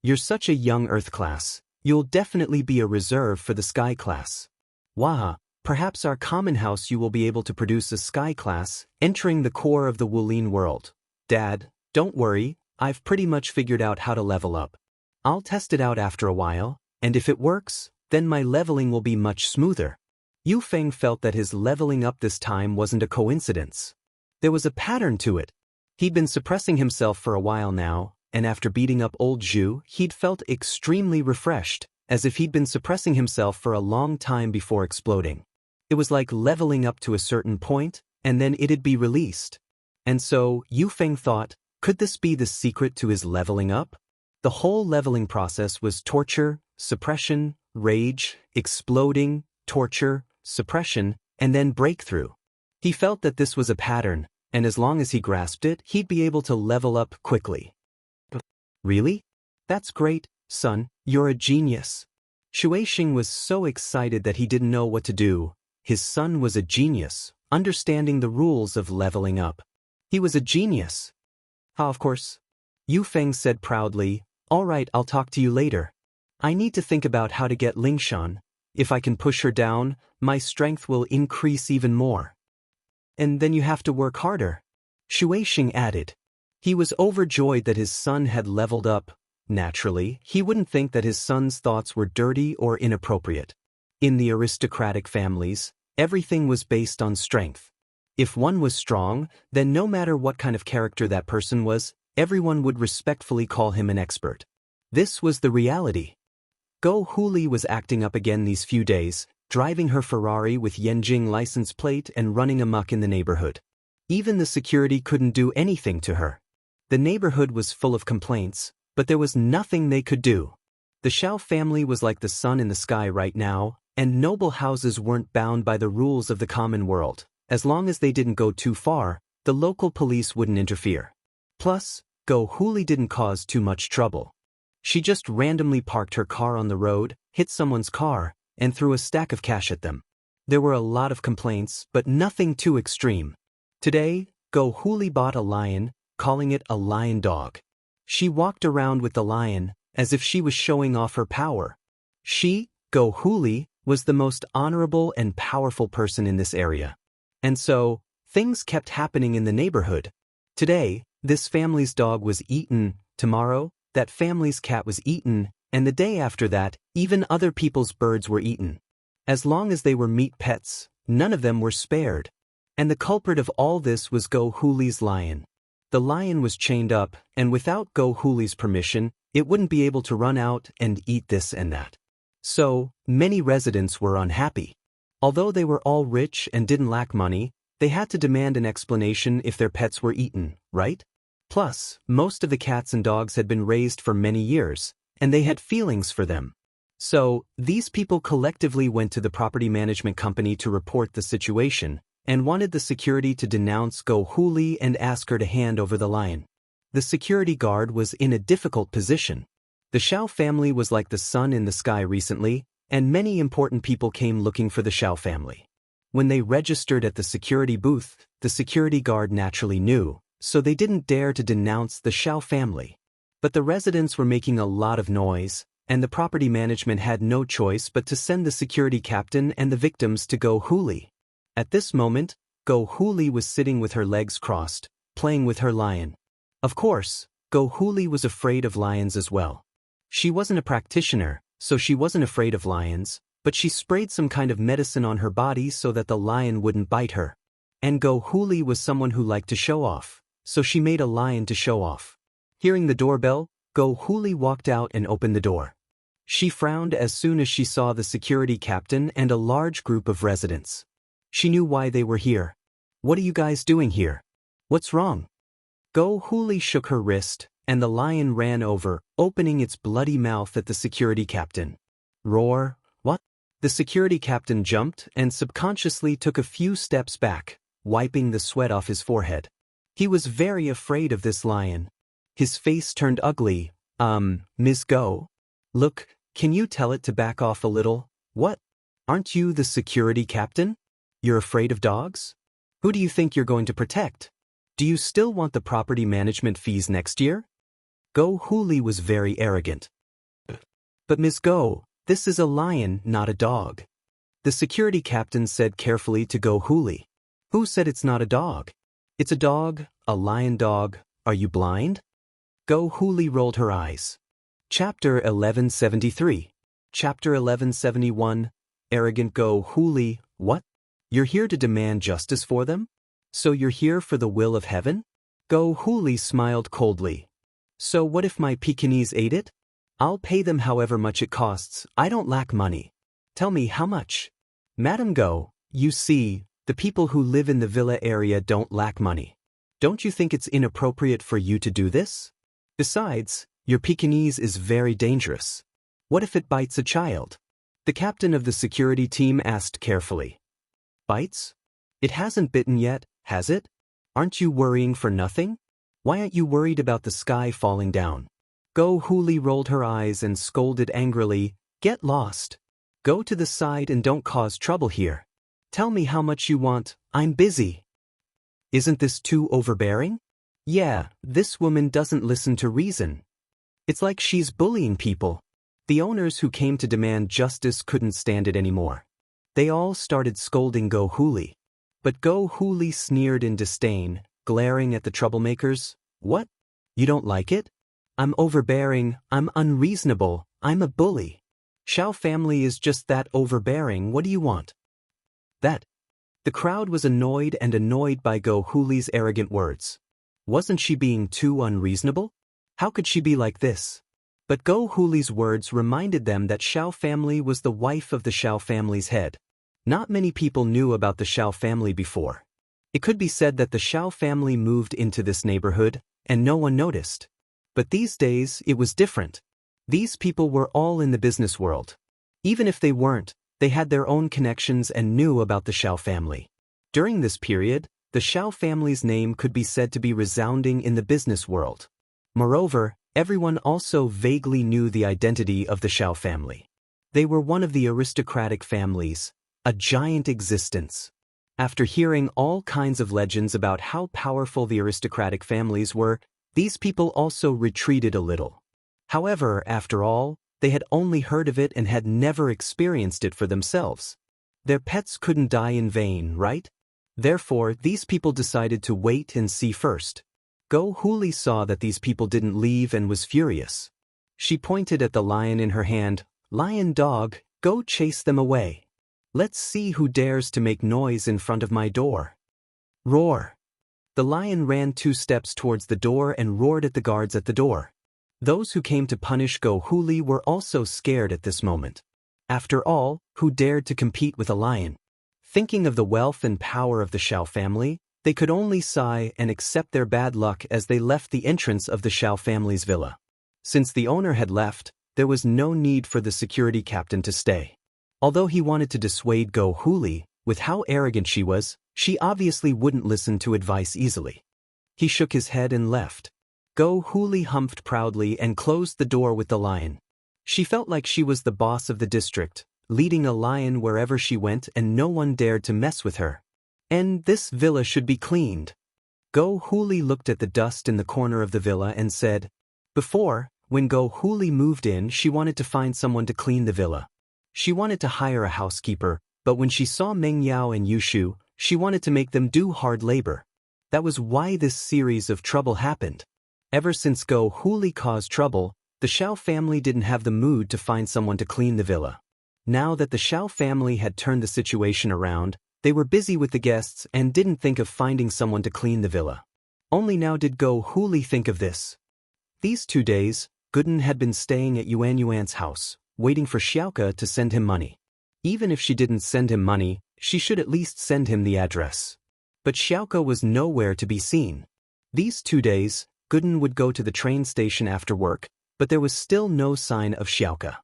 You're such a young Earth class, you'll definitely be a reserve for the Sky class. Waha, perhaps our common house you will be able to produce a Sky class, entering the core of the Wulin world. Dad, don't worry, I've pretty much figured out how to level up. I'll test it out after a while, and if it works, then my leveling will be much smoother. Yu Feng felt that his leveling up this time wasn't a coincidence. There was a pattern to it. He'd been suppressing himself for a while now, and after beating up old Zhu, he'd felt extremely refreshed, as if he'd been suppressing himself for a long time before exploding. It was like leveling up to a certain point, and then it'd be released. And so, Yu Feng thought, could this be the secret to his leveling up? The whole leveling process was torture, suppression, rage, exploding, torture, suppression, and then breakthrough. He felt that this was a pattern, and as long as he grasped it, he'd be able to level up quickly. Really? That's great, son, you're a genius. Shueisheng was so excited that he didn't know what to do. His son was a genius, understanding the rules of leveling up. He was a genius. Ah, of course. Yu Feng said proudly, all right, I'll talk to you later. I need to think about how to get Lingshan. If I can push her down, my strength will increase even more. And then you have to work harder. Shueisheng added. He was overjoyed that his son had leveled up. Naturally, he wouldn't think that his son's thoughts were dirty or inappropriate. In the aristocratic families, everything was based on strength. If one was strong, then no matter what kind of character that person was, everyone would respectfully call him an expert. This was the reality. Go Huli was acting up again these few days, driving her Ferrari with Yanjing license plate and running amok in the neighborhood. Even the security couldn't do anything to her. The neighborhood was full of complaints, but there was nothing they could do. The Xiao family was like the sun in the sky right now, and noble houses weren't bound by the rules of the common world. As long as they didn't go too far, the local police wouldn't interfere. Plus, Go Huli didn't cause too much trouble. She just randomly parked her car on the road, hit someone's car, and threw a stack of cash at them. There were a lot of complaints, but nothing too extreme. Today, Go Huli bought a lion, calling it a lion dog. She walked around with the lion, as if she was showing off her power. She, Go Huli, was the most honorable and powerful person in this area. And so, things kept happening in the neighborhood. Today, this family's dog was eaten, tomorrow, that family's cat was eaten, and the day after that, even other people's birds were eaten. As long as they were meat pets, none of them were spared. And the culprit of all this was Go Huli's lion. The lion was chained up, and without Go Huli's permission, it wouldn't be able to run out and eat this and that. So, many residents were unhappy. Although they were all rich and didn't lack money, they had to demand an explanation if their pets were eaten, right? Plus, most of the cats and dogs had been raised for many years, and they had feelings for them. So, these people collectively went to the property management company to report the situation, and wanted the security to denounce Go Huli and ask her to hand over the lion. The security guard was in a difficult position. The Xiao family was like the sun in the sky recently, and many important people came looking for the Xiao family. When they registered at the security booth, the security guard naturally knew, so they didn't dare to denounce the Xiao family. But the residents were making a lot of noise, and the property management had no choice but to send the security captain and the victims to Go Huli. At this moment, Go Huli was sitting with her legs crossed, playing with her lion. Of course, Go Huli was afraid of lions as well. She wasn't a practitioner, so she wasn't afraid of lions, but she sprayed some kind of medicine on her body so that the lion wouldn't bite her. And Go Huli was someone who liked to show off, so she made a lion to show off. Hearing the doorbell, Go Huli walked out and opened the door. She frowned as soon as she saw the security captain and a large group of residents. She knew why they were here. What are you guys doing here? What's wrong? Go Huli shook her wrist, and the lion ran over, opening its bloody mouth at the security captain. Roar, what? The security captain jumped and subconsciously took a few steps back, wiping the sweat off his forehead. He was very afraid of this lion. His face turned ugly. Ms. Go? Look, can you tell it to back off a little? What? Aren't you the security captain? You're afraid of dogs? Who do you think you're going to protect? Do you still want the property management fees next year? Go Huli was very arrogant. But Ms. Go, this is a lion, not a dog. The security captain said carefully to Go Huli. Who said it's not a dog? It's a dog, a lion dog. Are you blind? Go Huli rolled her eyes. Chapter 1173. Chapter 1171. Arrogant Go Huli, what? You're here to demand justice for them? So you're here for the will of heaven? Go Huli smiled coldly. So what if my Pekingese ate it? I'll pay them however much it costs. I don't lack money. Tell me how much. Madam Go, you see, the people who live in the villa area don't lack money. Don't you think it's inappropriate for you to do this? Besides, your Pekingese is very dangerous. What if it bites a child? The captain of the security team asked carefully. Bites? It hasn't bitten yet, has it? Aren't you worrying for nothing? Why aren't you worried about the sky falling down? Go Huli rolled her eyes and scolded angrily, Get lost. Go to the side and don't cause trouble here. Tell me how much you want, I'm busy. Isn't this too overbearing? Yeah, this woman doesn't listen to reason. It's like she's bullying people. The owners who came to demand justice couldn't stand it anymore. They all started scolding Go Huli. But Go Huli sneered in disdain, glaring at the troublemakers. What? You don't like it? I'm overbearing, I'm unreasonable, I'm a bully. Xiao family is just that overbearing, what do you want? That. The crowd was annoyed by Go Huli's arrogant words. Wasn't she being too unreasonable? How could she be like this? But Go Huli's words reminded them that Xiao family was the wife of the Xiao family's head. Not many people knew about the Xiao family before. It could be said that the Xiao family moved into this neighborhood, and no one noticed. But these days, it was different. These people were all in the business world. Even if they weren't, they had their own connections and knew about the Xiao family. During this period, the Xiao family's name could be said to be resounding in the business world. Moreover, everyone also vaguely knew the identity of the Xiao family. They were one of the aristocratic families, a giant existence. After hearing all kinds of legends about how powerful the aristocratic families were, these people also retreated a little. However, after all, they had only heard of it and had never experienced it for themselves. Their pets couldn't die in vain, right? Therefore, these people decided to wait and see first. Go Huli saw that these people didn't leave and was furious. She pointed at the lion in her hand. Lion dog, go chase them away. Let's see who dares to make noise in front of my door. Roar. The lion ran 2 steps towards the door and roared at the guards at the door. Those who came to punish Go Huli were also scared at this moment. After all, who dared to compete with a lion? Thinking of the wealth and power of the Xiao family, they could only sigh and accept their bad luck as they left the entrance of the Xiao family's villa. Since the owner had left, there was no need for the security captain to stay. Although he wanted to dissuade Go Huli, with how arrogant she was, she obviously wouldn't listen to advice easily. He shook his head and left. Go Huli humphed proudly and closed the door with the lion. She felt like she was the boss of the district, leading a lion wherever she went and no one dared to mess with her. And this villa should be cleaned. Go Huli looked at the dust in the corner of the villa and said, Before, when Go Huli moved in, she wanted to find someone to clean the villa. She wanted to hire a housekeeper, but when she saw Meng Yao and Yushu, she wanted to make them do hard labor. That was why this series of trouble happened. Ever since Go Huli caused trouble, the Xiao family didn't have the mood to find someone to clean the villa. Now that the Xiao family had turned the situation around, they were busy with the guests and didn't think of finding someone to clean the villa. Only now did Go Huli think of this. These 2 days, Gooden had been staying at Yuan Yuan's house, waiting for Xiaoka to send him money. Even if she didn't send him money, she should at least send him the address. But Xiaoka was nowhere to be seen. These 2 days, Gooden would go to the train station after work, but there was still no sign of Xiaoka.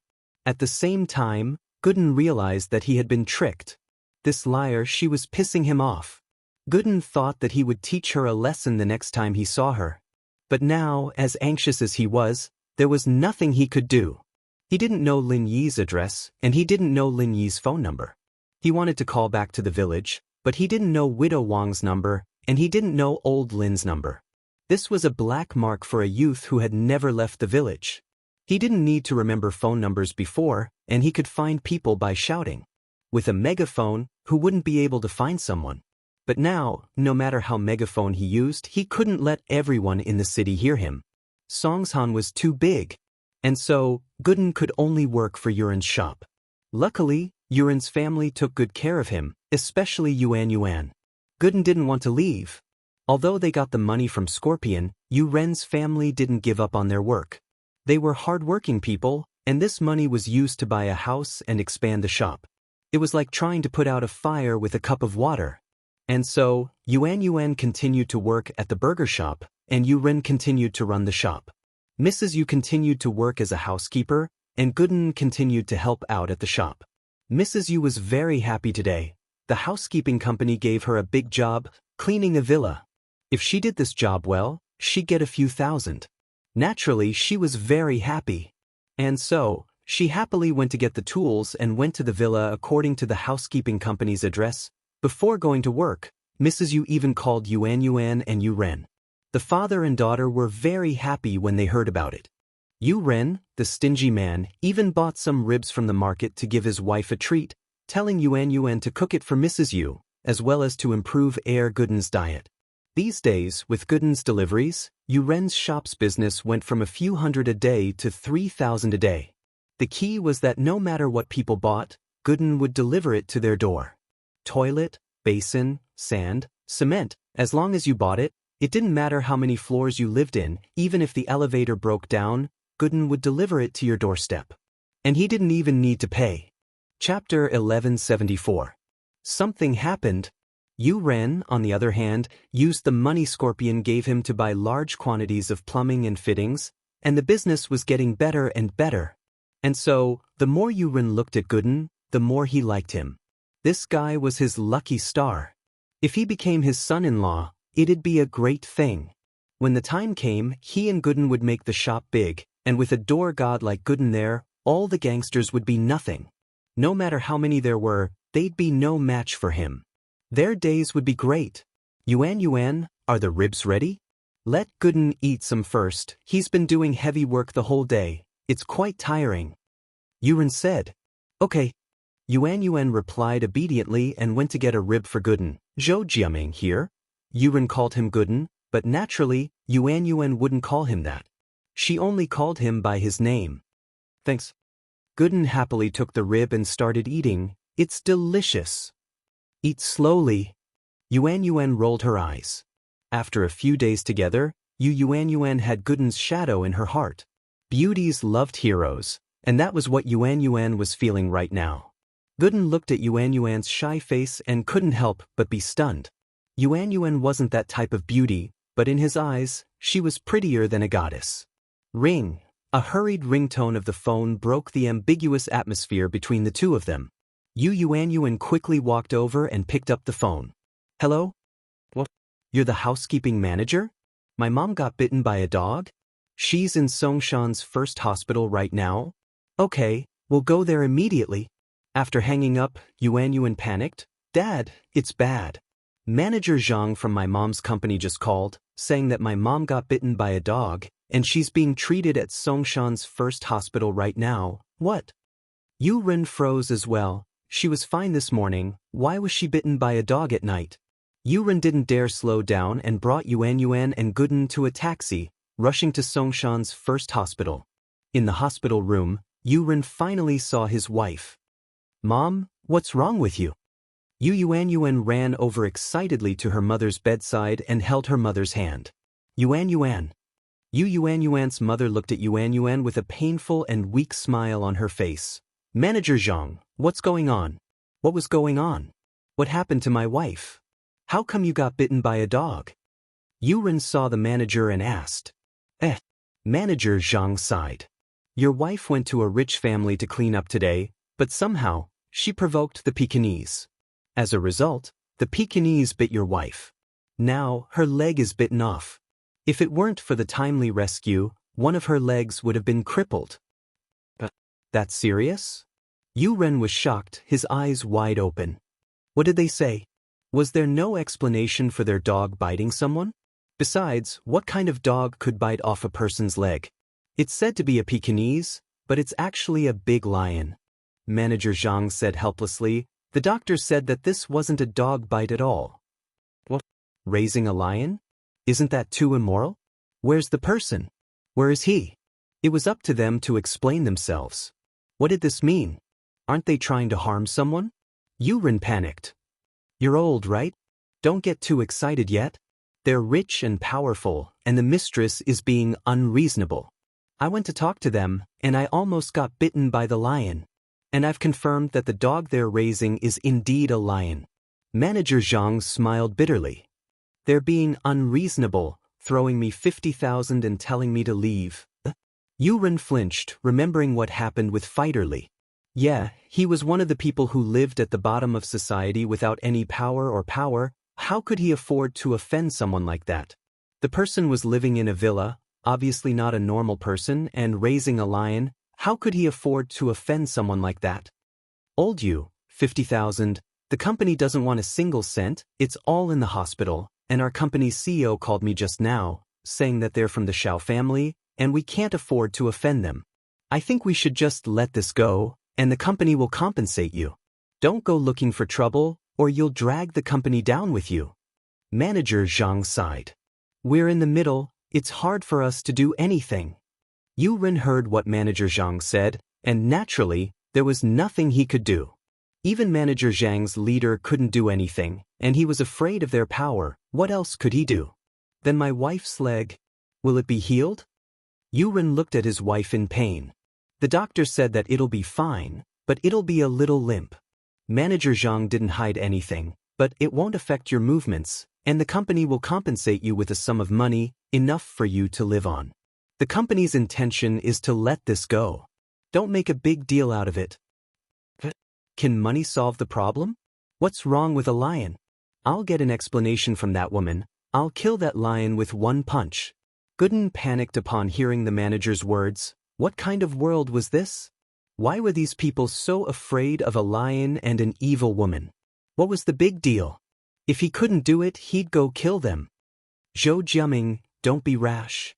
At the same time, Gooden realized that he had been tricked. This liar, she was pissing him off. Gooden thought that he would teach her a lesson the next time he saw her. But now, as anxious as he was, there was nothing he could do. He didn't know Lin Yi's address, and he didn't know Lin Yi's phone number. He wanted to call back to the village, but he didn't know Widow Wang's number, and he didn't know old Lin's number. This was a black mark for a youth who had never left the village. He didn't need to remember phone numbers before, and he could find people by shouting. With a megaphone, who wouldn't be able to find someone? But now, no matter how megaphone he used, he couldn't let everyone in the city hear him. Songshan was too big. And so, Gooden could only work for Yuren's shop. Luckily, Yuren's family took good care of him, especially Yuan Yuan. Gooden didn't want to leave. Although they got the money from Scorpion, Yuren's family didn't give up on their work. They were hard-working people, and this money was used to buy a house and expand the shop. It was like trying to put out a fire with a cup of water. And so, Yuan Yuan continued to work at the burger shop, and Yuren continued to run the shop. Mrs. Yu continued to work as a housekeeper, and Gooden continued to help out at the shop. Mrs. Yu was very happy today. The housekeeping company gave her a big job, cleaning a villa. If she did this job well, she'd get a few thousand. Naturally, she was very happy. And so, she happily went to get the tools and went to the villa according to the housekeeping company's address. Before going to work, Mrs. Yu even called Yuan Yuan and Yu Ren. The father and daughter were very happy when they heard about it. Yu Ren, the stingy man, even bought some ribs from the market to give his wife a treat, telling Yuan Yuan to cook it for Mrs. Yu, as well as to improve Gooden's diet. These days, with Gooden's deliveries, Yu Ren's shop's business went from a few hundred a day to 3,000 a day. The key was that no matter what people bought, Gooden would deliver it to their door. Toilet, basin, sand, cement, as long as you bought it, it didn't matter how many floors you lived in, even if the elevator broke down, Gooden would deliver it to your doorstep. And he didn't even need to pay. Chapter 1174. Something happened. Yu Ren, on the other hand, used the money Scorpion gave him to buy large quantities of plumbing and fittings, and the business was getting better and better. And so, the more Yu Ren looked at Gooden, the more he liked him. This guy was his lucky star. If he became his son-in-law, it'd be a great thing. When the time came, he and Gooden would make the shop big, and with a door god like Gooden there, all the gangsters would be nothing. No matter how many there were, they'd be no match for him. Their days would be great. Yuan Yuan, are the ribs ready? Let Gooden eat some first. He's been doing heavy work the whole day. It's quite tiring. Yuren said. Okay. Yuan Yuan replied obediently and went to get a rib for Gooden. Zhou Jiaming here? Yuren called him Gooden, but naturally, Yuan Yuan wouldn't call him that. She only called him by his name. Thanks. Gooden happily took the rib and started eating. It's delicious. Eat slowly. Yuan Yuan rolled her eyes. After a few days together, Yuan Yuan had Gooden's shadow in her heart. Beauties loved heroes, and that was what Yuan Yuan was feeling right now. Gooden looked at Yuan Yuan's shy face and couldn't help but be stunned. Yuan Yuan wasn't that type of beauty, but in his eyes, she was prettier than a goddess. Ring. A hurried ringtone of the phone broke the ambiguous atmosphere between the two of them. Yuan Yuan quickly walked over and picked up the phone. Hello? What? You're the housekeeping manager? My mom got bitten by a dog? She's in Songshan's first hospital right now? Okay, we'll go there immediately. After hanging up, Yuan Yuan panicked. Dad, it's bad. Manager Zhang from my mom's company just called, saying that my mom got bitten by a dog, and she's being treated at Songshan's first hospital right now. What? Yu Ren froze as well. She was fine this morning. Why was she bitten by a dog at night? Yu Ren didn't dare slow down and brought Yuan Yuan and Gooden to a taxi, rushing to Songshan's first hospital. In the hospital room, Yu Ren finally saw his wife. Mom, what's wrong with you? Yuan Yuan ran over excitedly to her mother's bedside and held her mother's hand. Yuan Yuan. Yuan Yuan's mother looked at Yuan Yuan with a painful and weak smile on her face. Manager Zhang, what's going on? What was going on? What happened to my wife? How come you got bitten by a dog? Yuren saw the manager and asked. Manager Zhang sighed. Your wife went to a rich family to clean up today, but somehow, she provoked the Pekingese. As a result, the Pekingese bit your wife. Now, her leg is bitten off. If it weren't for the timely rescue, one of her legs would have been crippled. That's serious? Yu Ren was shocked, his eyes wide open. What did they say? Was there no explanation for their dog biting someone? Besides, what kind of dog could bite off a person's leg? It's said to be a Pekingese, but it's actually a big lion. Manager Zhang said helplessly. The doctor said that this wasn't a dog bite at all. What? Raising a lion? Isn't that too immoral? Where's the person? Where is he? It was up to them to explain themselves. What did this mean? Aren't they trying to harm someone? Yuren panicked. You're old, right? Don't get too excited yet. They're rich and powerful, and the mistress is being unreasonable. I went to talk to them, and I almost got bitten by the lion. And I've confirmed that the dog they're raising is indeed a lion. Manager Zhang smiled bitterly. They're being unreasonable, throwing me 50,000 and telling me to leave. Yuren flinched, remembering what happened with Fighterly. Yeah, he was one of the people who lived at the bottom of society without any power. How could he afford to offend someone like that? The person was living in a villa, obviously not a normal person, and raising a lion. How could he afford to offend someone like that? Old you, 50,000. The company doesn't want a single cent, it's all in the hospital, and our company's CEO called me just now, saying that they're from the Xiao family, and we can't afford to offend them. I think we should just let this go, and the company will compensate you. Don't go looking for trouble, or you'll drag the company down with you. Manager Zhang sighed. We're in the middle, it's hard for us to do anything. Yu Ren heard what Manager Zhang said, and naturally, there was nothing he could do. Even Manager Zhang's leader couldn't do anything, and he was afraid of their power. What else could he do? Then my wife's leg, will it be healed? Yu Ren looked at his wife in pain. The doctor said that it'll be fine, but it'll be a little limp. Manager Zhang didn't hide anything, but it won't affect your movements, and the company will compensate you with a sum of money, enough for you to live on. The company's intention is to let this go. Don't make a big deal out of it. Can money solve the problem? What's wrong with a lion? I'll get an explanation from that woman. I'll kill that lion with one punch. Gooden panicked upon hearing the manager's words. What kind of world was this? Why were these people so afraid of a lion and an evil woman? What was the big deal? If he couldn't do it, he'd go kill them. Zhou Jiaming, don't be rash.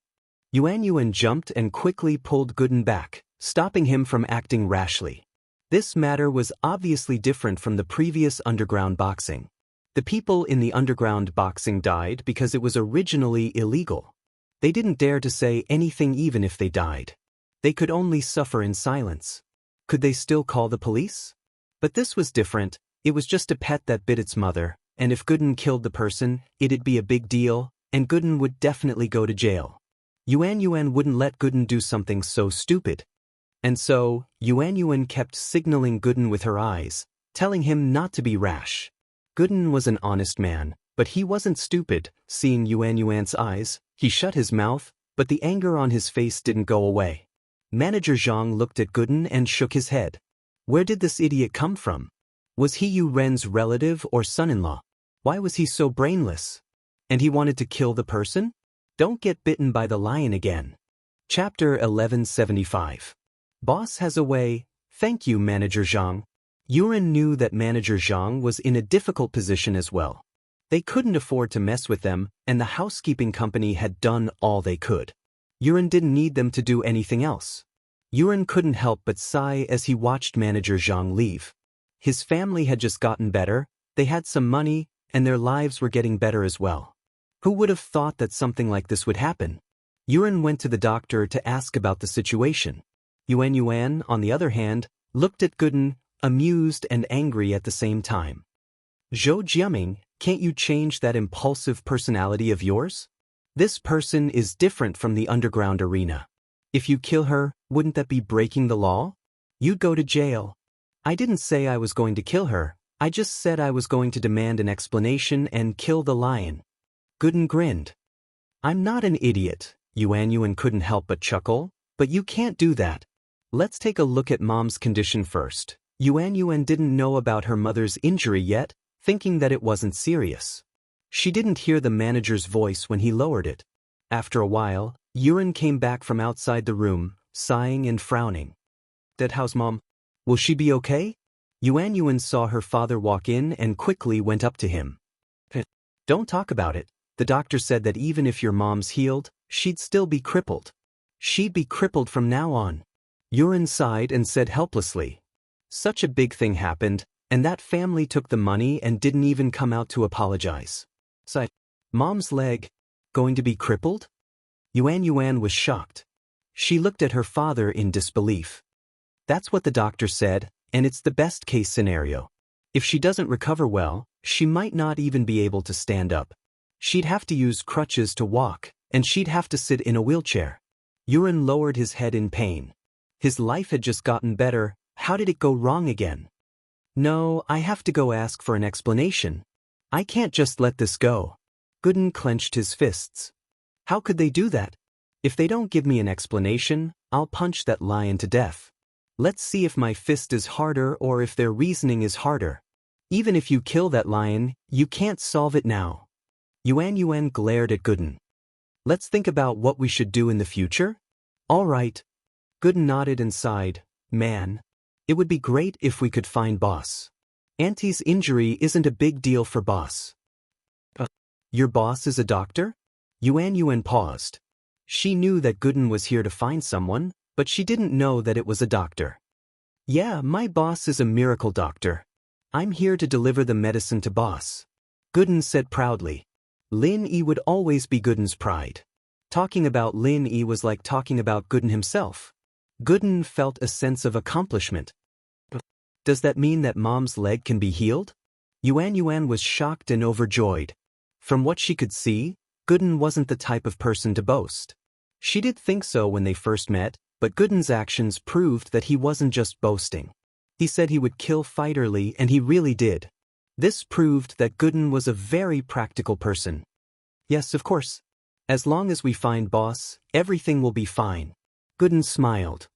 Yuan Yuan jumped and quickly pulled Gooden back, stopping him from acting rashly. This matter was obviously different from the previous underground boxing. The people in the underground boxing died because it was originally illegal. They didn't dare to say anything even if they died. They could only suffer in silence. Could they still call the police? But this was different. It was just a pet that bit its mother, and if Gooden killed the person, it'd be a big deal, and Gooden would definitely go to jail. Yuan Yuan wouldn't let Gooden do something so stupid. And so, Yuan Yuan kept signaling Gooden with her eyes, telling him not to be rash. Gooden was an honest man, but he wasn't stupid. Seeing Yuan Yuan's eyes, he shut his mouth, but the anger on his face didn't go away. Manager Zhang looked at Gooden and shook his head. Where did this idiot come from? Was he Yu Ren's relative or son-in-law? Why was he so brainless? And he wanted to kill the person? Don't get bitten by the lion again. Chapter 1175. Boss has a way. Thank you, Manager Zhang. Yuren knew that Manager Zhang was in a difficult position as well. They couldn't afford to mess with them, and the housekeeping company had done all they could. Yuren didn't need them to do anything else. Yuren couldn't help but sigh as he watched Manager Zhang leave. His family had just gotten better, they had some money, and their lives were getting better as well. Who would have thought that something like this would happen? Yuren went to the doctor to ask about the situation. Yuan Yuan, on the other hand, looked at Gooden, amused and angry at the same time. Zhou Jiaming, can't you change that impulsive personality of yours? This person is different from the underground arena. If you kill her, wouldn't that be breaking the law? You'd go to jail. I didn't say I was going to kill her, I just said I was going to demand an explanation and kill the lion. Gooden grinned. I'm not an idiot, Yuan couldn't help but chuckle, but you can't do that. Let's take a look at Mom's condition first. Yuan didn't know about her mother's injury yet, thinking that it wasn't serious. She didn't hear the manager's voice when he lowered it. After a while, Yuan came back from outside the room, sighing and frowning. How's Mom? Will she be okay? Yuan saw her father walk in and quickly went up to him. Don't talk about it. The doctor said that even if your mom's healed, she'd still be crippled. She'd be crippled from now on. Yuan sighed and said helplessly. Such a big thing happened, and that family took the money and didn't even come out to apologize. Sighed. Mom's leg, going to be crippled? Yuan was shocked. She looked at her father in disbelief. That's what the doctor said, and it's the best case scenario. If she doesn't recover well, she might not even be able to stand up. She'd have to use crutches to walk, and she'd have to sit in a wheelchair. Yuan lowered his head in pain. His life had just gotten better, how did it go wrong again? No, I have to go ask for an explanation. I can't just let this go. Gooden clenched his fists. How could they do that? If they don't give me an explanation, I'll punch that lion to death. Let's see if my fist is harder or if their reasoning is harder. Even if you kill that lion, you can't solve it now. Yuan glared at Gooden. Let's think about what we should do in the future? All right. Gooden nodded and sighed. Man, it would be great if we could find Boss. Auntie's injury isn't a big deal for Boss. Your boss is a doctor? Yuan paused. She knew that Gooden was here to find someone, but she didn't know that it was a doctor. Yeah, my boss is a miracle doctor. I'm here to deliver the medicine to Boss. Gooden said proudly. Lin Yi would always be Gooden's pride. Talking about Lin Yi was like talking about Gooden himself. Gooden felt a sense of accomplishment. Does that mean that Mom's leg can be healed? Yuan was shocked and overjoyed. From what she could see, Gooden wasn't the type of person to boast. She did think so when they first met, but Gooden's actions proved that he wasn't just boasting. He said he would kill Fighter Lee, and he really did. This proved that Gooden was a very practical person. Yes, of course. As long as we find Boss, everything will be fine. Gooden smiled.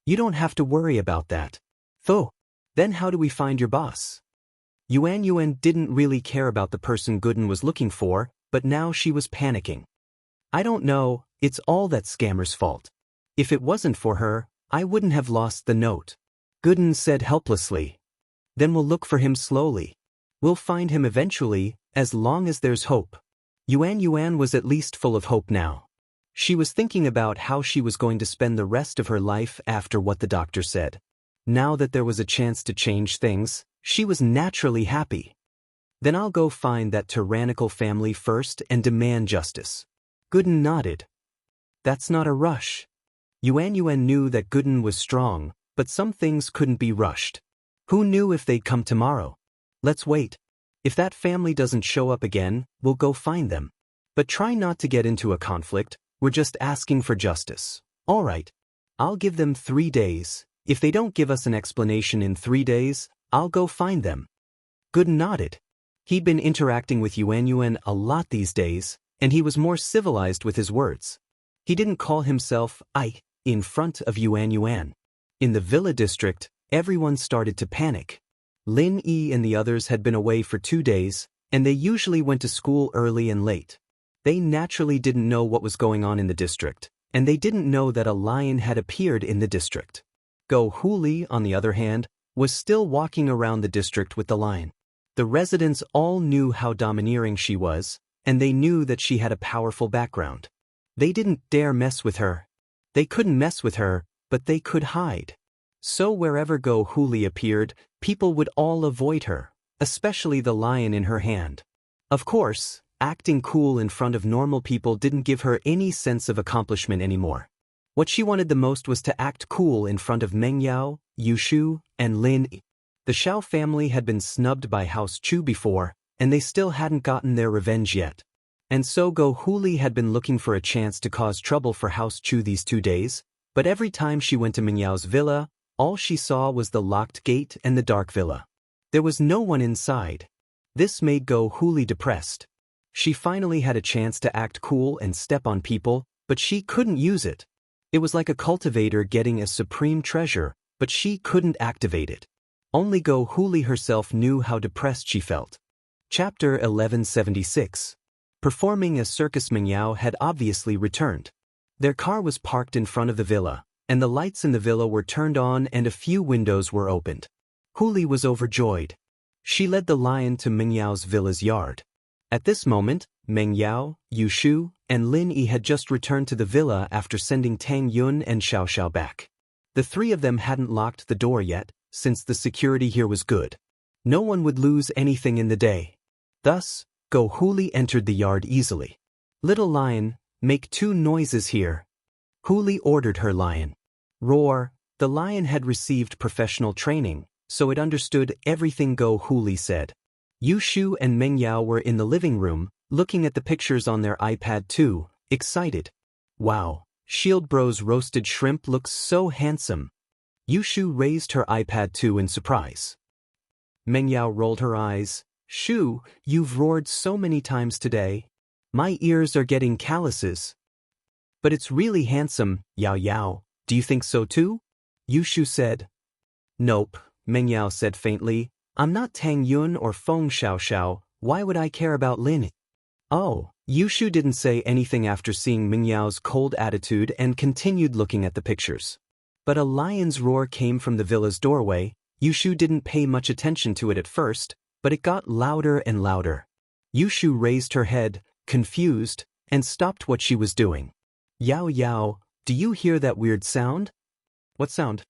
You don't have to worry about that. Though, then how do we find your boss? Yuan didn't really care about the person Gooden was looking for, but now she was panicking. I don't know, it's all that scammer's fault. If it wasn't for her, I wouldn't have lost the note. Gooden said helplessly. Then we'll look for him slowly. We'll find him eventually, as long as there's hope. Yuan was at least full of hope now. She was thinking about how she was going to spend the rest of her life after what the doctor said. Now that there was a chance to change things, she was naturally happy. Then I'll go find that tyrannical family first and demand justice. Gooden nodded. That's not a rush. Yuan knew that Gooden was strong, but some things couldn't be rushed. Who knew if they'd come tomorrow? Let's wait. If that family doesn't show up again, we'll go find them. But try not to get into a conflict, we're just asking for justice. All right. I'll give them 3 days. If they don't give us an explanation in 3 days, I'll go find them. Gooden nodded. He'd been interacting with Yuan a lot these days, and he was more civilized with his words. He didn't call himself I in front of Yuan. In the Villa district, everyone started to panic. Lin Yi and the others had been away for 2 days, and they usually went to school early and late. They naturally didn't know what was going on in the district, and they didn't know that a lion had appeared in the district. Go Huli, on the other hand, was still walking around the district with the lion. The residents all knew how domineering she was, and they knew that she had a powerful background. They didn't dare mess with her. They couldn't mess with her, but they could hide. So wherever Go Huli appeared, people would all avoid her, especially the lion in her hand. Of course, acting cool in front of normal people didn't give her any sense of accomplishment anymore. What she wanted the most was to act cool in front of Meng Yao, Yushu, and Lin Yi. The Xiao family had been snubbed by House Chu before, and they still hadn't gotten their revenge yet. And so Go Huli had been looking for a chance to cause trouble for House Chu these 2 days, but every time she went to Mingyao's villa, all she saw was the locked gate and the dark villa. There was no one inside. This made Go Huli depressed. She finally had a chance to act cool and step on people, but she couldn't use it. It was like a cultivator getting a supreme treasure, but she couldn't activate it. Only Go Huli herself knew how depressed she felt. Chapter 1176. Performing a circus. Mingyao had obviously returned. Their car was parked in front of the villa, and the lights in the villa were turned on and a few windows were opened. Huli was overjoyed. She led the lion to Mingyao's villa's yard. At this moment, Mengyao, Yushu, and Lin Yi had just returned to the villa after sending Tang Yun and Xiao Xiao back. The 3 of them hadn't locked the door yet, since the security here was good. No one would lose anything in the day. Thus, Go Huli entered the yard easily. Little lion, make 2 noises here. Huli ordered her lion. Roar. The lion had received professional training, so it understood everything Go Huli said. Yushu and Mengyao were in the living room, looking at the pictures on their iPad too, excited. Wow, Shield Bro's roasted shrimp looks so handsome. Yushu raised her iPad too in surprise. Mengyao rolled her eyes. Shu, you've roared so many times today. My ears are getting calluses. But it's really handsome, Yao Yao, do you think so too? Yushu said. Nope, Mengyao said faintly. I'm not Tang Yun or Feng Xiao Xiao, why would I care about Lin? Oh, Yushu didn't say anything after seeing Mingyao's cold attitude and continued looking at the pictures. But a lion's roar came from the villa's doorway. Yushu didn't pay much attention to it at first, but it got louder and louder. Yushu raised her head, confused, and stopped what she was doing. Yao Yao, do you hear that weird sound? What sound?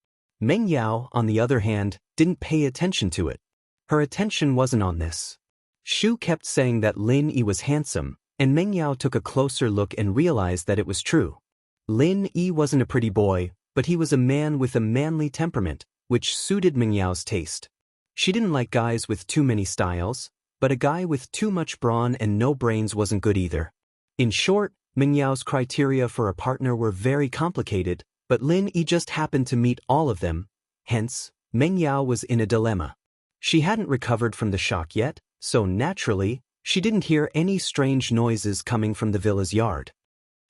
Mengyao, on the other hand, didn't pay attention to it. Her attention wasn't on this. Shu kept saying that Lin Yi was handsome, and Mengyao took a closer look and realized that it was true. Lin Yi wasn't a pretty boy, but he was a man with a manly temperament, which suited Mingyao's taste. She didn't like guys with too many styles, but a guy with too much brawn and no brains wasn't good either. In short, Mingyao's criteria for a partner were very complicated, but Lin Yi just happened to meet all of them. Hence, Mengyao was in a dilemma. She hadn't recovered from the shock yet, so naturally, she didn't hear any strange noises coming from the villa's yard.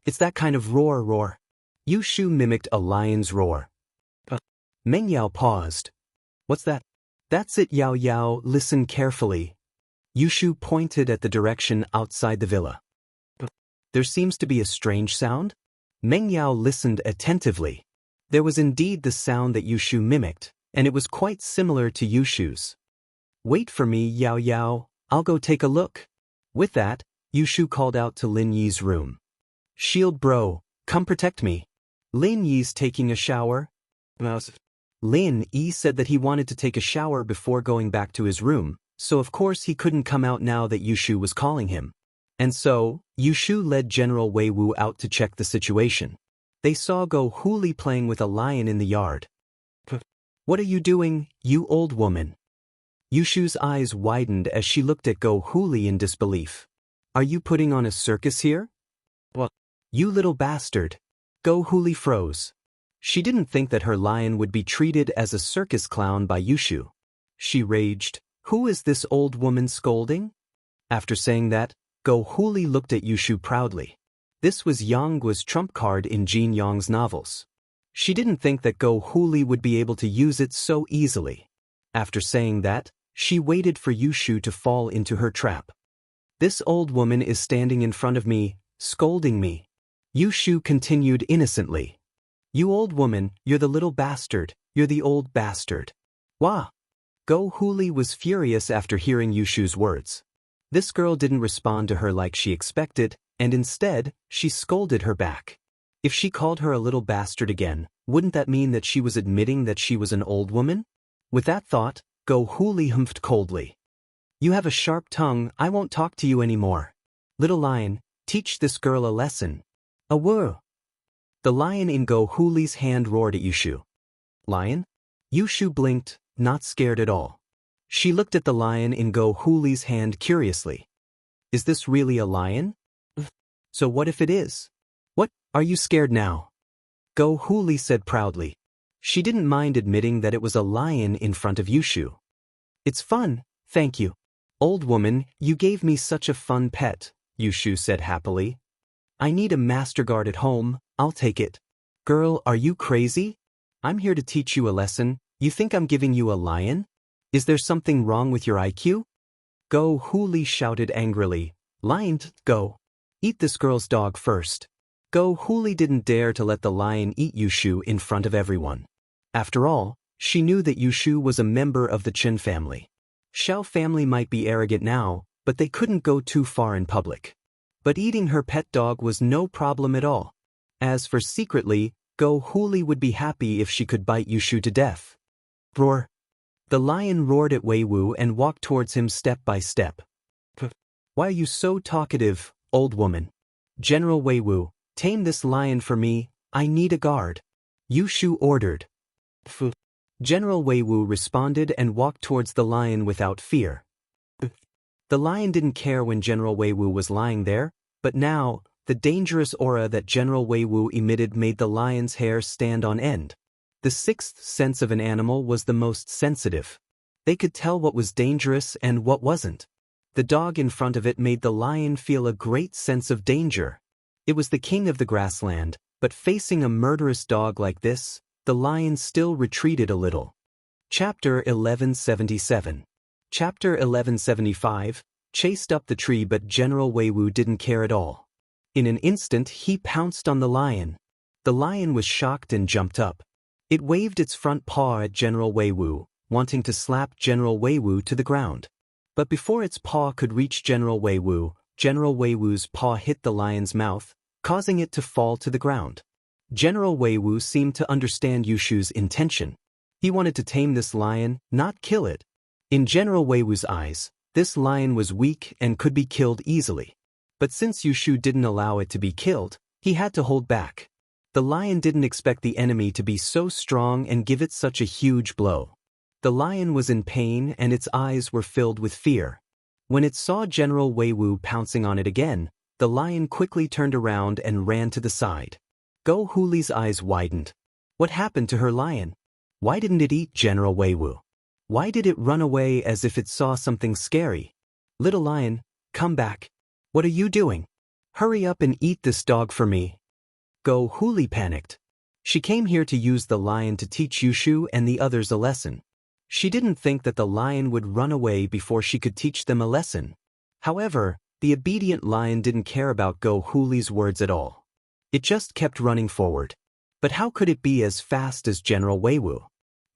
It's that kind of roar. Yushu mimicked a lion's roar. Mengyao paused. What's that? That's it, Yao Yao, listen carefully. Yushu pointed at the direction outside the villa. There seems to be a strange sound? Mengyao listened attentively. There was indeed the sound that Yushu mimicked, and it was quite similar to Yushu's. Wait for me, Yao Yao, I'll go take a look. With that, Yushu called out to Lin Yi's room. Shield Bro, come protect me. Lin Yi's taking a shower. Lin Yi said that he wanted to take a shower before going back to his room, so of course he couldn't come out now that Yushu was calling him. And so, Yushu led General Wei Wu out to check the situation. They saw Go Huli playing with a lion in the yard. What are you doing, you old woman? Yushu's eyes widened as she looked at Go Huli in disbelief. Are you putting on a circus here? What? You little bastard. Go Huli froze. She didn't think that her lion would be treated as a circus clown by Yushu. She raged, who is this old woman scolding? After saying that, Go Huli looked at Yushu proudly. This was Yang Guo's trump card in Jin Yang's novels. She didn't think that Go Huli would be able to use it so easily. After saying that, she waited for Yushu to fall into her trap. This old woman is standing in front of me, scolding me. Yushu continued innocently. You old woman, you're the little bastard, you're the old bastard. Wah! Go Huli was furious after hearing Yushu's words. This girl didn't respond to her like she expected, and instead, she scolded her back. If she called her a little bastard again, wouldn't that mean that she was admitting that she was an old woman? With that thought, Go Huli humphed coldly. You have a sharp tongue, I won't talk to you anymore. Little lion, teach this girl a lesson. A woo! The lion in Go Huli's hand roared at Yushu. Lion? Yushu blinked, not scared at all. She looked at the lion in Go Huli's hand curiously. Is this really a lion? So what if it is? What, are you scared now? Go Huli said proudly. She didn't mind admitting that it was a lion in front of Yushu. It's fun, thank you. Old woman, you gave me such a fun pet, Yushu said happily. I need a master guard at home, I'll take it. Girl, are you crazy? I'm here to teach you a lesson. You think I'm giving you a lion? Is there something wrong with your IQ? Go Huli shouted angrily. Lion, go. Eat this girl's dog first. Go Huli didn't dare to let the lion eat Yushu in front of everyone. After all, she knew that Yushu was a member of the Chen family. Xiao family might be arrogant now, but they couldn't go too far in public. But eating her pet dog was no problem at all. As for secretly, Go Huli would be happy if she could bite Yushu to death. Roar. The lion roared at Wei Wu and walked towards him step by step. Why are you so talkative, old woman? General Wei Wu, tame this lion for me, I need a guard. Yushu ordered. General Wei Wu responded and walked towards the lion without fear. The lion didn't care when General Wei Wu was lying there, but now, the dangerous aura that General Wei Wu emitted made the lion's hair stand on end. The sixth sense of an animal was the most sensitive. They could tell what was dangerous and what wasn't. The dog in front of it made the lion feel a great sense of danger. It was the king of the grassland, but facing a murderous dog like this, the lion still retreated a little. Chapter 1177. Chapter 1175, chased up the tree but General Wei Wu didn't care at all. In an instant he pounced on the lion. The lion was shocked and jumped up. It waved its front paw at General Wei Wu, wanting to slap General Wei Wu to the ground. But before its paw could reach General Wei Wu's paw hit the lion's mouth, causing it to fall to the ground. General Wei Wu seemed to understand Yushu's intention. He wanted to tame this lion, not kill it. In General Wei Wu's eyes, this lion was weak and could be killed easily. But since Yushu didn't allow it to be killed, he had to hold back. The lion didn't expect the enemy to be so strong and give it such a huge blow. The lion was in pain and its eyes were filled with fear. When it saw General Wei Wu pouncing on it again, the lion quickly turned around and ran to the side. Go Huli's eyes widened. What happened to her lion? Why didn't it eat General Wei Wu? Why did it run away as if it saw something scary? Little lion, come back. What are you doing? Hurry up and eat this dog for me. Go Huli panicked. She came here to use the lion to teach Yushu and the others a lesson. She didn't think that the lion would run away before she could teach them a lesson. However, the obedient lion didn't care about Go Huli's words at all. It just kept running forward. But how could it be as fast as General Wei Wu?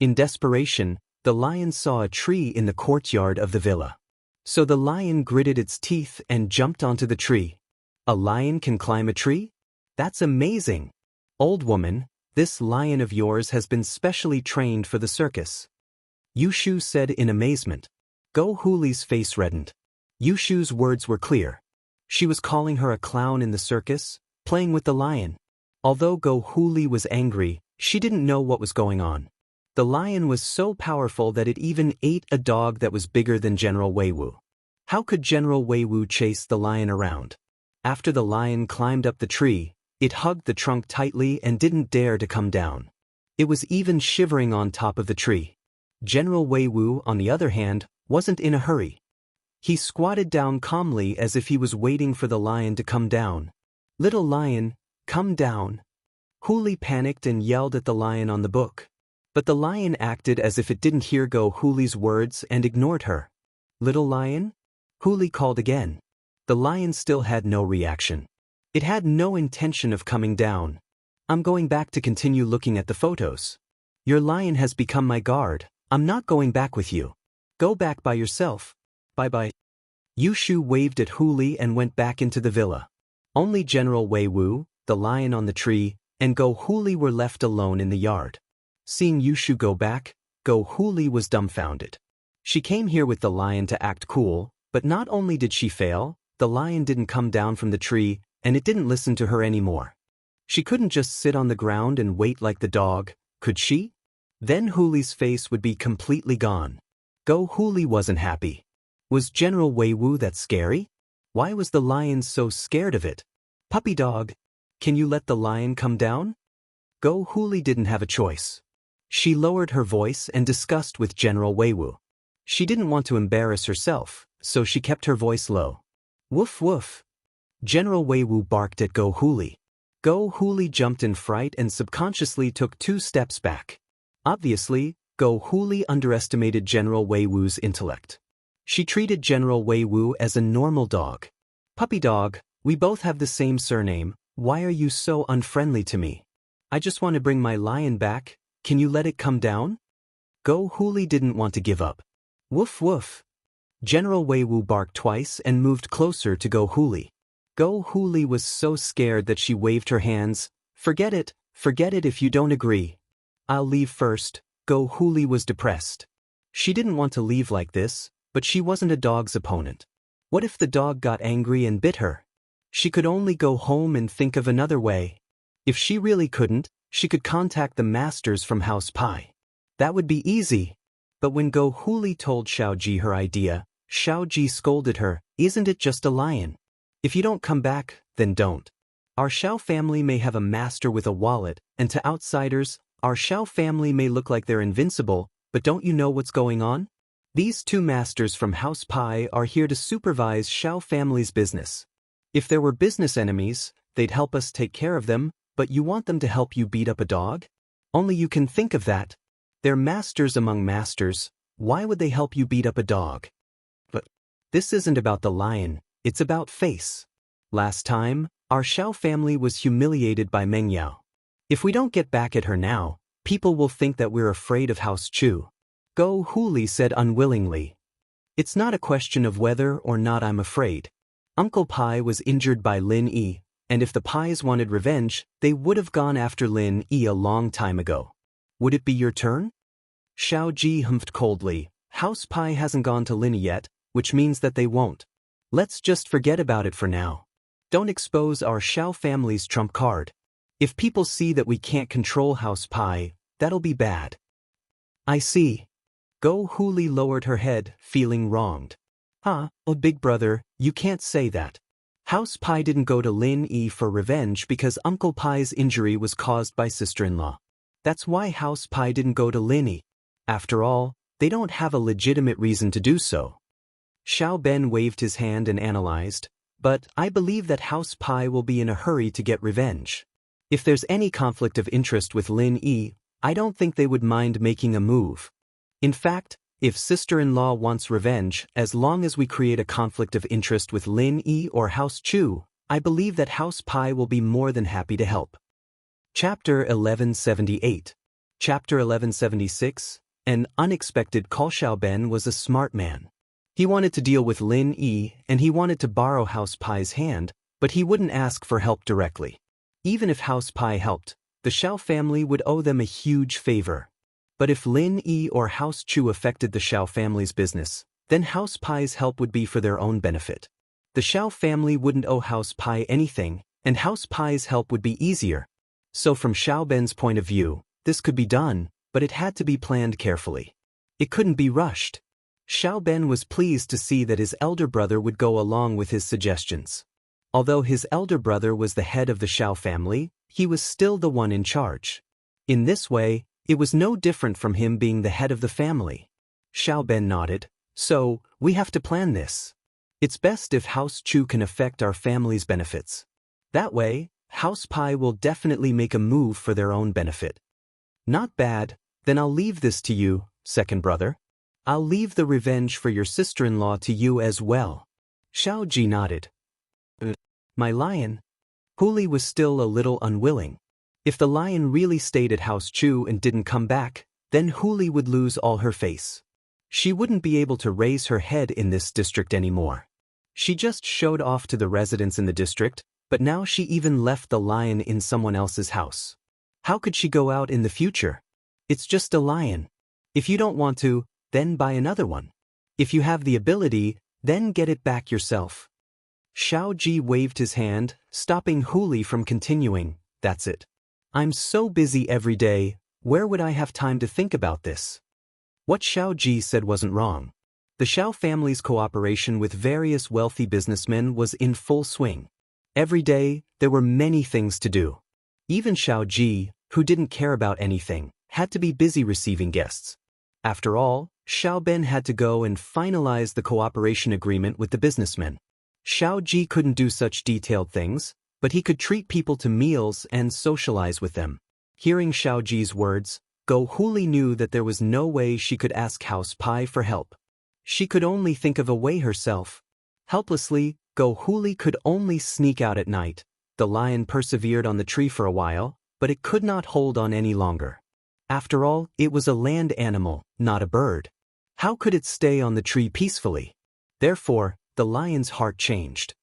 In desperation, the lion saw a tree in the courtyard of the villa. So the lion gritted its teeth and jumped onto the tree. A lion can climb a tree? That's amazing. Old woman, this lion of yours has been specially trained for the circus. Yushu said in amazement. Go Huli's face reddened. Yushu's words were clear. She was calling her a clown in the circus, playing with the lion. Although Go Huli was angry, she didn't know what was going on. The lion was so powerful that it even ate a dog that was bigger than General Wei Wu. How could General Wei Wu chase the lion around? After the lion climbed up the tree, it hugged the trunk tightly and didn't dare to come down. It was even shivering on top of the tree. General Wei Wu, on the other hand, wasn't in a hurry. He squatted down calmly as if he was waiting for the lion to come down. Little lion, come down. Huli panicked and yelled at the lion on the book. But the lion acted as if it didn't hear Go Huli's words and ignored her. Little lion? Huli called again. The lion still had no reaction. It had no intention of coming down. I'm going back to continue looking at the photos. Your lion has become my guard. I'm not going back with you. Go back by yourself. Bye-bye. Yushu waved at Huli and went back into the villa. Only General Wei Wu, the lion on the tree, and Go Huli were left alone in the yard. Seeing Yushu go back, Go Huli was dumbfounded. She came here with the lion to act cool, but not only did she fail, the lion didn't come down from the tree, and it didn't listen to her anymore. She couldn't just sit on the ground and wait like the dog, could she? Then Huli's face would be completely gone. Go Huli wasn't happy. Was General Wei Wu that scary? Why was the lion so scared of it? Puppy dog, can you let the lion come down? Go Huli didn't have a choice. She lowered her voice and discussed with General Weiwu. She didn't want to embarrass herself, so she kept her voice low. Woof woof. General Weiwu barked at Go Huli. Go Huli jumped in fright and subconsciously took 2 steps back. Obviously, Go Huli underestimated General Weiwu's intellect. She treated General Weiwu as a normal dog. Puppy dog, we both have the same surname, why are you so unfriendly to me? I just want to bring my lion back, can you let it come down? Go Huli didn't want to give up. Woof woof. General Weiwu barked twice and moved closer to Go Huli. Go Huli was so scared that she waved her hands. Forget it if you don't agree. I'll leave first. Go Huli was depressed. She didn't want to leave like this, but she wasn't a dog's opponent. What if the dog got angry and bit her? She could only go home and think of another way. If she really couldn't, she could contact the masters from House Pi. That would be easy. But when Go Huli told Xiaoji her idea, Xiaoji scolded her, isn't it just a lion? If you don't come back, then don't. Our Xiao family may have a master with a wallet, and to outsiders, our Xiao family may look like they're invincible, but don't you know what's going on? These 2 masters from House Pi are here to supervise Xiao family's business. If there were business enemies, they'd help us take care of them, but you want them to help you beat up a dog? Only you can think of that. They're masters among masters, why would they help you beat up a dog? But this isn't about the lion, it's about face. Last time, our Xiao family was humiliated by Meng Yao. If we don't get back at her now, people will think that we're afraid of House Chu. Go Huli said unwillingly. It's not a question of whether or not I'm afraid. Uncle Pai was injured by Lin Yi, and if the Pais wanted revenge, they would have gone after Lin Yi a long time ago. Would it be your turn? Xiao Ji humphed coldly. House Pai hasn't gone to Lin Yi yet, which means that they won't. Let's just forget about it for now. Don't expose our Xiao family's trump card. If people see that we can't control House Pi, that'll be bad. I see. Go Huli lowered her head, feeling wronged. Oh big brother, you can't say that. House Pi didn't go to Lin Yi for revenge because Uncle Pai's injury was caused by sister-in-law. That's why House Pi didn't go to Lin Yi. After all, they don't have a legitimate reason to do so. Xiao Ben waved his hand and analyzed, but I believe that House Pi will be in a hurry to get revenge. If there's any conflict of interest with Lin Yi, I don't think they would mind making a move. In fact, if sister-in-law wants revenge, as long as we create a conflict of interest with Lin Yi or House Chu, I believe that House Pi will be more than happy to help. Chapter 1178. Chapter 1176. An unexpected call. Xiao Ben was a smart man. He wanted to deal with Lin Yi and he wanted to borrow House Pai's hand, but he wouldn't ask for help directly. Even if House Pai helped, the Xiao family would owe them a huge favor. But if Lin Yi or House Chu affected the Xiao family's business, then House Pai's help would be for their own benefit. The Xiao family wouldn't owe House Pai anything, and House Pai's help would be easier. So from Xiao Ben's point of view, this could be done, but it had to be planned carefully. It couldn't be rushed. Xiao Ben was pleased to see that his elder brother would go along with his suggestions. Although his elder brother was the head of the Xiao family, he was still the one in charge. In this way, it was no different from him being the head of the family. Xiao Ben nodded. So, we have to plan this. It's best if House Chu can affect our family's benefits. That way, House Pai will definitely make a move for their own benefit. Not bad, then I'll leave this to you, second brother. I'll leave the revenge for your sister-in-law to you as well. Xiao Ji nodded. My lion? Huli was still a little unwilling. If the lion really stayed at House Chu and didn't come back, then Huli would lose all her face. She wouldn't be able to raise her head in this district anymore. She just showed off to the residents in the district, but now she even left the lion in someone else's house. How could she go out in the future? It's just a lion. If you don't want to, then buy another one. If you have the ability, then get it back yourself. Xiao Ji waved his hand, stopping Huli from continuing. That's it. I'm so busy every day, where would I have time to think about this? What Xiao Ji said wasn't wrong. The Xiao family's cooperation with various wealthy businessmen was in full swing. Every day, there were many things to do. Even Xiao Ji, who didn't care about anything, had to be busy receiving guests. After all, Xiao Ben had to go and finalize the cooperation agreement with the businessmen. Xiao Ji couldn't do such detailed things, but he could treat people to meals and socialize with them. Hearing Xiao Ji's words, Go Huli knew that there was no way she could ask House Pai for help. She could only think of a way herself. Helplessly, Go Huli could only sneak out at night. The lion persevered on the tree for a while, but it could not hold on any longer. After all, it was a land animal, not a bird. How could it stay on the tree peacefully? Therefore, the lion's heart changed.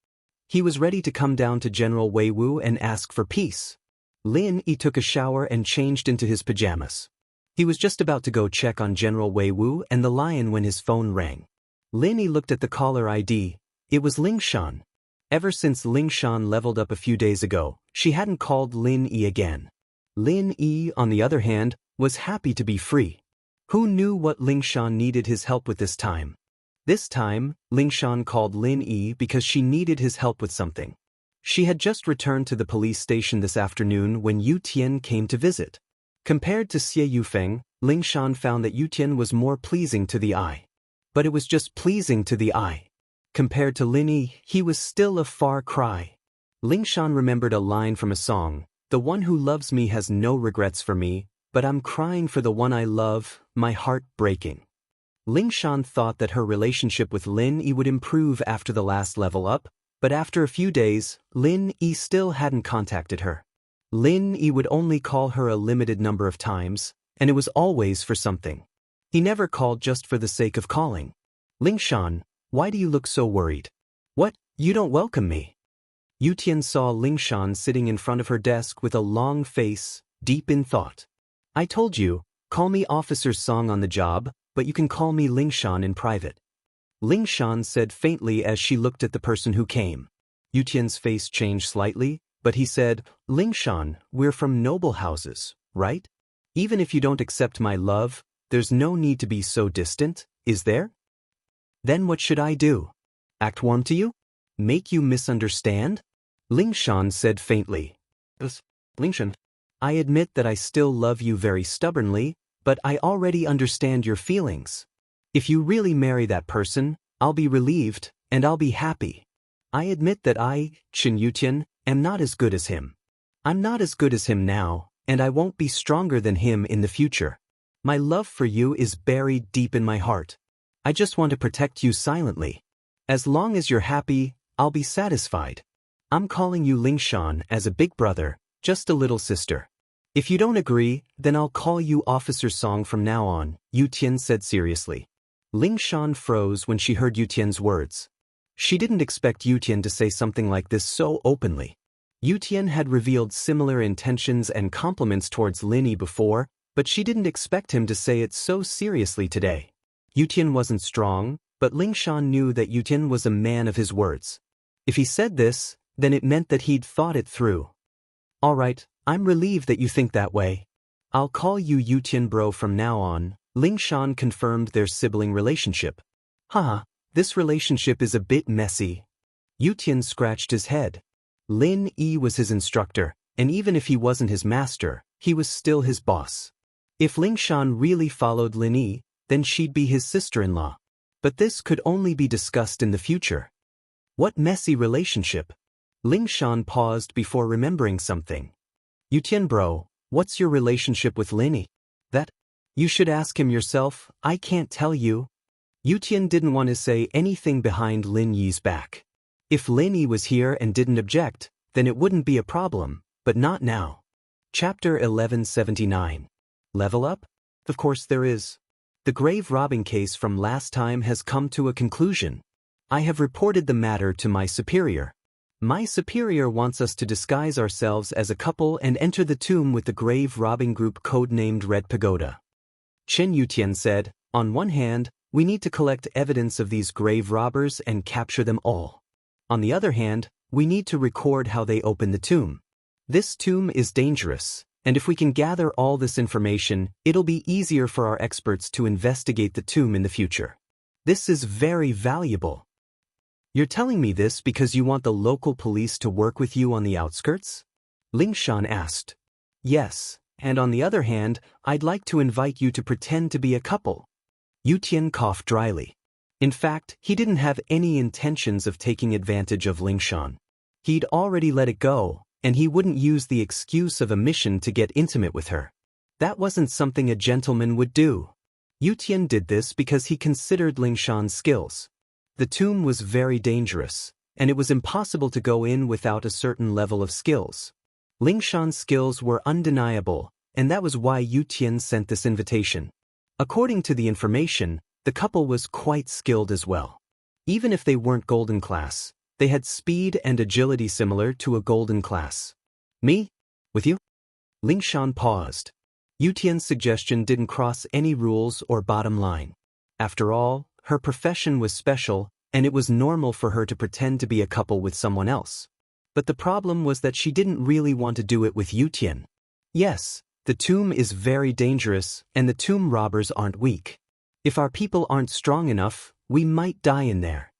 He was ready to come down to General Wei Wu and ask for peace. Lin Yi took a shower and changed into his pajamas. He was just about to go check on General Wei Wu and the lion when his phone rang. Lin Yi looked at the caller ID. It was Ling Shan. Ever since Ling Shan leveled up a few days ago, she hadn't called Lin Yi again. Lin Yi, on the other hand, was happy to be free. Who knew what Ling Shan needed his help with this time? This time, Ling Shan called Lin Yi because she needed his help with something. She had just returned to the police station this afternoon when Yu Tian came to visit. Compared to Xie Yufeng, Ling Shan found that Yu Tian was more pleasing to the eye. But it was just pleasing to the eye. Compared to Lin Yi, he was still a far cry. Ling Shan remembered a line from a song, "The one who loves me has no regrets for me, but I'm crying for the one I love, my heart breaking." Ling Shan thought that her relationship with Lin Yi would improve after the last level up, but after a few days, Lin Yi still hadn't contacted her. Lin Yi would only call her a limited number of times, and it was always for something. He never called just for the sake of calling. "Ling Shan, why do you look so worried? What, you don't welcome me?" Yu Tian saw Ling Shan sitting in front of her desk with a long face, deep in thought. "I told you, call me Officer Song on the job, but you can call me Ling Shan in private." Ling Shan said faintly as she looked at the person who came. Yu Tian's face changed slightly, but he said, "Ling Shan, we're from noble houses, right? Even if you don't accept my love, there's no need to be so distant, is there? Then what should I do? Act warm to you? Make you misunderstand?" Ling Shan said faintly. "Ling Shan, I admit that I still love you very stubbornly, but I already understand your feelings. If you really marry that person, I'll be relieved, and I'll be happy. I admit that I, Chen Yutian, am not as good as him. I'm not as good as him now, and I won't be stronger than him in the future. My love for you is buried deep in my heart. I just want to protect you silently. As long as you're happy, I'll be satisfied. I'm calling you Ling Shan as a big brother, just a little sister. If you don't agree, then I'll call you Officer Song from now on," Yu Tian said seriously. Ling Shan froze when she heard Yu Tian's words. She didn't expect Yu Tian to say something like this so openly. Yu Tian had revealed similar intentions and compliments towards Lin Yi before, but she didn't expect him to say it so seriously today. Yu Tian wasn't strong, but Ling Shan knew that Yu Tian was a man of his words. If he said this, then it meant that he'd thought it through. "All right, I'm relieved that you think that way. I'll call you Yu Tian bro from now on." Ling Shan confirmed their sibling relationship. "Haha, this relationship is a bit messy." Yu Tian scratched his head. Lin Yi was his instructor, and even if he wasn't his master, he was still his boss. If Ling Shan really followed Lin Yi, then she'd be his sister-in-law. But this could only be discussed in the future. What messy relationship? Ling Shan paused before remembering something. "Yu Tian bro, what's your relationship with Lin Yi?" "That? You should ask him yourself, I can't tell you." Yu Tian didn't want to say anything behind Lin Yi's back. If Lin Yi was here and didn't object, then it wouldn't be a problem, but not now. Chapter 1179. Level up? Of course there is. The grave robbing case from last time has come to a conclusion. I have reported the matter to my superior. My superior wants us to disguise ourselves as a couple and enter the tomb with the grave robbing group codenamed Red Pagoda. Chen Yutian said, "On one hand, we need to collect evidence of these grave robbers and capture them all. On the other hand, we need to record how they open the tomb. This tomb is dangerous, and if we can gather all this information, it'll be easier for our experts to investigate the tomb in the future. This is very valuable." You're telling me this because you want the local police to work with you on the outskirts? Ling Shan asked. Yes, and on the other hand, I'd like to invite you to pretend to be a couple. Yu Tian coughed dryly. In fact, he didn't have any intentions of taking advantage of Ling Shan. He'd already let it go, and he wouldn't use the excuse of a mission to get intimate with her. That wasn't something a gentleman would do. Yu Tian did this because he considered Ling Shan's skills. The tomb was very dangerous, and it was impossible to go in without a certain level of skills. Ling Shan's skills were undeniable, and that was why Yu Tian sent this invitation. According to the information, the couple was quite skilled as well. Even if they weren't golden class, they had speed and agility similar to a golden class. Me? With you? Ling Shan paused. Yu Tian's suggestion didn't cross any rules or bottom line. After all, her profession was special, and it was normal for her to pretend to be a couple with someone else. But the problem was that she didn't really want to do it with Yu Tian. Yes, the tomb is very dangerous, and the tomb robbers aren't weak. If our people aren't strong enough, we might die in there.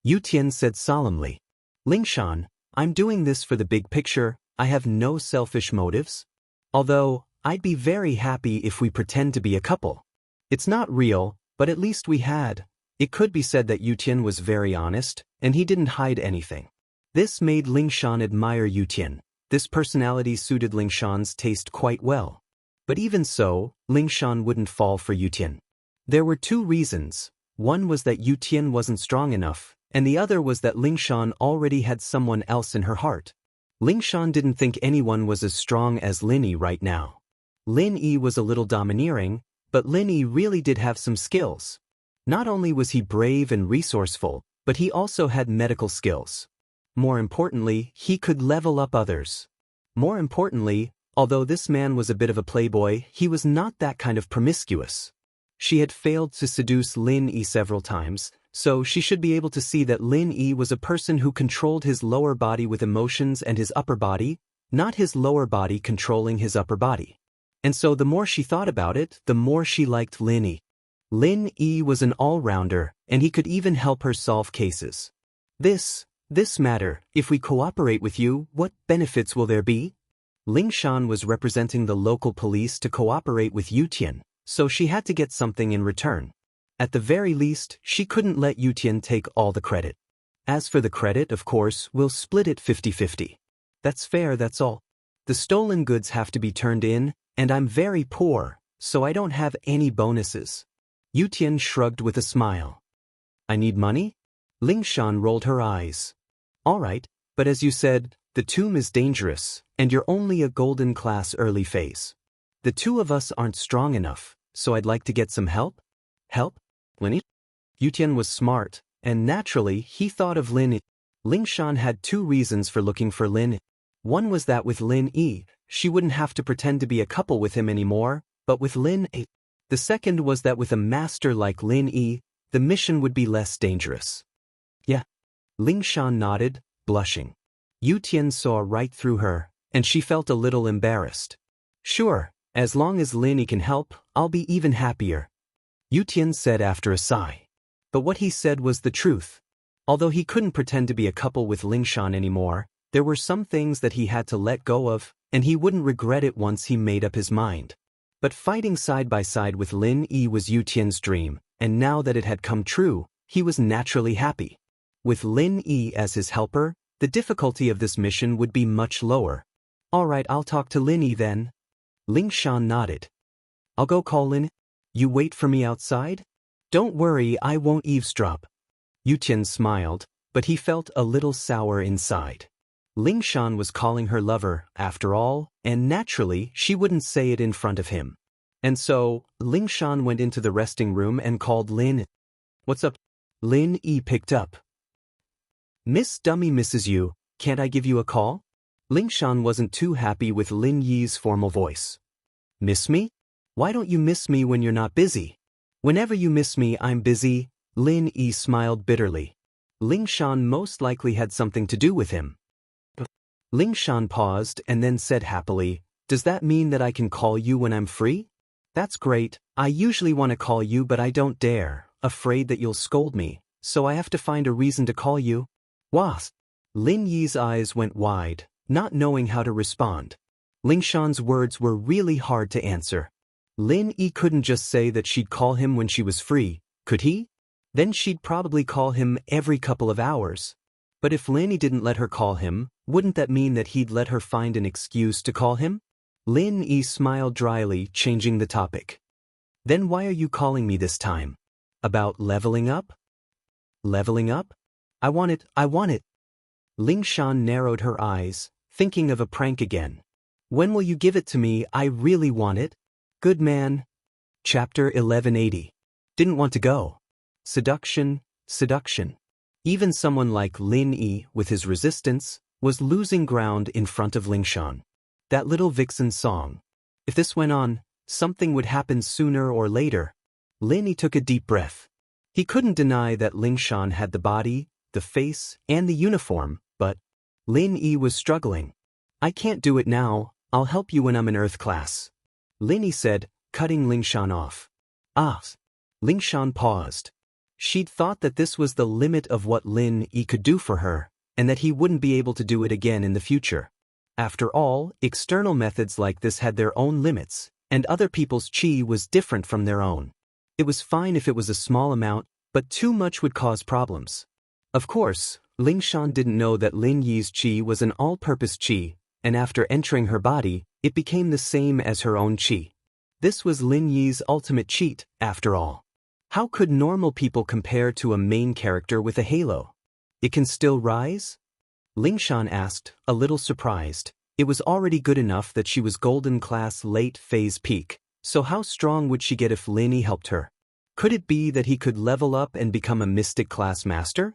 Yu Tian said solemnly. Ling Shan, I'm doing this for the big picture, I have no selfish motives. Although, I'd be very happy if we pretend to be a couple. It's not real, but at least we had. It could be said that Yu Tian was very honest, and he didn't hide anything. This made Ling Shan admire Yu Tian. This personality suited Ling Shan's taste quite well. But even so, Ling Shan wouldn't fall for Yu Tian. There were two reasons. One was that Yu Tian wasn't strong enough, and the other was that Ling Shan already had someone else in her heart. Ling Shan didn't think anyone was as strong as Lin Yi right now. Lin Yi was a little domineering, but Lin Yi really did have some skills. Not only was he brave and resourceful, but he also had medical skills. More importantly, he could level up others. More importantly, although this man was a bit of a playboy, he was not that kind of promiscuous. She had failed to seduce Lin Yi several times, so she should be able to see that Lin Yi was a person who controlled his lower body with emotions and his upper body, not his lower body controlling his upper body. And so the more she thought about it, the more she liked Lin Yi. Lin Yi was an all-rounder, and he could even help her solve cases. This matter, if we cooperate with you, what benefits will there be? Ling Shan was representing the local police to cooperate with Yu Tian, so she had to get something in return. At the very least, she couldn't let Yu Tian take all the credit. As for the credit, of course, we'll split it 50-50. That's fair, that's all. The stolen goods have to be turned in, and I'm very poor, so I don't have any bonuses. Yu Tian shrugged with a smile. I need money? Ling Shan rolled her eyes. All right, but as you said, the tomb is dangerous, and you're only a golden class early phase. The two of us aren't strong enough, so I'd like to get some help. Help? Lin Yi? Yu Tian was smart, and naturally he thought of Lin Yi. Ling Shan had two reasons for looking for Lin Yi. One was that with Lin Yi, she wouldn't have to pretend to be a couple with him anymore, but with Lin Yi. The second was that with a master like Lin Yi, the mission would be less dangerous. Yeah. Ling Shan nodded, blushing. Yu Tian saw right through her, and she felt a little embarrassed. Sure, as long as Lin Yi can help, I'll be even happier. Yu Tian said after a sigh. But what he said was the truth. Although he couldn't pretend to be a couple with Ling Shan anymore, there were some things that he had to let go of, and he wouldn't regret it once he made up his mind. But fighting side by side with Lin Yi was Yu Tian's dream, and now that it had come true, he was naturally happy. With Lin Yi as his helper, the difficulty of this mission would be much lower. All right, I'll talk to Lin Yi then. Ling Shan nodded. I'll go call Lin Yi. You wait for me outside? Don't worry, I won't eavesdrop. Yu Tian smiled, but he felt a little sour inside. Ling Shan was calling her lover, after all, and naturally she wouldn't say it in front of him. And so, Ling Shan went into the resting room and called Lin Yi. What's up? Lin Yi picked up. Miss Dummy misses you, can't I give you a call? Ling Shan wasn't too happy with Lin Yi's formal voice. Miss me? Why don't you miss me when you're not busy? Whenever you miss me, I'm busy. Lin Yi smiled bitterly. Ling Shan most likely had something to do with him. Ling Shan paused and then said happily, Does that mean that I can call you when I'm free? That's great, I usually want to call you but I don't dare, afraid that you'll scold me, so I have to find a reason to call you. Was. Lin Yi's eyes went wide, not knowing how to respond. Ling Shan's words were really hard to answer. Lin Yi couldn't just say that she'd call him when she was free, could he? Then she'd probably call him every couple of hours. But if Lin Yi didn't let her call him, wouldn't that mean that he'd let her find an excuse to call him? Lin Yi smiled dryly, changing the topic. Then why are you calling me this time? About leveling up? Leveling up? I want it. Ling Shan narrowed her eyes, thinking of a prank again. When will you give it to me? I really want it. Good man. Chapter 1180. Didn't want to go. Seduction. Even someone like Lin Yi, with his resistance, was losing ground in front of Ling Shan. That little vixen song. If this went on, something would happen sooner or later. Lin Yi took a deep breath. He couldn't deny that Ling Shan had the body, the face, and the uniform, but Lin Yi was struggling. I can't do it now, I'll help you when I'm in Earth class. Lin Yi said, cutting Ling Shan off. Ah. Ling Shan paused. She'd thought that this was the limit of what Lin Yi could do for her, and that he wouldn't be able to do it again in the future. After all, external methods like this had their own limits, and other people's chi was different from their own. It was fine if it was a small amount, but too much would cause problems. Of course, Ling Shan didn't know that Lin Yi's chi was an all-purpose chi, and after entering her body, it became the same as her own chi. This was Lin Yi's ultimate cheat, after all. How could normal people compare to a main character with a halo? It can still rise? Ling Shan asked, a little surprised. It was already good enough that she was golden class late phase peak, so how strong would she get if Lin Yi helped her? Could it be that he could level up and become a mystic class master?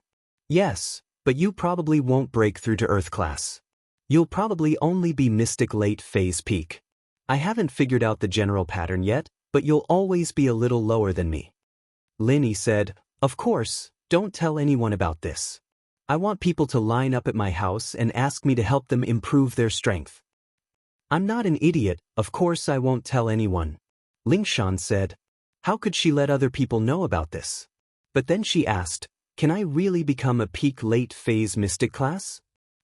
Yes, but you probably won't break through to Earth class. You'll probably only be mystic late phase peak. I haven't figured out the general pattern yet, but you'll always be a little lower than me. Lin Yi said, of course, don't tell anyone about this. I want people to line up at my house and ask me to help them improve their strength. I'm not an idiot, of course I won't tell anyone. Ling Shan said. How could she let other people know about this? But then she asked, can I really become a peak late phase mystic class?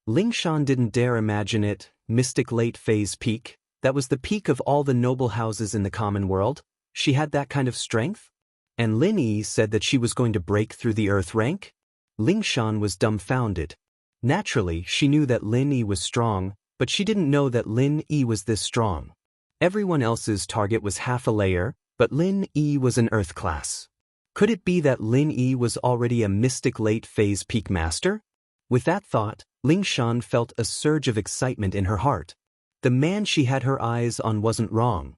Ling Shan didn't dare imagine it, mystic late phase peak. That was the peak of all the noble houses in the common world. She had that kind of strength? And Lin Yi said that she was going to break through the Earth rank? Ling Shan was dumbfounded. Naturally, she knew that Lin Yi was strong, but she didn't know that Lin Yi was this strong. Everyone else's target was half a layer, but Lin Yi was an Earth class. Could it be that Lin Yi was already a mystic late phase peak master? With that thought, Ling Shan felt a surge of excitement in her heart. The man she had her eyes on wasn't wrong.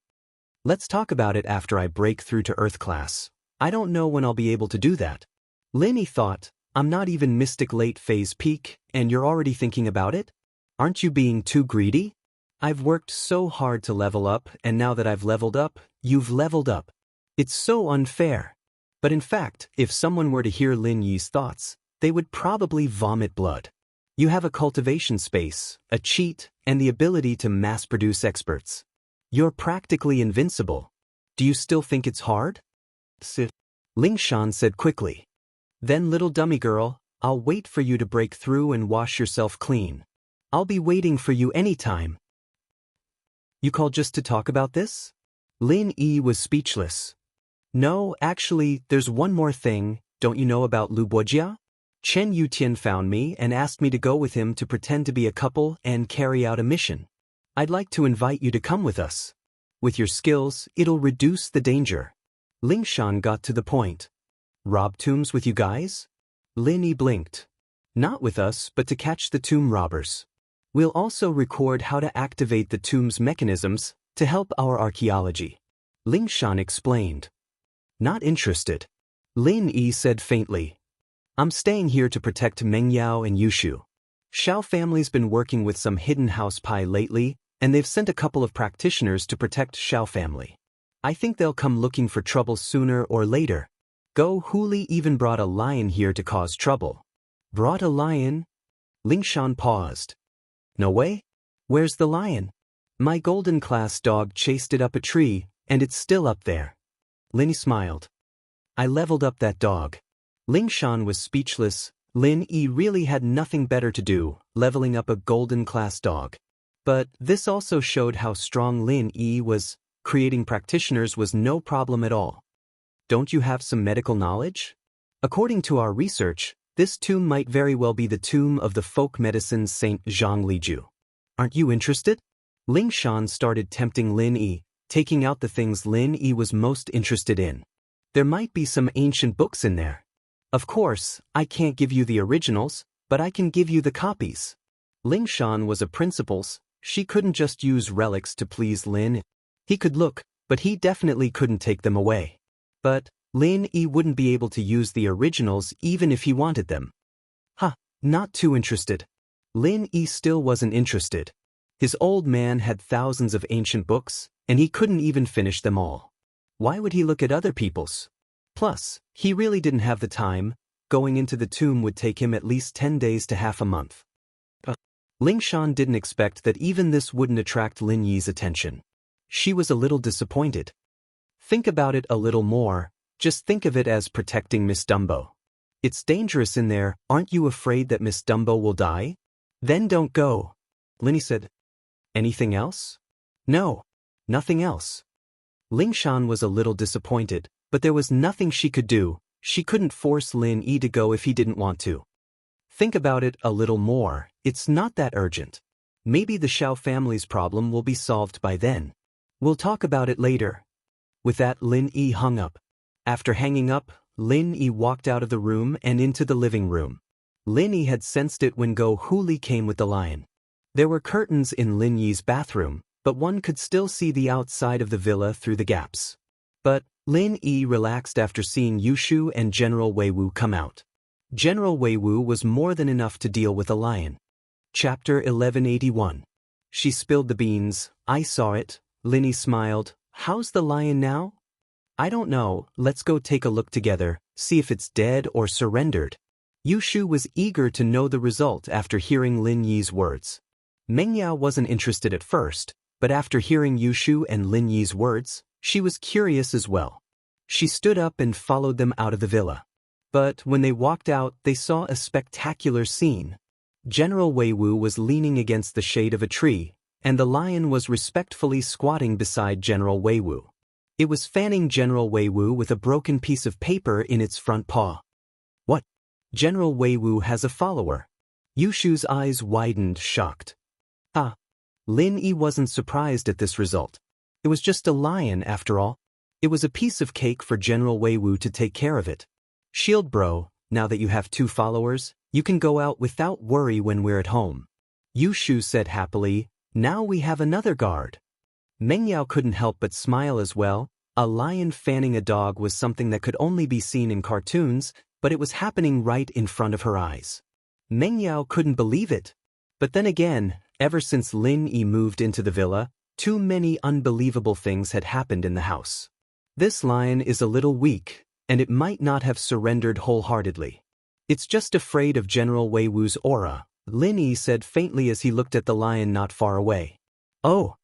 Let's talk about it after I break through to Earth class. I don't know when I'll be able to do that. Lin Yi thought, I'm not even mystic late phase peak, and you're already thinking about it? Aren't you being too greedy? I've worked so hard to level up, and now that I've leveled up, you've leveled up. It's so unfair. But in fact, if someone were to hear Lin Yi's thoughts, they would probably vomit blood. You have a cultivation space, a cheat, and the ability to mass-produce experts. You're practically invincible. Do you still think it's hard? Sit. Ling Shan said quickly. Then little dummy girl, I'll wait for you to break through and wash yourself clean. I'll be waiting for you anytime. You called just to talk about this? Lin Yi was speechless. No, actually, there's one more thing. Don't you know about Lu Bojia? Chen Yutian found me and asked me to go with him to pretend to be a couple and carry out a mission. I'd like to invite you to come with us. With your skills, it'll reduce the danger. Ling Shan got to the point. Rob tombs with you guys? Lin Yi blinked. Not with us, but to catch the tomb robbers. We'll also record how to activate the tomb's mechanisms to help our archaeology. Ling Shan explained. Not interested. Lin Yi said faintly. I'm staying here to protect Meng Yao and Yushu. Xiao family's been working with some hidden house pie lately, and they've sent a couple of practitioners to protect Xiao family. I think they'll come looking for trouble sooner or later. Go Huli even brought a lion here to cause trouble. Brought a lion? Ling Shan paused. No way? Where's the lion? My golden class dog chased it up a tree, and it's still up there. Lin Yi smiled. I leveled up that dog. Ling Shan was speechless. Lin Yi really had nothing better to do, leveling up a golden-class dog. But this also showed how strong Lin Yi was. Creating practitioners was no problem at all. Don't you have some medical knowledge? According to our research, this tomb might very well be the tomb of the folk medicine Saint Zhang Liju. Aren't you interested? Ling Shan started tempting Lin Yi, taking out the things Lin Yi was most interested in. There might be some ancient books in there. Of course, I can't give you the originals, but I can give you the copies. Ling Shan was a principals. She couldn't just use relics to please Lin. He could look, but he definitely couldn't take them away. But Lin Yi wouldn't be able to use the originals even if he wanted them. Not too interested. Lin Yi still wasn't interested. His old man had thousands of ancient books, and he couldn't even finish them all. Why would he look at other people's? Plus, he really didn't have the time. Going into the tomb would take him at least 10 days to half a month. Ling Shan didn't expect that even this wouldn't attract Lin Yi's attention. She was a little disappointed. Think about it a little more. Just think of it as protecting Miss Dumbo. It's dangerous in there. Aren't you afraid that Miss Dumbo will die? Then don't go. Lin Yi said. Anything else? No, nothing else. Ling Shan was a little disappointed, but there was nothing she could do. She couldn't force Lin Yi to go if he didn't want to. Think about it a little more. It's not that urgent. Maybe the Xiao family's problem will be solved by then. We'll talk about it later. With that, Lin Yi hung up. After hanging up, Lin Yi walked out of the room and into the living room. Lin Yi had sensed it when Go Huli came with the lion. There were curtains in Lin Yi's bathroom, but one could still see the outside of the villa through the gaps. But Lin Yi relaxed after seeing Yushu and General Wei Wu come out. General Wei Wu was more than enough to deal with a lion. Chapter 1181. She spilled the beans. I saw it. Lin Yi smiled. How's the lion now? I don't know. Let's go take a look together, see if it's dead or surrendered. Yushu was eager to know the result after hearing Lin Yi's words. Meng Yao wasn't interested at first, but after hearing Yushu and Lin Yi's words, she was curious as well. She stood up and followed them out of the villa. But when they walked out, they saw a spectacular scene. General Wei Wu was leaning against the shade of a tree, and the lion was respectfully squatting beside General Wei Wu. It was fanning General Wei Wu with a broken piece of paper in its front paw. What? General Wei Wu has a follower. Yushu's eyes widened, shocked. Lin Yi wasn't surprised at this result. It was just a lion after all. It was a piece of cake for General Wei Wu to take care of it. Shield bro, now that you have 2 followers, you can go out without worry when we're at home. Yushu said happily, now we have another guard. Meng Yao couldn't help but smile as well. A lion fanning a dog was something that could only be seen in cartoons, but it was happening right in front of her eyes. Meng Yao couldn't believe it. But then again, ever since Lin Yi moved into the villa, too many unbelievable things had happened in the house. This lion is a little weak, and it might not have surrendered wholeheartedly. It's just afraid of General Wei Wu's aura, Lin Yi said faintly as he looked at the lion not far away. Oh.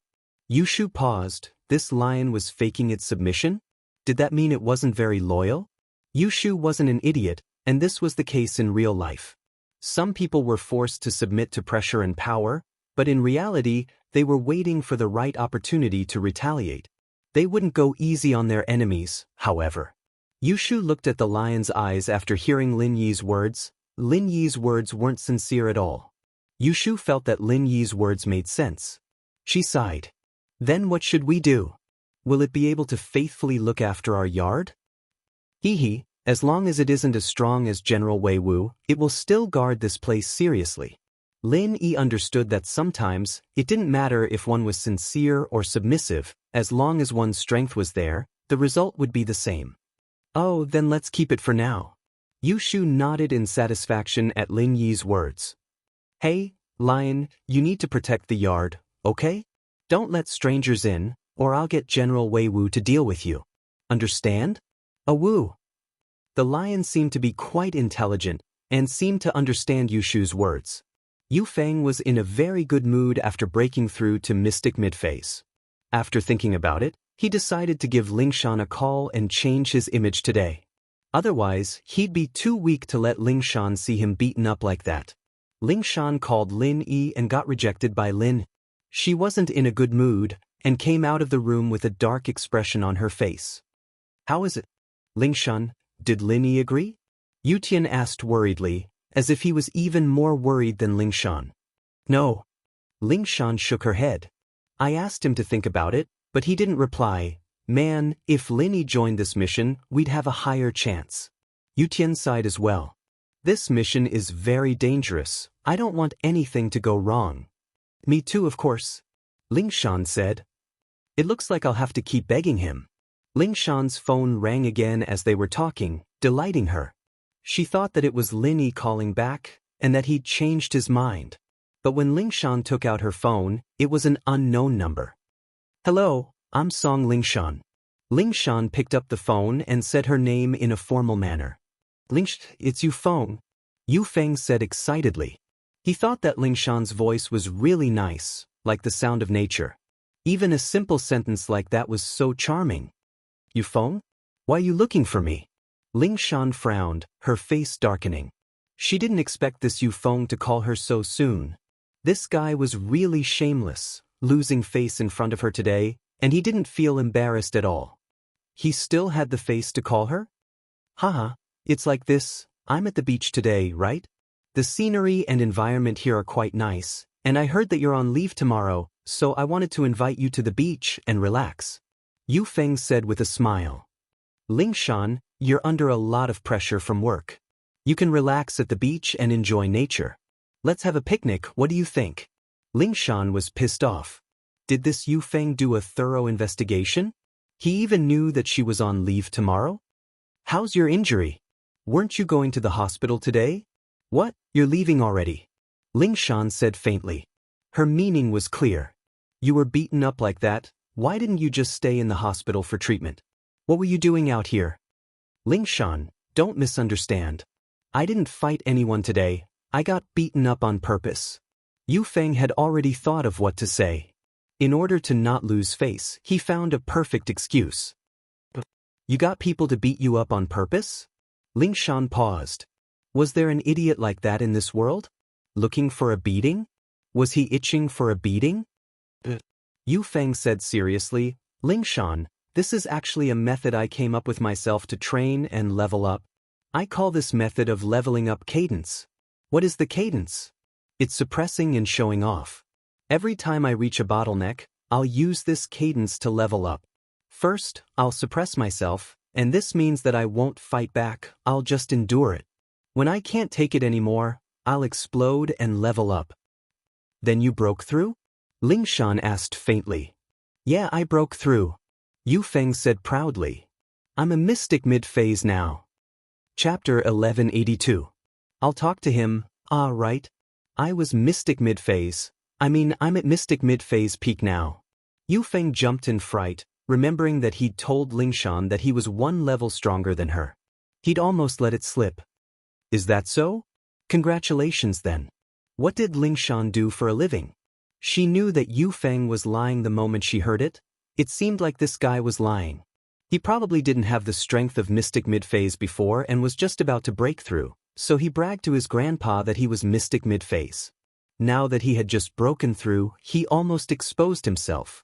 Yushu paused. This lion was faking its submission? Did that mean it wasn't very loyal? Yushu wasn't an idiot, and this was the case in real life. Some people were forced to submit to pressure and power, but in reality, they were waiting for the right opportunity to retaliate. They wouldn't go easy on their enemies, however. Yushu looked at the lion's eyes after hearing Lin Yi's words. Lin Yi's words weren't sincere at all. Yushu felt that Lin Yi's words made sense. She sighed. Then what should we do? Will it be able to faithfully look after our yard? Hee, as long as it isn't as strong as General Wei Wu, it will still guard this place seriously. Lin Yi understood that sometimes, it didn't matter if one was sincere or submissive, as long as one's strength was there, the result would be the same. Oh, then let's keep it for now. Yushu nodded in satisfaction at Lin Yi's words. Hey, lion, you need to protect the yard, okay? Don't let strangers in, or I'll get General Wei Wu to deal with you. Understand? A woo. The lion seemed to be quite intelligent, and seemed to understand Yushu's words. Yu Feng was in a very good mood after breaking through to Mystic Mid-Phase. After thinking about it, he decided to give Ling Shan a call and change his image today. Otherwise, he'd be too weak to let Ling Shan see him beaten up like that. Ling Shan called Lin Yi and got rejected by Lin. She wasn't in a good mood, and came out of the room with a dark expression on her face. How is it? Ling Shan, did Lin Yi agree? Yu Tian asked worriedly, as if he was even more worried than Ling Shan. No. Ling Shan shook her head. I asked him to think about it, but he didn't reply. Man, if Lin Yi joined this mission, we'd have a higher chance. Yu Tian sighed as well. This mission is very dangerous. I don't want anything to go wrong. Me too, of course. Ling Shan said. It looks like I'll have to keep begging him. Ling Shan's phone rang again as they were talking, delighting her. She thought that it was Lin Yi calling back, and that he'd changed his mind. But when Ling Shan took out her phone, it was an unknown number. Hello, I'm Song Ling Shan. Ling Shan picked up the phone and said her name in a formal manner. It's Yu Feng. Yu Feng said excitedly. He thought that Ling Shan's voice was really nice, like the sound of nature. Even a simple sentence like that was so charming. Yu Feng? Why are you looking for me? Ling Shan frowned, her face darkening. She didn't expect this Yu Feng to call her so soon. This guy was really shameless, losing face in front of her today, and he didn't feel embarrassed at all. He still had the face to call her? Haha, it's like this, I'm at the beach today, right? The scenery and environment here are quite nice, and I heard that you're on leave tomorrow, so I wanted to invite you to the beach and relax. Yu Feng said with a smile. Ling Shan, you're under a lot of pressure from work. You can relax at the beach and enjoy nature. Let's have a picnic, what do you think? Ling Shan was pissed off. Did this Yu Feng do a thorough investigation? He even knew that she was on leave tomorrow? How's your injury? Weren't you going to the hospital today? What, you're leaving already? Ling Shan said faintly. Her meaning was clear. You were beaten up like that, why didn't you just stay in the hospital for treatment? What were you doing out here? Ling Shan, don't misunderstand. I didn't fight anyone today, I got beaten up on purpose. Yu Feng had already thought of what to say. In order to not lose face, he found a perfect excuse. You got people to beat you up on purpose? Ling Shan paused. Was there an idiot like that in this world? Looking for a beating? Was he itching for a beating? Yu Feng said seriously, Ling Shan, this is actually a method I came up with myself to train and level up. I call this method of leveling up cadence. What is the cadence? It's suppressing and showing off. Every time I reach a bottleneck, I'll use this cadence to level up. First, I'll suppress myself, and this means that I won't fight back, I'll just endure it. When I can't take it anymore, I'll explode and level up. Then you broke through? Ling Shan asked faintly. Yeah, I broke through. Yu Feng said proudly. I'm a mystic mid-phase now. Chapter 1182. I'll talk to him, right. I was mystic mid-phase. I'm at mystic mid-phase peak now. Yu Feng jumped in fright, remembering that he'd told Ling Shan that he was one level stronger than her. He'd almost let it slip. Is that so? Congratulations then. What did Ling Shan do for a living? She knew that Yu Feng was lying the moment she heard it. It seemed like this guy was lying. He probably didn't have the strength of mystic mid-phase before and was just about to break through, so he bragged to his grandpa that he was mystic mid-phase. Now that he had just broken through, he almost exposed himself.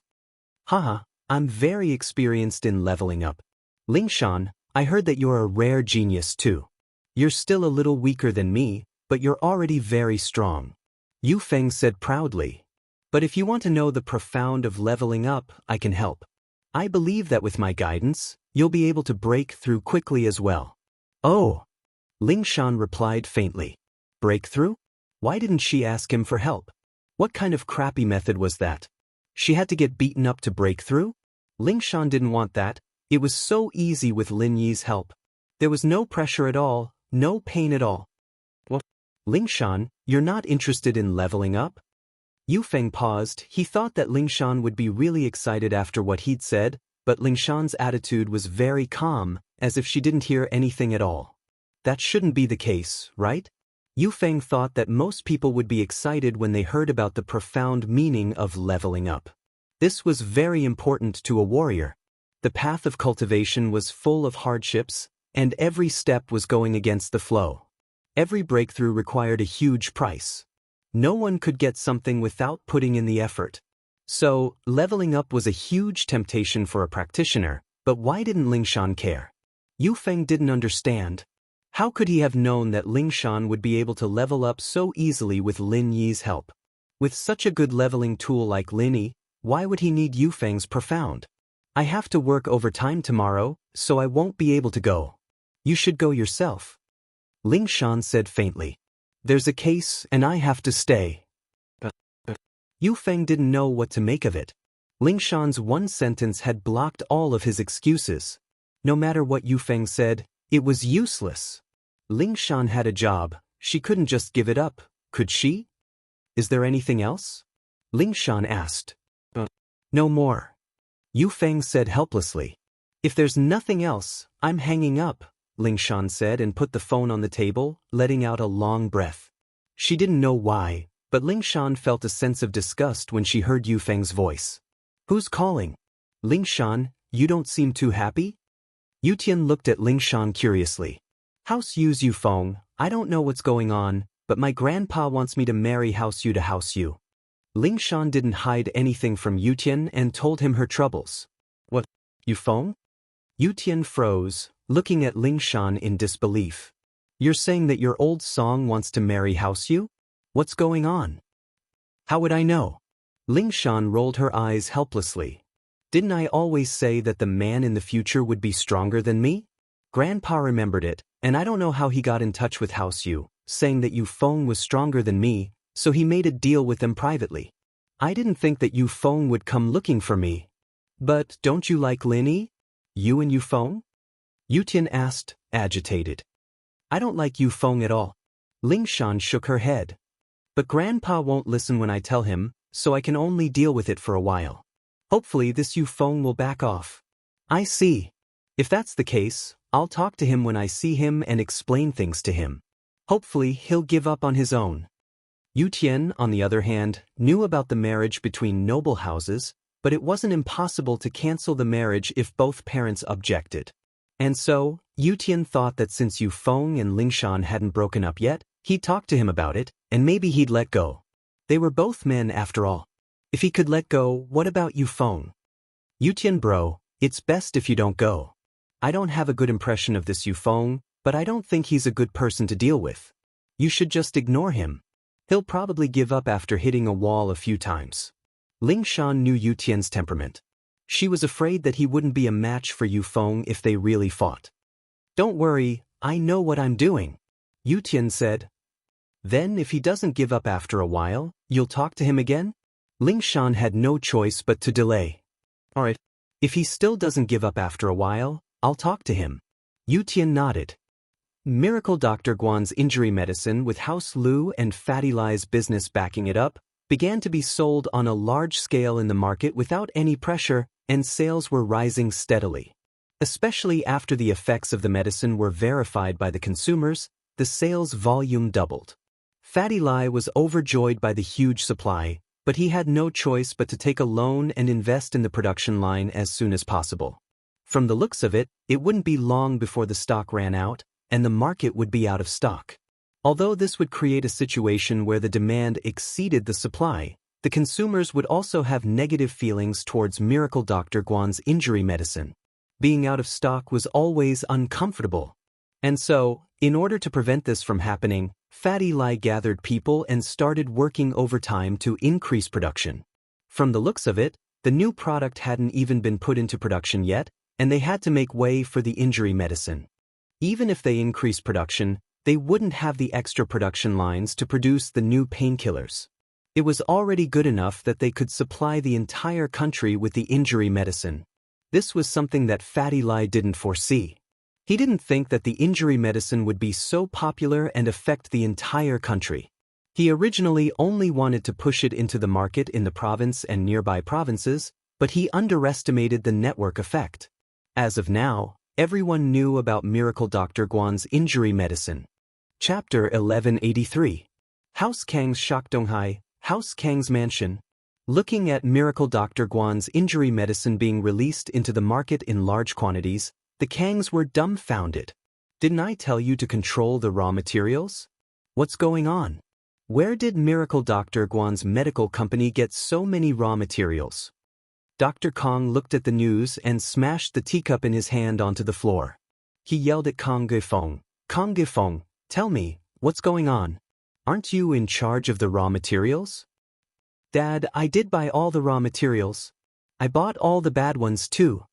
Haha, I'm very experienced in leveling up. Ling Shan, I heard that you're a rare genius too. You're still a little weaker than me, but you're already very strong. Yu Feng said proudly. But if you want to know the profound of leveling up, I can help. I believe that with my guidance, you'll be able to break through quickly as well. Oh! Ling Shan replied faintly. Breakthrough? Why didn't she ask him for help? What kind of crappy method was that? She had to get beaten up to break through? Ling Shan didn't want that. It was so easy with Lin Yi's help. There was no pressure at all, no pain at all. What? Ling Shan, you're not interested in leveling up? Yu Feng paused. He thought that Ling Shan would be really excited after what he'd said, but Ling Shan's attitude was very calm, as if she didn't hear anything at all. That shouldn't be the case, right? Yu Feng thought that most people would be excited when they heard about the profound meaning of leveling up. This was very important to a warrior. The path of cultivation was full of hardships, And every step was going against the flow. Every breakthrough required a huge price. No one could get something without putting in the effort. So, leveling up was a huge temptation for a practitioner, but why didn't Lingshan care? Yufeng didn't understand. How could he have known that Lingshan would be able to level up so easily with Lin Yi's help? With such a good leveling tool like Lin Yi, why would he need Yufeng's profound? I have to work overtime tomorrow, so I won't be able to go. You should go yourself. Lingshan said faintly. There's a case and I have to stay. Yufeng didn't know what to make of it. Lingshan's one sentence had blocked all of his excuses. No matter what Yufeng said, it was useless. Lingshan had a job, she couldn't just give it up, could she? Is there anything else? Lingshan asked. No more. Yufeng said helplessly. If there's nothing else, I'm hanging up, Lingshan said and put the phone on the table, letting out a long breath. She didn't know why, but Lingshan felt a sense of disgust when she heard Yufeng's voice. Who's calling? Lingshan, you don't seem too happy? Yutian looked at Lingshan curiously. House Yu's Yufeng, I don't know what's going on, but my grandpa wants me to marry House Yu to House Yu. Lingshan didn't hide anything from Yutian and told him her troubles. What, Yufeng? Yutian froze, looking at Lingshan in disbelief. You're saying that your old song wants to marry House Yu? What's going on? How would I know? Lingshan rolled her eyes helplessly. Didn't I always say that the man in the future would be stronger than me? Grandpa remembered it, and I don't know how he got in touch with House Yu, saying that Yufeng was stronger than me, so he made a deal with them privately. I didn't think that Yufeng would come looking for me. But don't you like Lin Yi? You and Yufeng? Yutian asked, agitated. I don't like Yufeng at all. Lingshan shook her head. But Grandpa won't listen when I tell him, so I can only deal with it for a while. Hopefully this Yufeng will back off. I see. If that's the case, I'll talk to him when I see him and explain things to him. Hopefully he'll give up on his own. Yutian, on the other hand, knew about the marriage between noble houses, but it wasn't impossible to cancel the marriage if both parents objected. And so, Yutian thought that since Yufeng and Lingshan hadn't broken up yet, he'd talk to him about it, and maybe he'd let go. They were both men after all. If he could let go, what about Yufeng? Yutian bro, it's best if you don't go. I don't have a good impression of this Yufeng, but I don't think he's a good person to deal with. You should just ignore him. He'll probably give up after hitting a wall a few times. Lingshan knew Yutian's temperament. She was afraid that he wouldn't be a match for Yufeng if they really fought. Don't worry, I know what I'm doing, Yutian said. Then if he doesn't give up after a while, you'll talk to him again? Lingshan had no choice but to delay. Alright. If he still doesn't give up after a while, I'll talk to him. Yutian nodded. Miracle Dr. Guan's injury medicine with House Lu and Fatty Lai's business backing it up, began to be sold on a large scale in the market without any pressure, and sales were rising steadily. Especially after the effects of the medicine were verified by the consumers, the sales volume doubled. Fatty Lai was overjoyed by the huge supply, but he had no choice but to take a loan and invest in the production line as soon as possible. From the looks of it, it wouldn't be long before the stock ran out, and the market would be out of stock. Although this would create a situation where the demand exceeded the supply, the consumers would also have negative feelings towards Miracle Dr. Guan's injury medicine. Being out of stock was always uncomfortable. And so, in order to prevent this from happening, Fatty Lai gathered people and started working overtime to increase production. From the looks of it, the new product hadn't even been put into production yet, and they had to make way for the injury medicine. Even if they increased production, they wouldn't have the extra production lines to produce the new painkillers. It was already good enough that they could supply the entire country with the injury medicine. This was something that Fatty Lai didn't foresee. He didn't think that the injury medicine would be so popular and affect the entire country. He originally only wanted to push it into the market in the province and nearby provinces, but he underestimated the network effect. As of now, everyone knew about Miracle Dr. Guan's injury medicine. Chapter 1183. House Kang's Shakdonghai, House Kang's Mansion. Looking at Miracle Dr. Guan's injury medicine being released into the market in large quantities, the Kangs were dumbfounded. Didn't I tell you to control the raw materials? What's going on? Where did Miracle Dr. Guan's medical company get so many raw materials? Dr. Kong looked at the news and smashed the teacup in his hand onto the floor. He yelled at Kong Geifeng, tell me, what's going on? Aren't you in charge of the raw materials? Dad, I did buy all the raw materials. I bought all the bad ones too.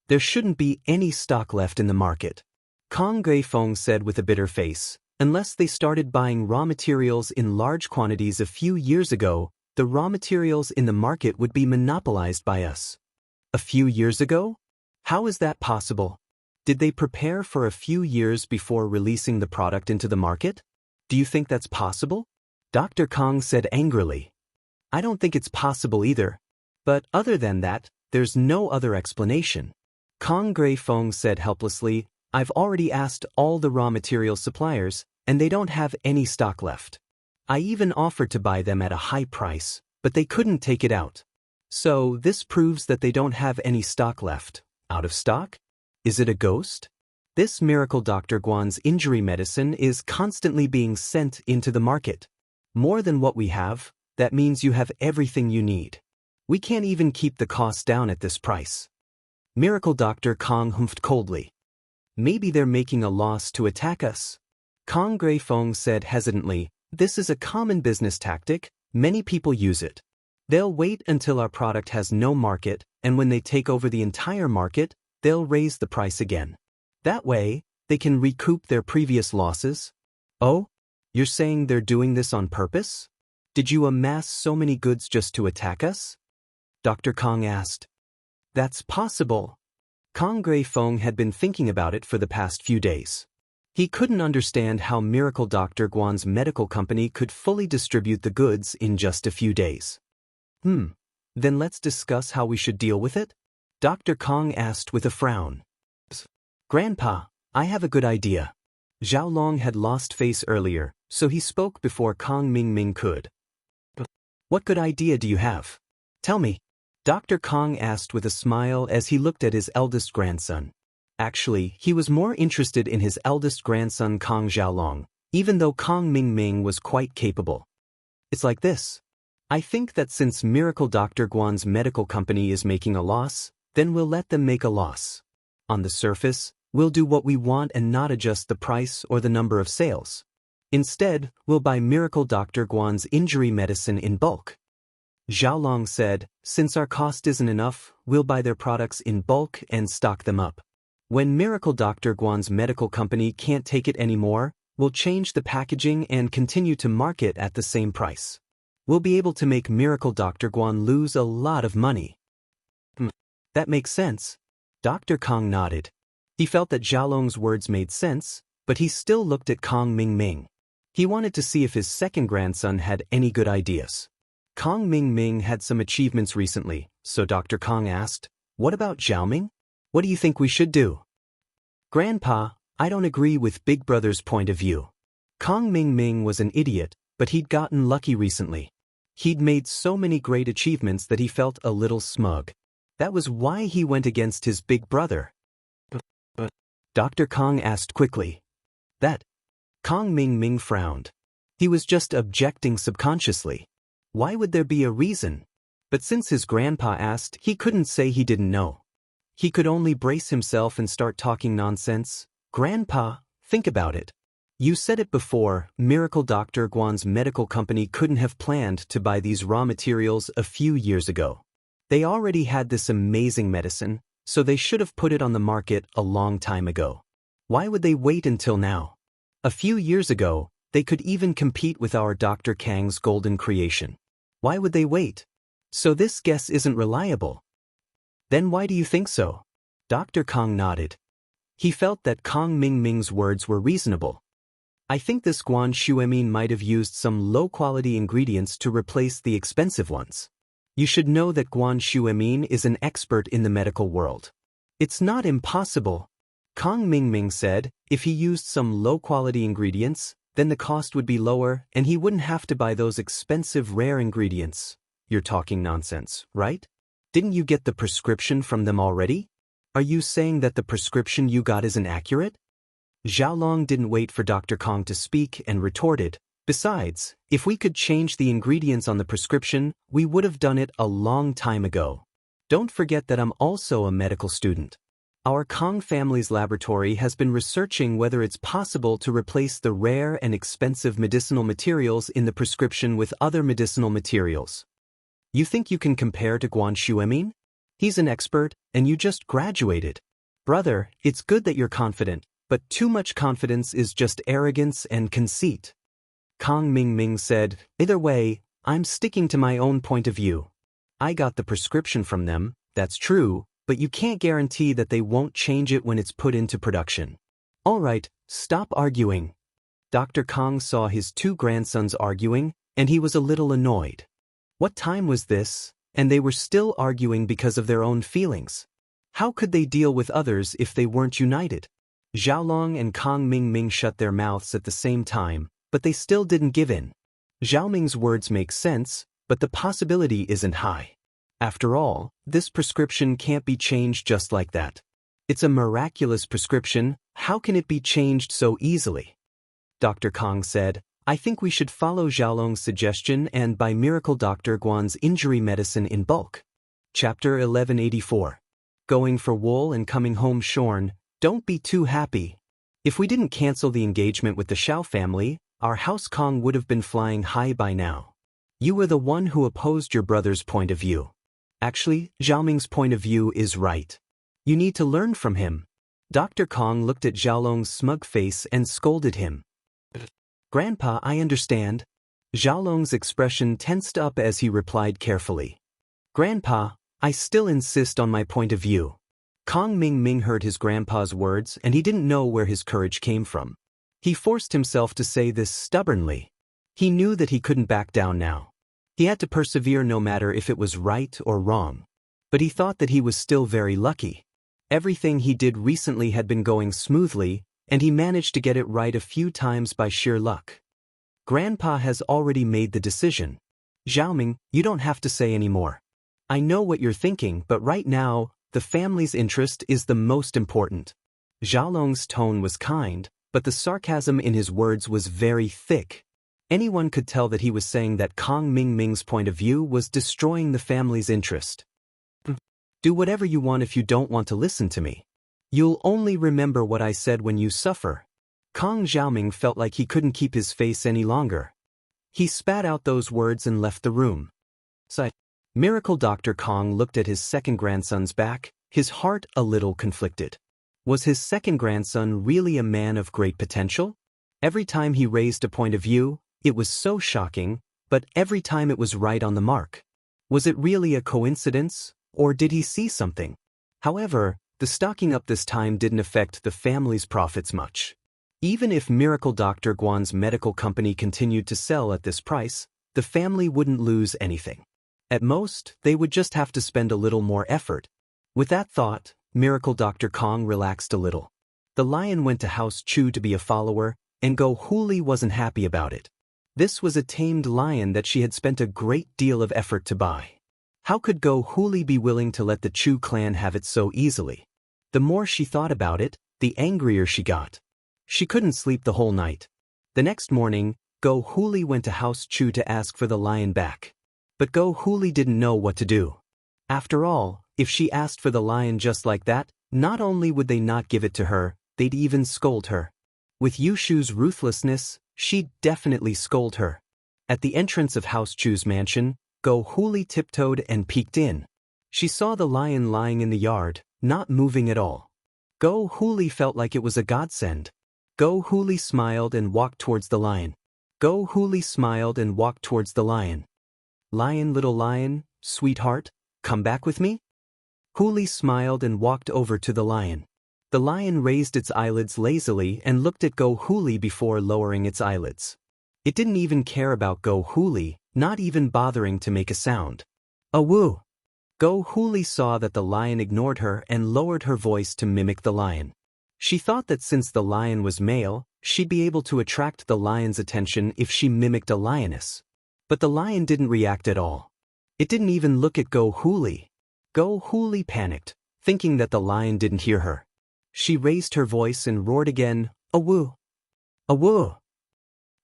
There shouldn't be any stock left in the market. Kong Geifeng said with a bitter face, unless they started buying raw materials in large quantities a few years ago, the raw materials in the market would be monopolized by us. A few years ago? How is that possible? Did they prepare for a few years before releasing the product into the market? Do you think that's possible? Dr. Kong said angrily. I don't think it's possible either. But other than that, there's no other explanation. Kong Geifeng said helplessly, I've already asked all the raw material suppliers, and they don't have any stock left. I even offered to buy them at a high price, but they couldn't take it out. So this proves that they don't have any stock left. Out of stock? Is it a ghost? This Miracle Dr. Guan's injury medicine is constantly being sent into the market. More than what we have, that means you have everything you need. We can't even keep the cost down at this price. Miracle Dr. Kong humphed coldly. Maybe they're making a loss to attack us. Kong Geifeng said hesitantly, this is a common business tactic, many people use it. They'll wait until our product has no market, and when they take over the entire market, they'll raise the price again. That way, they can recoup their previous losses. Oh? You're saying they're doing this on purpose? Did you amass so many goods just to attack us? Dr. Kong asked. That's possible. Kong Geifeng had been thinking about it for the past few days. He couldn't understand how Miracle Dr. Guan's medical company could fully distribute the goods in just a few days. Then let's discuss how we should deal with it? Dr. Kong asked with a frown. Grandpa, I have a good idea. Zhao Long had lost face earlier, so he spoke before Kong Mingming could. What good idea do you have? Tell me. Dr. Kong asked with a smile as he looked at his eldest grandson. Actually, he was more interested in his eldest grandson Kong Xiaolong, even though Kong Mingming was quite capable. It's like this. I think that since Miracle Dr. Guan's medical company is making a loss, then we'll let them make a loss. On the surface, we'll do what we want and not adjust the price or the number of sales. Instead, we'll buy Miracle Dr. Guan's injury medicine in bulk. Xiaolong said, since our cost isn't enough, we'll buy their products in bulk and stock them up. When Miracle Dr. Guan's medical company can't take it anymore, we'll change the packaging and continue to market at the same price. We'll be able to make Miracle Dr. Guan lose a lot of money. That makes sense. Dr. Kong nodded. He felt that Xiaolong's words made sense, but he still looked at Kong Mingming. He wanted to see if his second grandson had any good ideas. Kong Mingming had some achievements recently, so Dr. Kong asked, what about Xiaoming? What do you think we should do? Grandpa, I don't agree with Big Brother's point of view. Kong Mingming was an idiot, but he'd gotten lucky recently. He'd made so many great achievements that he felt a little smug. That was why he went against his big brother. But Dr. Kong asked quickly. That? Kong Mingming frowned. He was just objecting subconsciously. Why would there be a reason? But since his grandpa asked, he couldn't say he didn't know. He could only brace himself and start talking nonsense. Grandpa, think about it. You said it before, Miracle Dr. Guan's medical company couldn't have planned to buy these raw materials a few years ago. They already had this amazing medicine, so they should have put it on the market a long time ago. Why would they wait until now? A few years ago, they could even compete with our Dr. Kang's golden creation. Why would they wait? So this guess isn't reliable. Then why do you think so? Dr. Kong nodded. He felt that Kong Mingming's words were reasonable. I think this Guan Shuemin might have used some low-quality ingredients to replace the expensive ones. You should know that Guan Shuemin is an expert in the medical world. It's not impossible. Kong Mingming said, if he used some low-quality ingredients, then the cost would be lower and he wouldn't have to buy those expensive rare ingredients. You're talking nonsense, right? Didn't you get the prescription from them already? Are you saying that the prescription you got isn't accurate? Xiaolong didn't wait for Dr. Kong to speak and retorted, "Besides, if we could change the ingredients on the prescription, we would have done it a long time ago. Don't forget that I'm also a medical student. Our Kong family's laboratory has been researching whether it's possible to replace the rare and expensive medicinal materials in the prescription with other medicinal materials. You think you can compare to Guan Xuemin? He's an expert, and you just graduated. Brother, it's good that you're confident, but too much confidence is just arrogance and conceit." Kong Mingming said, "Either way, I'm sticking to my own point of view. I got the prescription from them, that's true, but you can't guarantee that they won't change it when it's put into production. All right, stop arguing." Dr. Kong saw his two grandsons arguing, and he was a little annoyed. What time was this, and they were still arguing because of their own feelings? How could they deal with others if they weren't united? Xiaolong and Kong Mingming shut their mouths at the same time, but they still didn't give in. Xiaoming's words make sense, but the possibility isn't high. After all, this prescription can't be changed just like that. It's a miraculous prescription, how can it be changed so easily? Dr. Kong said, "I think we should follow Xiaolong's suggestion and buy Miracle Dr. Guan's injury medicine in bulk." Chapter 1184. Going for wool and coming home shorn, don't be too happy. If we didn't cancel the engagement with the Xiao family, our house Kong would have been flying high by now. You were the one who opposed your brother's point of view. Actually, Xiaoming's point of view is right. You need to learn from him. Dr. Kong looked at Xiaolong's smug face and scolded him. "Grandpa, I understand." Xiaolong's expression tensed up as he replied carefully. "Grandpa, I still insist on my point of view." Kong Mingming heard his grandpa's words and he didn't know where his courage came from. He forced himself to say this stubbornly. He knew that he couldn't back down now. He had to persevere no matter if it was right or wrong. But he thought that he was still very lucky. Everything he did recently had been going smoothly, and he managed to get it right a few times by sheer luck. Grandpa has already made the decision. Xiaoming, you don't have to say any more. I know what you're thinking, but right now, the family's interest is the most important. Xiaolong's tone was kind, but the sarcasm in his words was very thick. Anyone could tell that he was saying that Kong Mingming's point of view was destroying the family's interest. Do whatever you want if you don't want to listen to me. You'll only remember what I said when you suffer. Kong Xiaoming felt like he couldn't keep his face any longer. He spat out those words and left the room. Miracle Dr. Kong looked at his second grandson's back, his heart a little conflicted. Was his second grandson really a man of great potential? Every time he raised a point of view, it was so shocking, but every time it was right on the mark. Was it really a coincidence, or did he see something? However, the stocking up this time didn't affect the family's profits much. Even if Miracle Dr. Guan's medical company continued to sell at this price, the family wouldn't lose anything. At most, they would just have to spend a little more effort. With that thought, Miracle Dr. Kong relaxed a little. The lion went to House Chu to be a follower, and Go Huli wasn't happy about it. This was a tamed lion that she had spent a great deal of effort to buy. How could Go Huli be willing to let the Chu clan have it so easily? The more she thought about it, the angrier she got. She couldn't sleep the whole night. The next morning, Go Huli went to House Chu to ask for the lion back. But Go Huli didn't know what to do. After all, if she asked for the lion just like that, not only would they not give it to her, they'd even scold her. With Yushu's ruthlessness, she'd definitely scold her. At the entrance of House Chu's mansion, Go Huli tiptoed and peeked in. She saw the lion lying in the yard, not moving at all. Go Huli felt like it was a godsend. Go Huli smiled and walked towards the lion. Go Huli smiled and walked towards the lion. Lion, little lion, sweetheart, come back with me? Huli smiled and walked over to the lion. The lion raised its eyelids lazily and looked at Go Huli before lowering its eyelids. It didn't even care about Go Huli, not even bothering to make a sound. Awoo! Go Huli saw that the lion ignored her and lowered her voice to mimic the lion. She thought that since the lion was male, she'd be able to attract the lion's attention if she mimicked a lioness. But the lion didn't react at all. It didn't even look at Go Huli. Go Huli panicked, thinking that the lion didn't hear her. She raised her voice and roared again, "Awoo! Awoo!"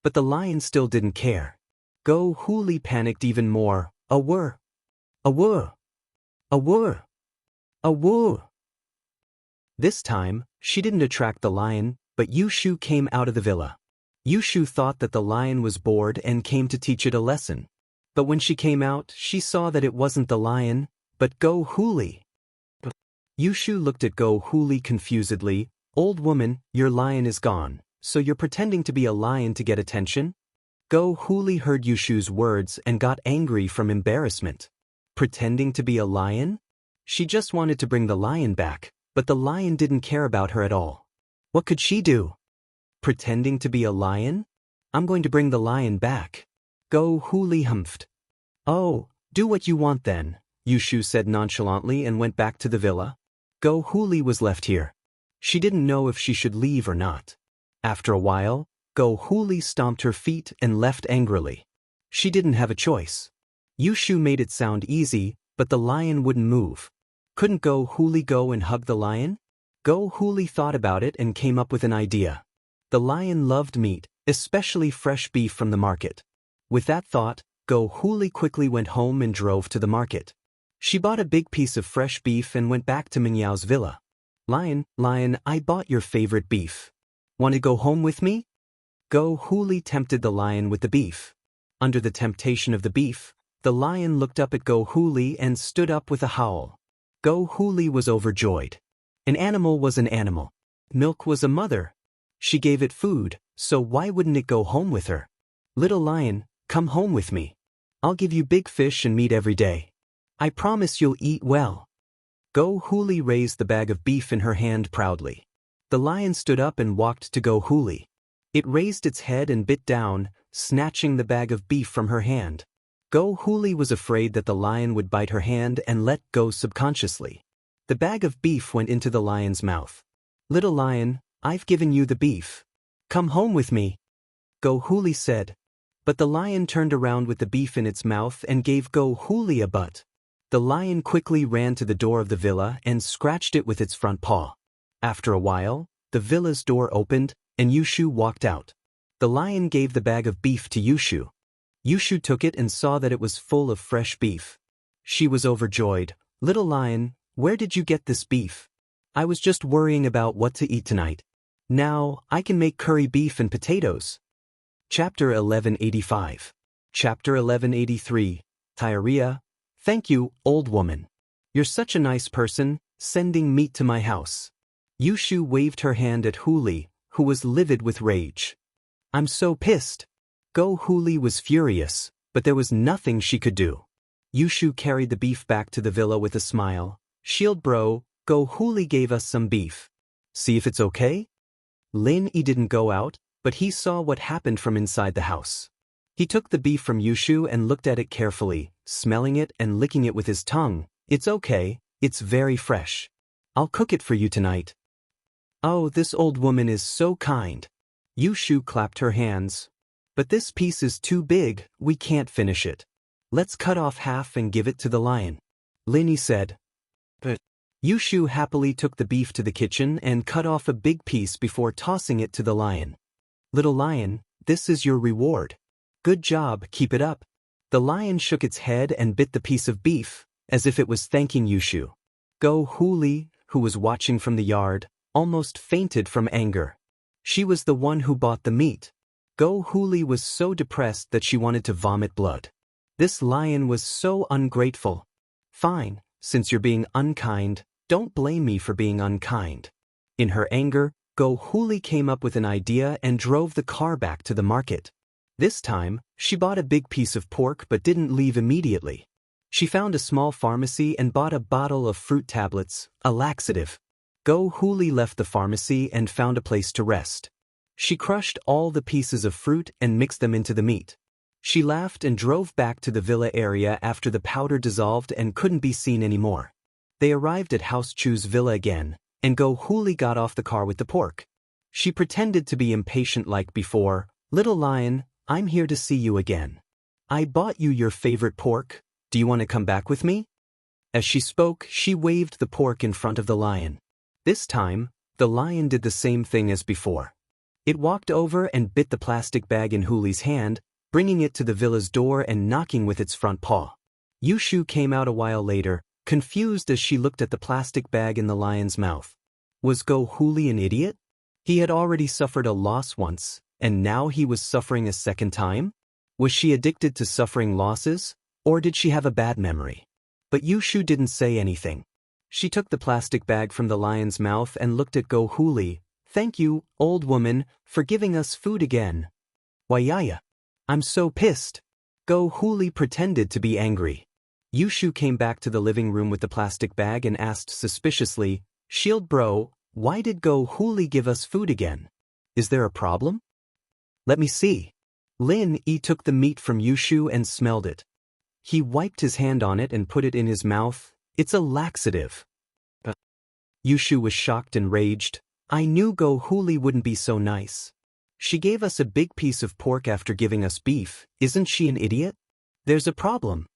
But the lion still didn't care. Go Huli panicked even more. "Awoo! Awoo! Awoo! Awoo!" This time, she didn't attract the lion, but Yushu came out of the villa. Yushu thought that the lion was bored and came to teach it a lesson. But when she came out, she saw that it wasn't the lion, but Go Huli. Yushu looked at Go Huli confusedly. "Old woman, your lion is gone, so you're pretending to be a lion to get attention?" Go Huli heard Yushu's words and got angry from embarrassment. Pretending to be a lion? She just wanted to bring the lion back, but the lion didn't care about her at all. What could she do? Pretending to be a lion? "I'm going to bring the lion back." Go Huli humphed. "Oh, do what you want then," Yushu said nonchalantly and went back to the villa. Go Huli was left here. She didn't know if she should leave or not. After a while, Go Huli stomped her feet and left angrily. She didn't have a choice. Yushu made it sound easy, but the lion wouldn't move. Couldn't Go Huli go and hug the lion? Go Huli thought about it and came up with an idea. The lion loved meat, especially fresh beef from the market. With that thought, Go Huli quickly went home and drove to the market. She bought a big piece of fresh beef and went back to Mingyao's villa. "Lion, lion, I bought your favorite beef. Want to go home with me?" Go Huli tempted the lion with the beef. Under the temptation of the beef, the lion looked up at Go Huli and stood up with a howl. Go Huli was overjoyed. An animal was an animal. Milk was a mother. She gave it food, so why wouldn't it go home with her? "Little lion, come home with me. I'll give you big fish and meat every day. I promise you'll eat well." Go Huli raised the bag of beef in her hand proudly. The lion stood up and walked to Go Huli. It raised its head and bit down, snatching the bag of beef from her hand. Go Huli was afraid that the lion would bite her hand and let go subconsciously. The bag of beef went into the lion's mouth. "Little lion, I've given you the beef. Come home with me," Go Huli said. But the lion turned around with the beef in its mouth and gave Go Huli a butt. The lion quickly ran to the door of the villa and scratched it with its front paw. After a while, the villa's door opened, and Yushu walked out. The lion gave the bag of beef to Yushu. Yushu took it and saw that it was full of fresh beef. She was overjoyed. "Little lion, where did you get this beef? I was just worrying about what to eat tonight. Now, I can make curry beef and potatoes." Chapter 1185. Chapter 1183. Diarrhea. "Thank you, old woman. You're such a nice person, sending meat to my house." Yushu waved her hand at Huli, who was livid with rage. "I'm so pissed." Go Huli was furious, but there was nothing she could do. Yushu carried the beef back to the villa with a smile. "Shield bro, Go Huli gave us some beef. See if it's okay?" Lin-Yi didn't go out, but he saw what happened from inside the house. He took the beef from Yushu and looked at it carefully, smelling it and licking it with his tongue. "It's okay, it's very fresh. I'll cook it for you tonight." "Oh, this old woman is so kind." Yushu clapped her hands. "But this piece is too big, we can't finish it. Let's cut off half and give it to the lion," Lin-Yi said. But Yushu happily took the beef to the kitchen and cut off a big piece before tossing it to the lion. "Little lion, this is your reward. Good job, keep it up." The lion shook its head and bit the piece of beef, as if it was thanking Yushu. Go Huli, who was watching from the yard, almost fainted from anger. She was the one who bought the meat. Go Huli was so depressed that she wanted to vomit blood. This lion was so ungrateful. "Fine, since you're being unkind, don't blame me for being unkind." In her anger, Go Huli came up with an idea and drove the car back to the market. This time, she bought a big piece of pork but didn't leave immediately. She found a small pharmacy and bought a bottle of fruit tablets, a laxative. Go Huli left the pharmacy and found a place to rest. She crushed all the pieces of fruit and mixed them into the meat. She laughed and drove back to the villa area after the powder dissolved and couldn't be seen anymore. They arrived at House Chu's villa again, and Go Huli got off the car with the pork. She pretended to be impatient like before. "Little lion, I'm here to see you again. I bought you your favorite pork. Do you want to come back with me?" As she spoke, she waved the pork in front of the lion. This time, the lion did the same thing as before. It walked over and bit the plastic bag in Huli's hand, bringing it to the villa's door and knocking with its front paw. Yushu came out a while later, confused as she looked at the plastic bag in the lion's mouth. Was Go Huli an idiot? He had already suffered a loss once, and now he was suffering a second time? Was she addicted to suffering losses, or did she have a bad memory? But Yushu didn't say anything. She took the plastic bag from the lion's mouth and looked at Go Huli. "Thank you, old woman, for giving us food again." "Wayaya. I'm so pissed." Go Huli pretended to be angry. Yushu came back to the living room with the plastic bag and asked suspiciously, "Shield bro, why did Go Huli give us food again? Is there a problem?" "Let me see." Lin Yi took the meat from Yushu and smelled it. He wiped his hand on it and put it in his mouth. "It's a laxative." Yushu was shocked and raged. "I knew Go Huli wouldn't be so nice. She gave us a big piece of pork after giving us beef. Isn't she an idiot? There's a problem."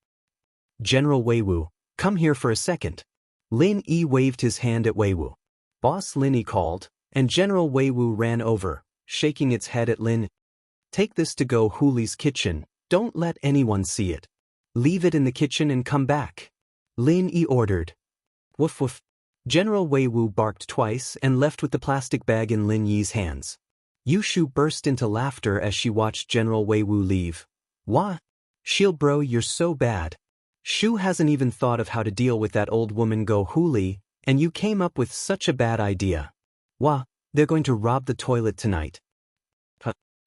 "General Weiwu, come here for a second." Lin Yi waved his hand at Weiwu. "Boss Lin Yi called," and General Weiwu ran over, shaking its head at Lin. "Take this to Go Huli's kitchen. Don't let anyone see it. Leave it in the kitchen and come back." Lin Yi ordered. "Woof woof." General Weiwu barked twice and left with the plastic bag in Lin Yi's hands. Yushu burst into laughter as she watched General Weiwu leave. "Wah? Shield bro, you're so bad. Shu hasn't even thought of how to deal with that old woman Go Huli, and you came up with such a bad idea. Wah, they're going to rob the toilet tonight."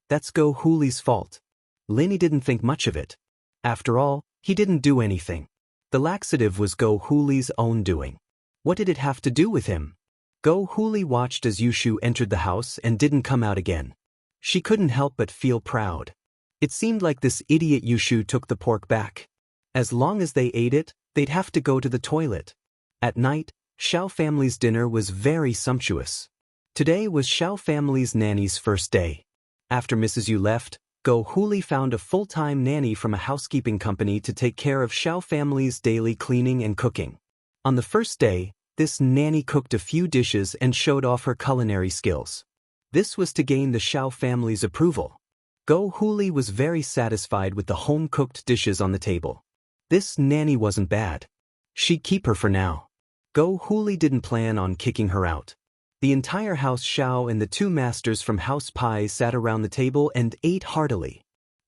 That's Go Huli's fault. Lin Yi didn't think much of it. After all, he didn't do anything. The laxative was Go Huli's own doing. What did it have to do with him? Go Huli watched as Yushu entered the house and didn't come out again. She couldn't help but feel proud. It seemed like this idiot Yushu took the pork back. As long as they ate it, they'd have to go to the toilet. At night, Xiao family's dinner was very sumptuous. Today was Xiao family's nanny's first day. After Mrs. Yu left, Go Huli found a full-time nanny from a housekeeping company to take care of Xiao family's daily cleaning and cooking. On the first day, this nanny cooked a few dishes and showed off her culinary skills. This was to gain the Xiao family's approval. Go Huli was very satisfied with the home-cooked dishes on the table. This nanny wasn't bad. She'd keep her for now. Go Huli didn't plan on kicking her out. The entire House Xiao and the two masters from House Pai sat around the table and ate heartily.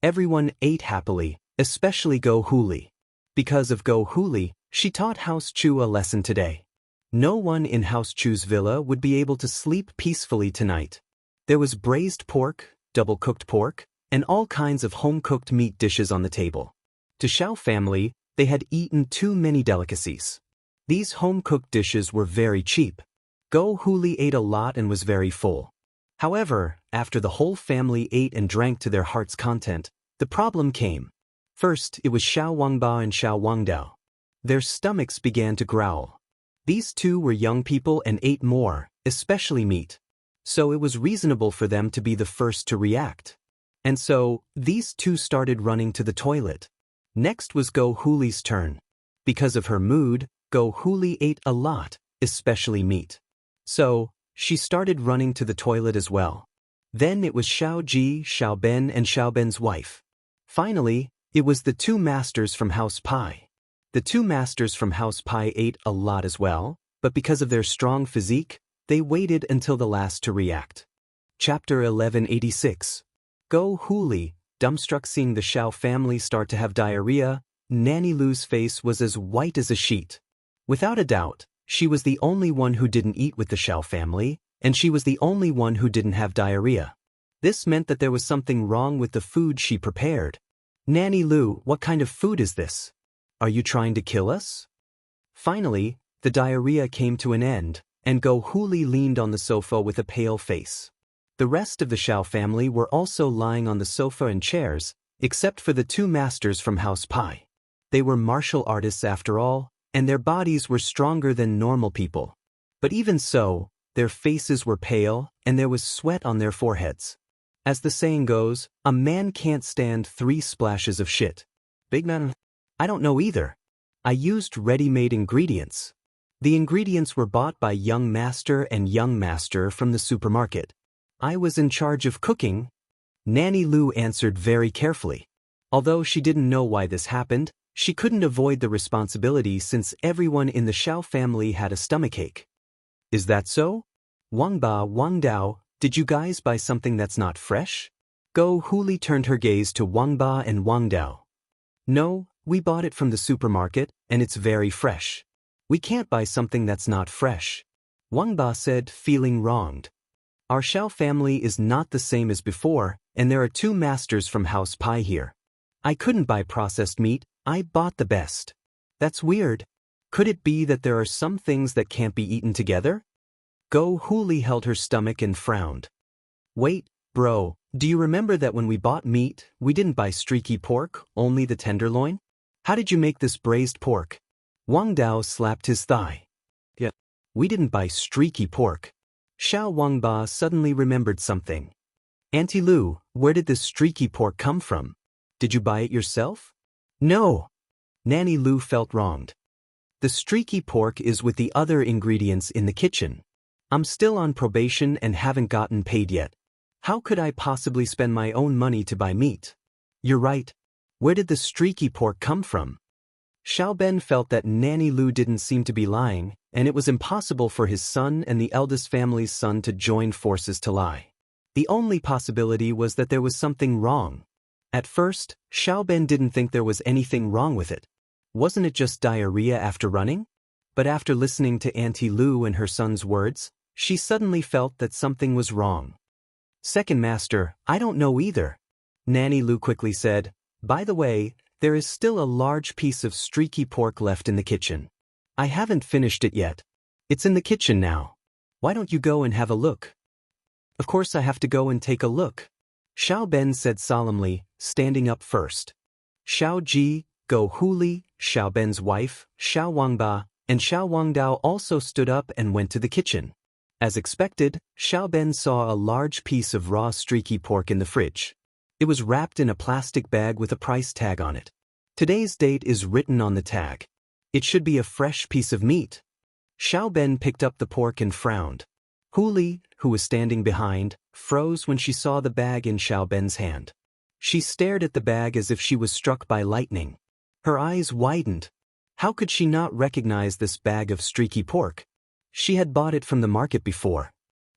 Everyone ate happily, especially Go Huli. Because of Go Huli, she taught House Chu a lesson today. No one in House Chu's villa would be able to sleep peacefully tonight. There was braised pork, double-cooked pork, and all kinds of home-cooked meat dishes on the table. To Xiao family, they had eaten too many delicacies. These home-cooked dishes were very cheap. Go Huli ate a lot and was very full. However, after the whole family ate and drank to their heart's content, the problem came. First, it was Xiao Wangba and Xiao Wangdao. Their stomachs began to growl. These two were young people and ate more, especially meat. So it was reasonable for them to be the first to react. And so, these two started running to the toilet. Next was Go Huli's turn. Because of her mood, Go Huli ate a lot, especially meat. So, she started running to the toilet as well. Then it was Xiao Ji, Xiao Ben and Xiao Ben's wife. Finally, it was the two masters from House Pai. The two masters from House Pai ate a lot as well, but because of their strong physique, they waited until the last to react. Chapter 1186. Go Huli, dumbstruck seeing the Xiao family start to have diarrhea, Nanny Lu's face was as white as a sheet. Without a doubt, she was the only one who didn't eat with the Xiao family, and she was the only one who didn't have diarrhea. This meant that there was something wrong with the food she prepared. "Nanny Lu, what kind of food is this? Are you trying to kill us?" Finally, the diarrhea came to an end, and Go Huli leaned on the sofa with a pale face. The rest of the Xiao family were also lying on the sofa and chairs, except for the two masters from House Pai. They were martial artists after all, and their bodies were stronger than normal people. But even so, their faces were pale, and there was sweat on their foreheads. As the saying goes, a man can't stand 3 splashes of shit. Big man? I don't know either. I used ready-made ingredients. The ingredients were bought by young master and young master from the supermarket. I was in charge of cooking. Nanny Lu answered very carefully. Although she didn't know why this happened, she couldn't avoid the responsibility since everyone in the Xiao family had a stomachache. Is that so? Wang Ba, Wang Dao, did you guys buy something that's not fresh? Go Huli turned her gaze to Wang Ba and Wang Dao. No, we bought it from the supermarket, and it's very fresh. We can't buy something that's not fresh. Wang Ba said, feeling wronged. Our Xiao family is not the same as before, and there are two masters from House Pai here. I couldn't buy processed meat, I bought the best. That's weird. Could it be that there are some things that can't be eaten together? Go Huli held her stomach and frowned. Wait, bro, do you remember that when we bought meat, we didn't buy streaky pork, only the tenderloin? How did you make this braised pork? Wang Dao slapped his thigh. Yeah, we didn't buy streaky pork. Xiao Wang Ba suddenly remembered something. Auntie Lu, where did this streaky pork come from? Did you buy it yourself? No. Nanny Lu felt wronged. The streaky pork is with the other ingredients in the kitchen. I'm still on probation and haven't gotten paid yet. How could I possibly spend my own money to buy meat? You're right. Where did the streaky pork come from? Xiao Ben felt that Nanny Lu didn't seem to be lying, and it was impossible for his son and the eldest family's son to join forces to lie. The only possibility was that there was something wrong. At first, Xiao Ben didn't think there was anything wrong with it. Wasn't it just diarrhea after running? But after listening to Auntie Lu and her son's words, she suddenly felt that something was wrong. Second master, I don't know either. Nanny Lu quickly said, by the way, there is still a large piece of streaky pork left in the kitchen. I haven't finished it yet. It's in the kitchen now. Why don't you go and have a look? Of course I have to go and take a look. Xiao Ben said solemnly, standing up first. Xiao Ji, Go Huli, Xiao Ben's wife, Xiao Wangba, and Xiao Wangdao also stood up and went to the kitchen. As expected, Xiao Ben saw a large piece of raw streaky pork in the fridge. It was wrapped in a plastic bag with a price tag on it. Today's date is written on the tag. It should be a fresh piece of meat. Xiao Ben picked up the pork and frowned. Huli, who was standing behind, froze when she saw the bag in Xiao Ben's hand. She stared at the bag as if she was struck by lightning. Her eyes widened. How could she not recognize this bag of streaky pork? She had bought it from the market before.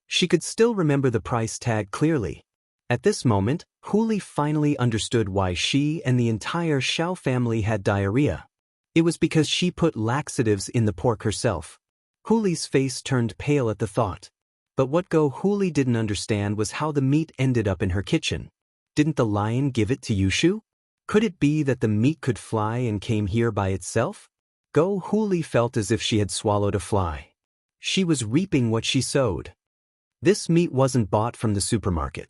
She could still remember the price tag clearly. At this moment, Huli finally understood why she and the entire Xiao family had diarrhea. It was because she put laxatives in the pork herself. Huli's face turned pale at the thought. But what Go Huli didn't understand was how the meat ended up in her kitchen. Didn't the lion give it to Yushu? Could it be that the meat could fly and came here by itself? Go Huli felt as if she had swallowed a fly. She was reaping what she sowed. This meat wasn't bought from the supermarket.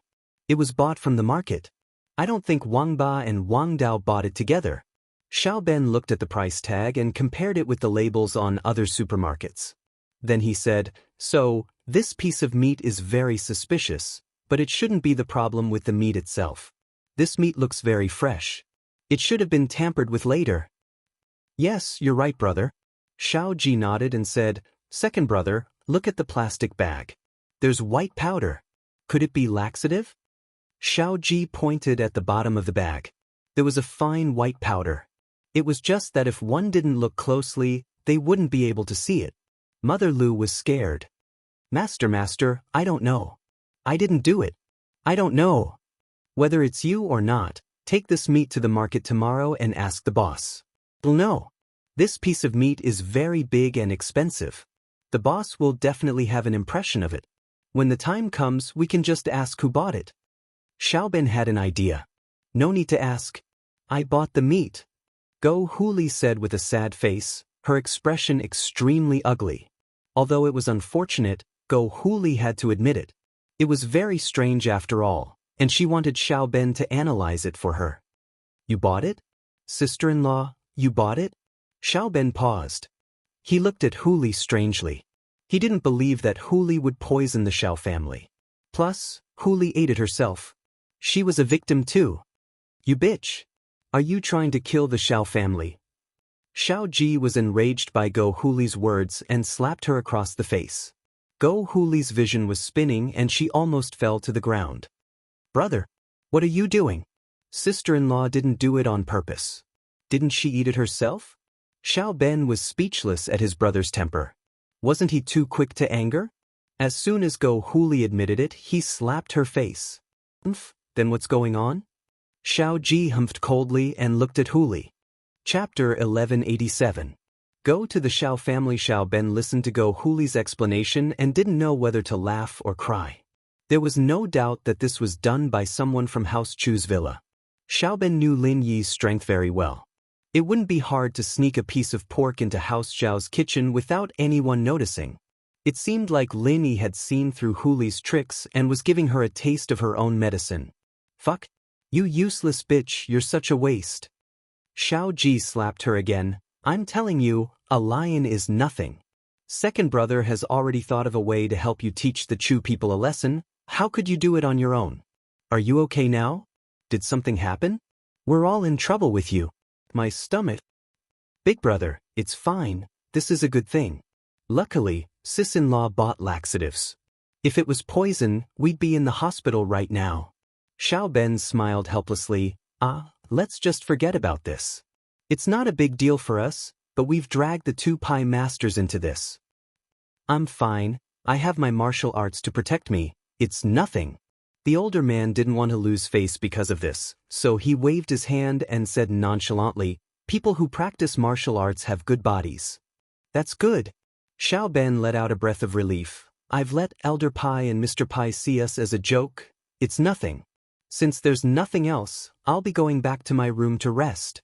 It was bought from the market. I don't think Wang Ba and Wang Dao bought it together. Xiao Ben looked at the price tag and compared it with the labels on other supermarkets. Then he said, so, this piece of meat is very suspicious, but it shouldn't be the problem with the meat itself. This meat looks very fresh. It should have been tampered with later. Yes, you're right, brother. Xiao Ji nodded and said, second brother, look at the plastic bag. There's white powder. Could it be laxative? Xiao Ji pointed at the bottom of the bag. There was a fine white powder. It was just that if one didn't look closely, they wouldn't be able to see it. Mother Lu was scared. Master, I don't know. I didn't do it. I don't know. Whether it's you or not, take this meat to the market tomorrow and ask the boss. He'll know. This piece of meat is very big and expensive. The boss will definitely have an impression of it. When the time comes, we can just ask who bought it. Xiao Ben had an idea. No need to ask. I bought the meat. Go Huli said with a sad face, her expression extremely ugly. Although it was unfortunate, Go Huli had to admit it. It was very strange after all, and she wanted Xiao Ben to analyze it for her. You bought it? Sister-in-law, you bought it? Xiao Ben paused. He looked at Huli strangely. He didn't believe that Huli would poison the Xiao family. Plus, Huli ate it herself. She was a victim too. You bitch. Are you trying to kill the Xiao family? Xiao Ji was enraged by Go Huli's words and slapped her across the face. Go Huli's vision was spinning and she almost fell to the ground. Brother, what are you doing? Sister-in-law didn't do it on purpose. Didn't she eat it herself? Xiao Ben was speechless at his brother's temper. Wasn't he too quick to anger? As soon as Go Huli admitted it, he slapped her face. Then what's going on? Xiao Ji humphed coldly and looked at Huli. Chapter 1187. Go to the Xiao family. Xiao Ben listened to Go Huli's explanation and didn't know whether to laugh or cry. There was no doubt that this was done by someone from House Chu's villa. Xiao Ben knew Lin Yi's strength very well. It wouldn't be hard to sneak a piece of pork into House Xiao's kitchen without anyone noticing. It seemed like Lin Yi had seen through Huli's tricks and was giving her a taste of her own medicine. Fuck. You useless bitch, you're such a waste. Xiao Ji slapped her again. I'm telling you, a lion is nothing. Second brother has already thought of a way to help you teach the Chu people a lesson. How could you do it on your own? Are you okay now? Did something happen? We're all in trouble with you. My stomach. Big brother, it's fine. This is a good thing. Luckily, sis-in-law bought laxatives. If it was poison, we'd be in the hospital right now. Xiao Ben smiled helplessly. Let's just forget about this. It's not a big deal for us, but we've dragged the two pie masters into this. I'm fine. I have my martial arts to protect me. It's nothing. The older man didn't want to lose face because of this, so he waved his hand and said nonchalantly, people who practice martial arts have good bodies. That's good. Xiao Ben let out a breath of relief. I've let Elder Pai and Mr. Pai see us as a joke. It's nothing. Since there's nothing else, I'll be going back to my room to rest.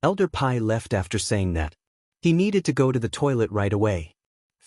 Elder Pai left after saying that. He needed to go to the toilet right away.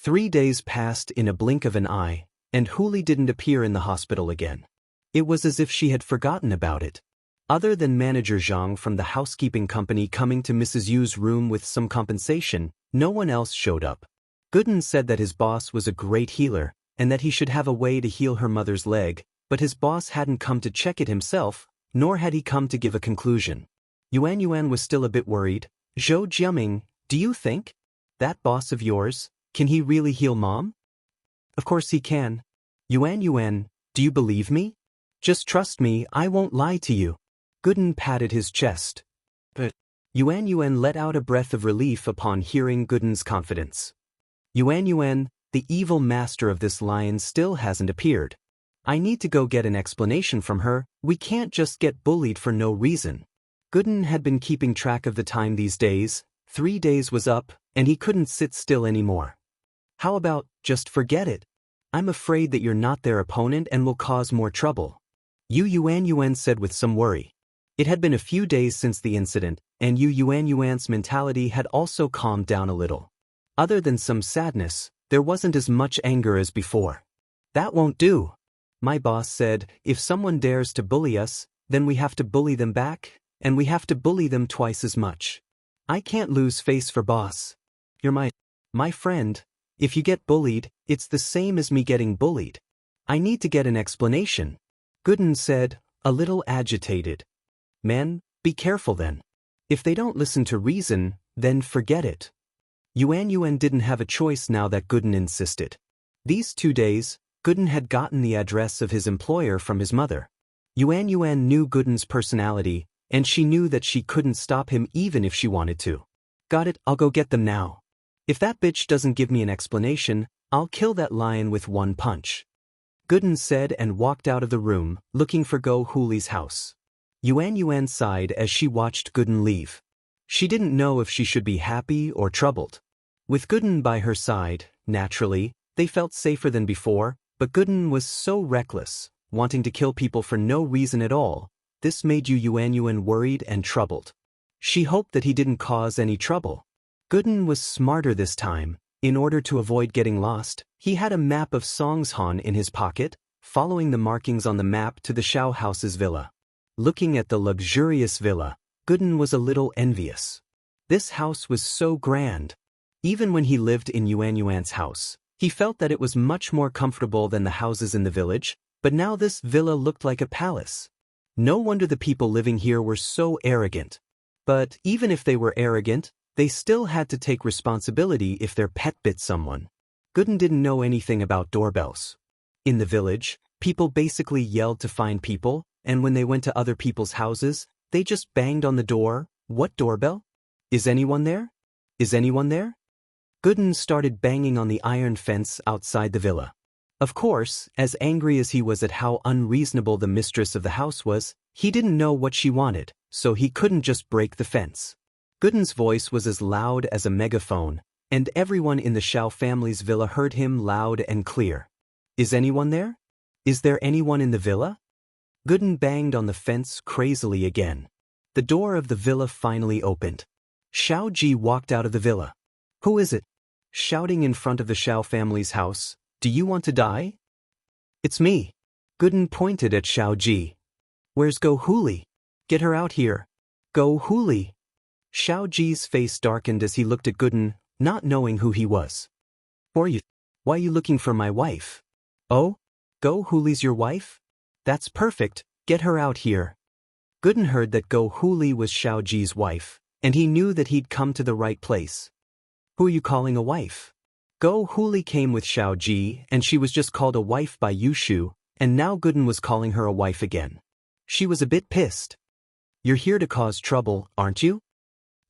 3 days passed in a blink of an eye, and Huli didn't appear in the hospital again. It was as if she had forgotten about it. Other than Manager Zhang from the housekeeping company coming to Mrs. Yu's room with some compensation, no one else showed up. Gooden said that his boss was a great healer, and that he should have a way to heal her mother's leg, but his boss hadn't come to check it himself, nor had he come to give a conclusion. Yuan was still a bit worried. Zhou Jiaming, do you think? That boss of yours, can he really heal Mom? Of course he can. Yuan, do you believe me? Just trust me, I won't lie to you. Gooden patted his chest. But Yuan let out a breath of relief upon hearing Gooden's confidence. Yuan, the evil master of this lion still hasn't appeared. I need to go get an explanation from her. We can't just get bullied for no reason. Gooden had been keeping track of the time these days. 3 days was up, and he couldn't sit still anymore. How about, just forget it? I'm afraid that you're not their opponent and will cause more trouble. Yuan said with some worry. It had been a few days since the incident, and Yuan's mentality had also calmed down a little. Other than some sadness, there wasn't as much anger as before. That won't do. My boss said, if someone dares to bully us, then we have to bully them back, and we have to bully them twice as much. I can't lose face for boss. You're my friend. If you get bullied, it's the same as me getting bullied. I need to get an explanation. Gooden said, a little agitated. Men, be careful then. If they don't listen to reason, then forget it. Yuan didn't have a choice now that Gooden insisted. These 2 days, Gooden had gotten the address of his employer from his mother. Yuan knew Gooden's personality, and she knew that she couldn't stop him even if she wanted to. Got it, I'll go get them now. If that bitch doesn't give me an explanation, I'll kill that lion with one punch. Gooden said and walked out of the room, looking for Go Huli's house. Yuan sighed as she watched Gooden leave. She didn't know if she should be happy or troubled. With Gooden by her side, naturally, they felt safer than before, but Gooden was so reckless, wanting to kill people for no reason at all. This made Yuan worried and troubled. She hoped that he didn't cause any trouble. Gooden was smarter this time. In order to avoid getting lost, he had a map of Songshan in his pocket, following the markings on the map to the Xiao house's villa. Looking at the luxurious villa, Gooden was a little envious. This house was so grand. Even when he lived in Yuan's house, he felt that it was much more comfortable than the houses in the village, but now this villa looked like a palace. No wonder the people living here were so arrogant. But even if they were arrogant, they still had to take responsibility if their pet bit someone. Gooden didn't know anything about doorbells. In the village, people basically yelled to find people, and when they went to other people's houses, they just banged on the door. What doorbell? Is anyone there? Is anyone there? Gooden started banging on the iron fence outside the villa. Of course, as angry as he was at how unreasonable the mistress of the house was, he didn't know what she wanted, so he couldn't just break the fence. Gooden's voice was as loud as a megaphone, and everyone in the Shao family's villa heard him loud and clear. Is anyone there? Is there anyone in the villa? Gooden banged on the fence crazily again. The door of the villa finally opened. Shao Ji walked out of the villa. Who is it? Shouting in front of the Shao family's house. Do you want to die? It's me. Gooden pointed at Shao Ji. Where's Go Huli? Get her out here. Go Huli. Shao Ji's face darkened as he looked at Gooden, not knowing who he was. Who are you? Why are you looking for my wife? Oh? Go Huli's your wife? That's perfect, get her out here. Gooden heard that Go Huli was Shao Ji's wife, and he knew that he'd come to the right place. Who are you calling a wife? Go Huli came with Shao Ji, and she was just called a wife by Yushu, and now Gooden was calling her a wife again. She was a bit pissed. You're here to cause trouble, aren't you?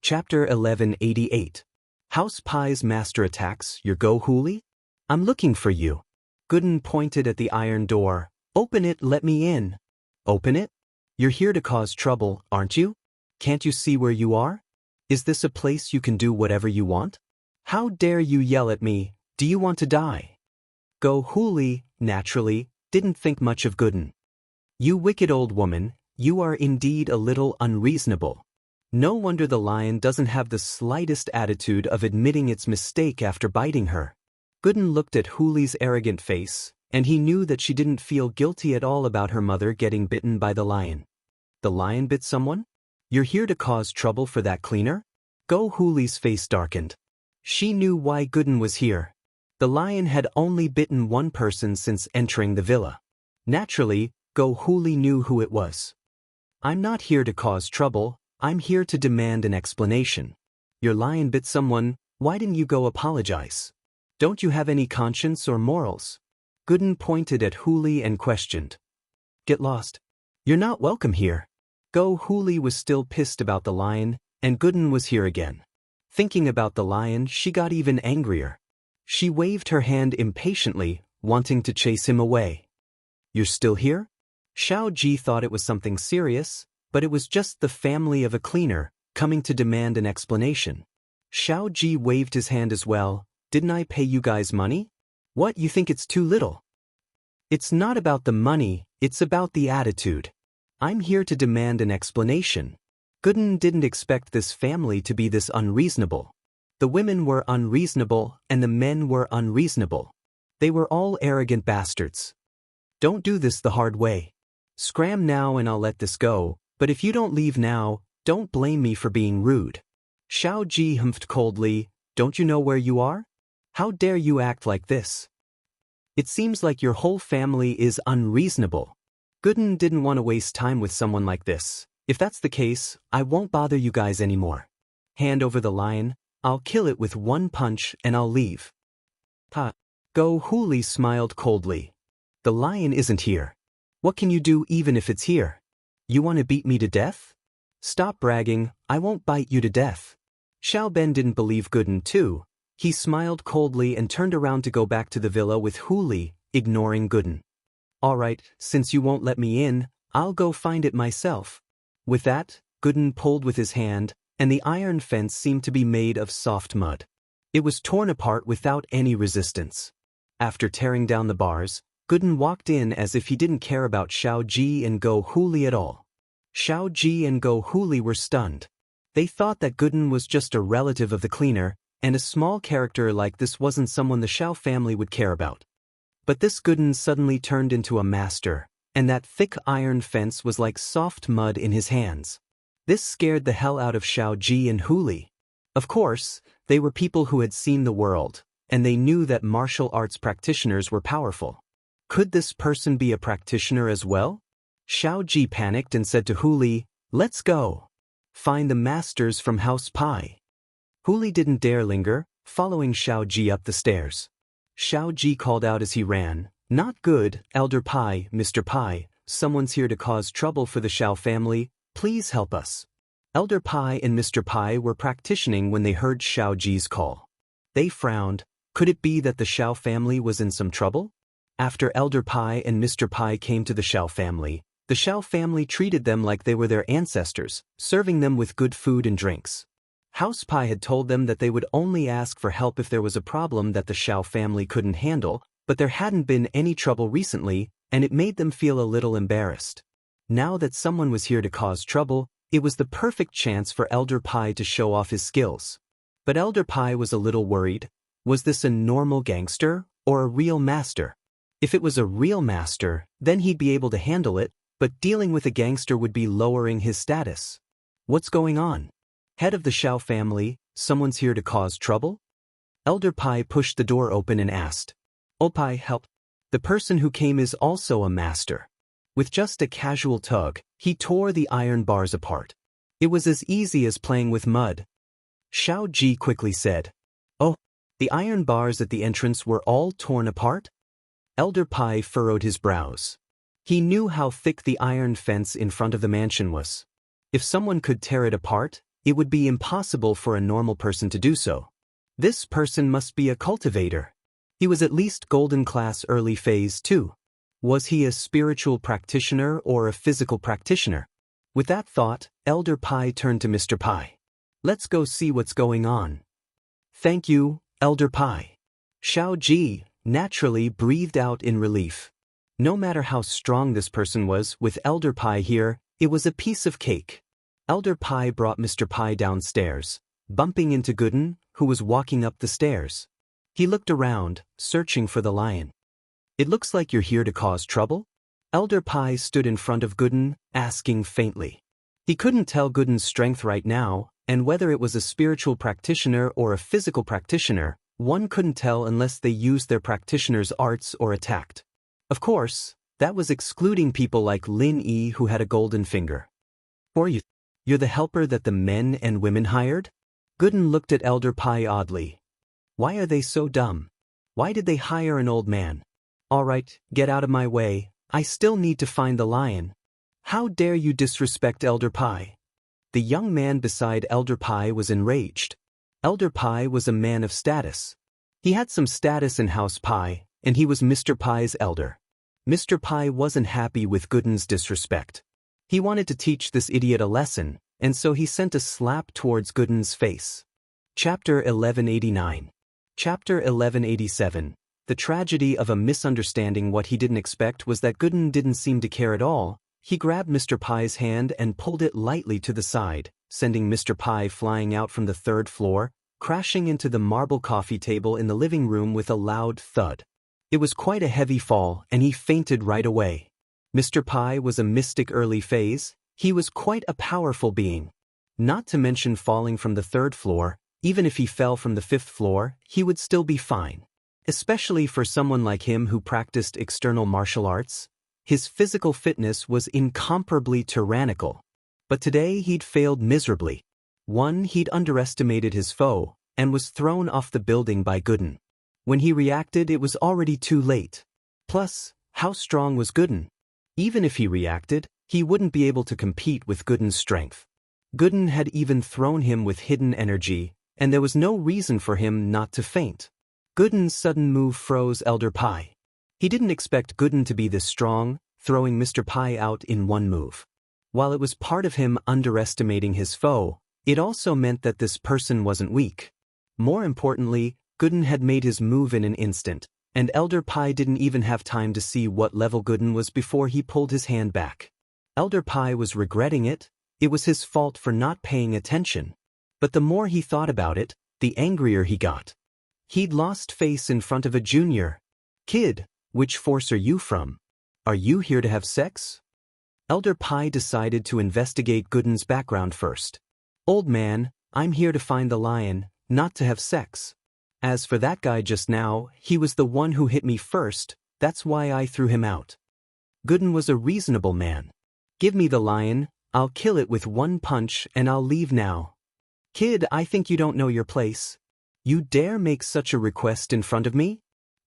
Chapter 1188. House Pie's master attacks, your Go Huli? I'm looking for you. Gooden pointed at the iron door. Open it, let me in. Open it? You're here to cause trouble, aren't you? Can't you see where you are? Is this a place you can do whatever you want? How dare you yell at me? Do you want to die? Go Huli, naturally, didn't think much of Gooden. You wicked old woman, you are indeed a little unreasonable. No wonder the lion doesn't have the slightest attitude of admitting its mistake after biting her. Gooden looked at Huli's arrogant face, and he knew that she didn't feel guilty at all about her mother getting bitten by the lion. The lion bit someone? You're here to cause trouble for that cleaner? Go Huli's face darkened. She knew why Gooden was here. The lion had only bitten one person since entering the villa. Naturally, Go Huli knew who it was. I'm not here to cause trouble, I'm here to demand an explanation. Your lion bit someone, why didn't you go apologize? Don't you have any conscience or morals? Gooden pointed at Huli and questioned. Get lost. You're not welcome here. Go Huli was still pissed about the lion, and Gooden was here again. Thinking about the lion, she got even angrier. She waved her hand impatiently, wanting to chase him away. You're still here? Shao Ji thought it was something serious, but it was just the family of a cleaner, coming to demand an explanation. Shao Ji waved his hand as well. Didn't I pay you guys money? What, you think it's too little? It's not about the money, it's about the attitude. I'm here to demand an explanation. Gooden didn't expect this family to be this unreasonable. The women were unreasonable, and the men were unreasonable. They were all arrogant bastards. Don't do this the hard way. Scram now and I'll let this go, but if you don't leave now, don't blame me for being rude. Shao Ji humphed coldly. Don't you know where you are? How dare you act like this? It seems like your whole family is unreasonable. Gooden didn't want to waste time with someone like this. If that's the case, I won't bother you guys anymore. Hand over the lion, I'll kill it with one punch and I'll leave. Ha! Go Huli smiled coldly. The lion isn't here. What can you do even if it's here? You want to beat me to death? Stop bragging, I won't bite you to death. Xiao Ben didn't believe Gooden too. He smiled coldly and turned around to go back to the villa with Huli, ignoring Gooden. All right, since you won't let me in, I'll go find it myself. With that, Gooden pulled with his hand, and the iron fence seemed to be made of soft mud. It was torn apart without any resistance. After tearing down the bars, Gooden walked in as if he didn't care about Shao Ji and Go Huli at all. Shao Ji and Go Huli were stunned. They thought that Gooden was just a relative of the cleaner, and a small character like this wasn't someone the Shao family would care about. But this Gooden suddenly turned into a master, and that thick iron fence was like soft mud in his hands. This scared the hell out of Shao Ji and Huli. Of course, they were people who had seen the world, and they knew that martial arts practitioners were powerful. Could this person be a practitioner as well? Shao Ji panicked and said to Huli, "Let's go. Find the masters from House Pie." Huli didn't dare linger, following Shao Ji up the stairs. Xiao Ji called out as he ran. Not good, Elder Pai, Mr. Pai, someone's here to cause trouble for the Xiao family, please help us. Elder Pai and Mr. Pai were practicing when they heard Xiao Ji's call. They frowned. Could it be that the Xiao family was in some trouble? After Elder Pai and Mr. Pai came to the Xiao family, the Xiao family treated them like they were their ancestors, serving them with good food and drinks. House Pai had told them that they would only ask for help if there was a problem that the Xiao family couldn't handle, but there hadn't been any trouble recently, and it made them feel a little embarrassed. Now that someone was here to cause trouble, it was the perfect chance for Elder Pai to show off his skills. But Elder Pai was a little worried. Was this a normal gangster, or a real master? If it was a real master, then he'd be able to handle it, but dealing with a gangster would be lowering his status. What's going on? Head of the Xiao family, someone's here to cause trouble? Elder Pai pushed the door open and asked. Oh Pai, help. The person who came is also a master. With just a casual tug, he tore the iron bars apart. It was as easy as playing with mud. Xiao Ji quickly said. Oh, the iron bars at the entrance were all torn apart? Elder Pai furrowed his brows. He knew how thick the iron fence in front of the mansion was. If someone could tear it apart, it would be impossible for a normal person to do so. This person must be a cultivator. He was at least golden class early phase too. Was he a spiritual practitioner or a physical practitioner? With that thought, Elder Pai turned to Mr. Pai. Let's go see what's going on. Thank you, Elder Pai. Xiao Ji naturally breathed out in relief. No matter how strong this person was, with Elder Pai here, it was a piece of cake. Elder Pai brought Mr. Pai downstairs, bumping into Gooden, who was walking up the stairs. He looked around, searching for the lion. It looks like you're here to cause trouble? Elder Pai stood in front of Gooden, asking faintly. He couldn't tell Gooden's strength right now, and whether it was a spiritual practitioner or a physical practitioner, one couldn't tell unless they used their practitioner's arts or attacked. Of course, that was excluding people like Lin Yi who had a golden finger. Or you're the helper that the men and women hired? Gooden looked at Elder Pai oddly. Why are they so dumb? Why did they hire an old man? All right, get out of my way, I still need to find the lion. How dare you disrespect Elder Pai? The young man beside Elder Pai was enraged. Elder Pai was a man of status. He had some status in House Pai, and he was Mr. Pai's elder. Mr. Pai wasn't happy with Gooden's disrespect. He wanted to teach this idiot a lesson, and so he sent a slap towards Gooden's face. Chapter 1189. Chapter 1187. The tragedy of a misunderstanding. What he didn't expect was that Gooden didn't seem to care at all. He grabbed Mr. Pai's hand and pulled it lightly to the side, sending Mr. Pai flying out from the third floor, crashing into the marble coffee table in the living room with a loud thud. It was quite a heavy fall, and he fainted right away. Mr. Pai was a mystic early phase. He was quite a powerful being. Not to mention falling from the third floor, even if he fell from the fifth floor, he would still be fine. Especially for someone like him who practiced external martial arts. His physical fitness was incomparably tyrannical. But today he'd failed miserably. One, he'd underestimated his foe, and was thrown off the building by Gooden. When he reacted, it was already too late. Plus, how strong was Gooden? Even if he reacted, he wouldn't be able to compete with Gooden's strength. Gooden had even thrown him with hidden energy, and there was no reason for him not to faint. Gooden's sudden move froze Elder Pai. He didn't expect Gooden to be this strong, throwing Mr. Pai out in one move. While it was part of him underestimating his foe, it also meant that this person wasn't weak. More importantly, Gooden had made his move in an instant, and Elder Pai didn't even have time to see what level Gooden was before he pulled his hand back. Elder Pai was regretting it. It was his fault for not paying attention. But the more he thought about it, the angrier he got. He'd lost face in front of a junior. Kid, which force are you from? Are you here to have sex? Elder Pai decided to investigate Gooden's background first. Old man, I'm here to find the lion, not to have sex. As for that guy just now, he was the one who hit me first, that's why I threw him out. Gooden was a reasonable man. Give me the lion, I'll kill it with one punch and I'll leave now. Kid, I think you don't know your place. You dare make such a request in front of me?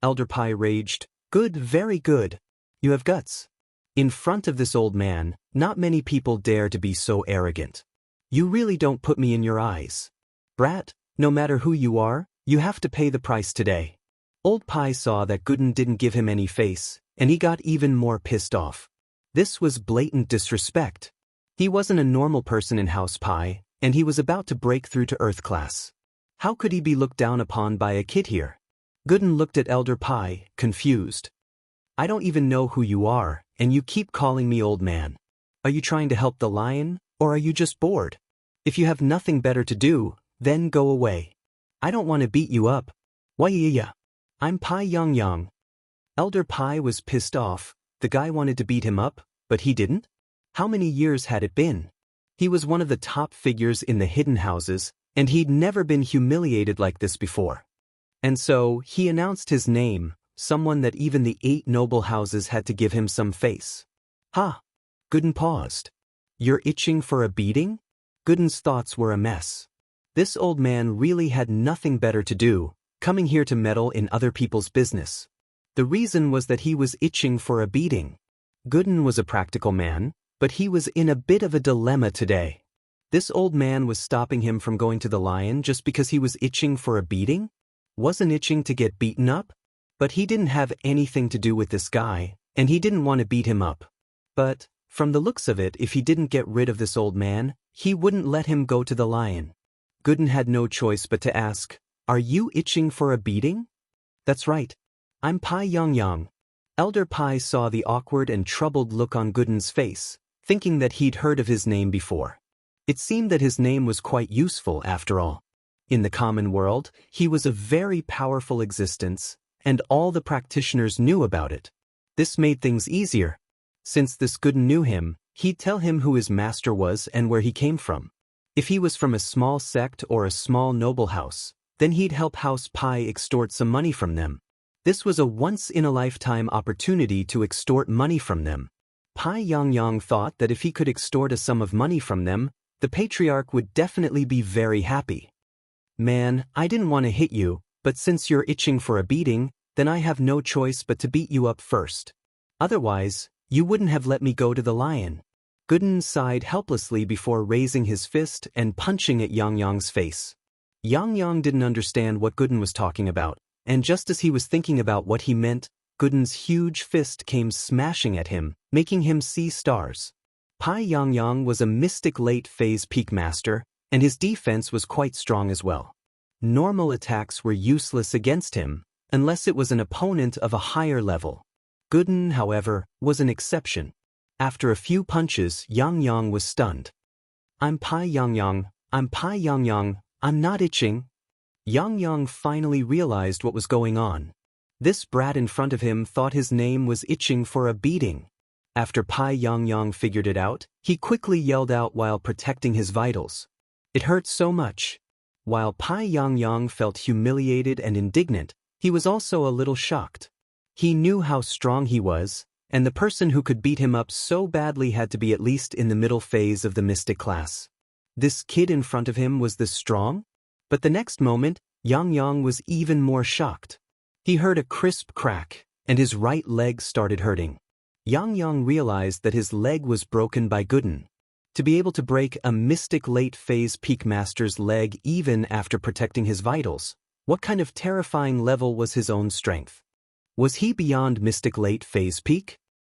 Elder Pai raged. Good, very good. You have guts. In front of this old man, not many people dare to be so arrogant. You really don't put me in your eyes. Brat, no matter who you are, you have to pay the price today. Old Pai saw that Gooden didn't give him any face, and he got even more pissed off. This was blatant disrespect. He wasn't a normal person in House Pai, and he was about to break through to Earth class. How could he be looked down upon by a kid here? Gooden looked at Elder Pai, confused. I don't even know who you are, and you keep calling me old man. Are you trying to help the lion, or are you just bored? If you have nothing better to do, then go away. I don't want to beat you up. Why? I'm Pai Yang. Elder Pai was pissed off. The guy wanted to beat him up, but he didn't? How many years had it been? He was one of the top figures in the hidden houses, and he'd never been humiliated like this before. And so, he announced his name, someone that even the 8 noble houses had to give him some face. Ha! Gooden paused. You're itching for a beating? Gooden's thoughts were a mess. This old man really had nothing better to do, coming here to meddle in other people's business. The reason was that he was itching for a beating. Gooden was a practical man, but he was in a bit of a dilemma today. This old man was stopping him from going to the lion just because he was itching for a beating? Wasn't itching to get beaten up? But he didn't have anything to do with this guy, and he didn't want to beat him up. But, from the looks of it, if he didn't get rid of this old man, he wouldn't let him go to the lion. Gooden had no choice but to ask, Are you itching for a beating? That's right. I'm Pai Yang. Elder Pai saw the awkward and troubled look on Gooden's face, thinking that he'd heard of his name before. It seemed that his name was quite useful after all. In the common world, he was a very powerful existence, and all the practitioners knew about it. This made things easier. Since this Gooden knew him, he'd tell him who his master was and where he came from. If he was from a small sect or a small noble house, then he'd help House Pai extort some money from them. This was a once-in-a-lifetime opportunity to extort money from them. Pai Yang thought that if he could extort a sum of money from them, the patriarch would definitely be very happy. Man, I didn't want to hit you, but since you're itching for a beating, then I have no choice but to beat you up first. Otherwise, you wouldn't have let me go to the lion. Gooden sighed helplessly before raising his fist and punching at Yang face. Yang didn't understand what Gooden was talking about, and just as he was thinking about what he meant, Gooden's huge fist came smashing at him, making him see stars. Pai Yang was a mystic late phase peak master, and his defense was quite strong as well. Normal attacks were useless against him, unless it was an opponent of a higher level. Gooden, however, was an exception. After a few punches, Yang was stunned. I'm Pai Yang. I'm not itching. Yang finally realized what was going on. This brat in front of him thought his name was itching for a beating. After Pai Yang figured it out, he quickly yelled out while protecting his vitals. It hurt so much. While Pai Yang felt humiliated and indignant, he was also a little shocked. He knew how strong he was, and the person who could beat him up so badly had to be at least in the middle phase of the mystic class. This kid in front of him was this strong? But the next moment, Yang was even more shocked. He heard a crisp crack, and his right leg started hurting. Yang realized that his leg was broken by Gooden. To be able to break a mystic late phase peak master's leg even after protecting his vitals, what kind of terrifying level was his own strength? Was he beyond mystic late phase peak?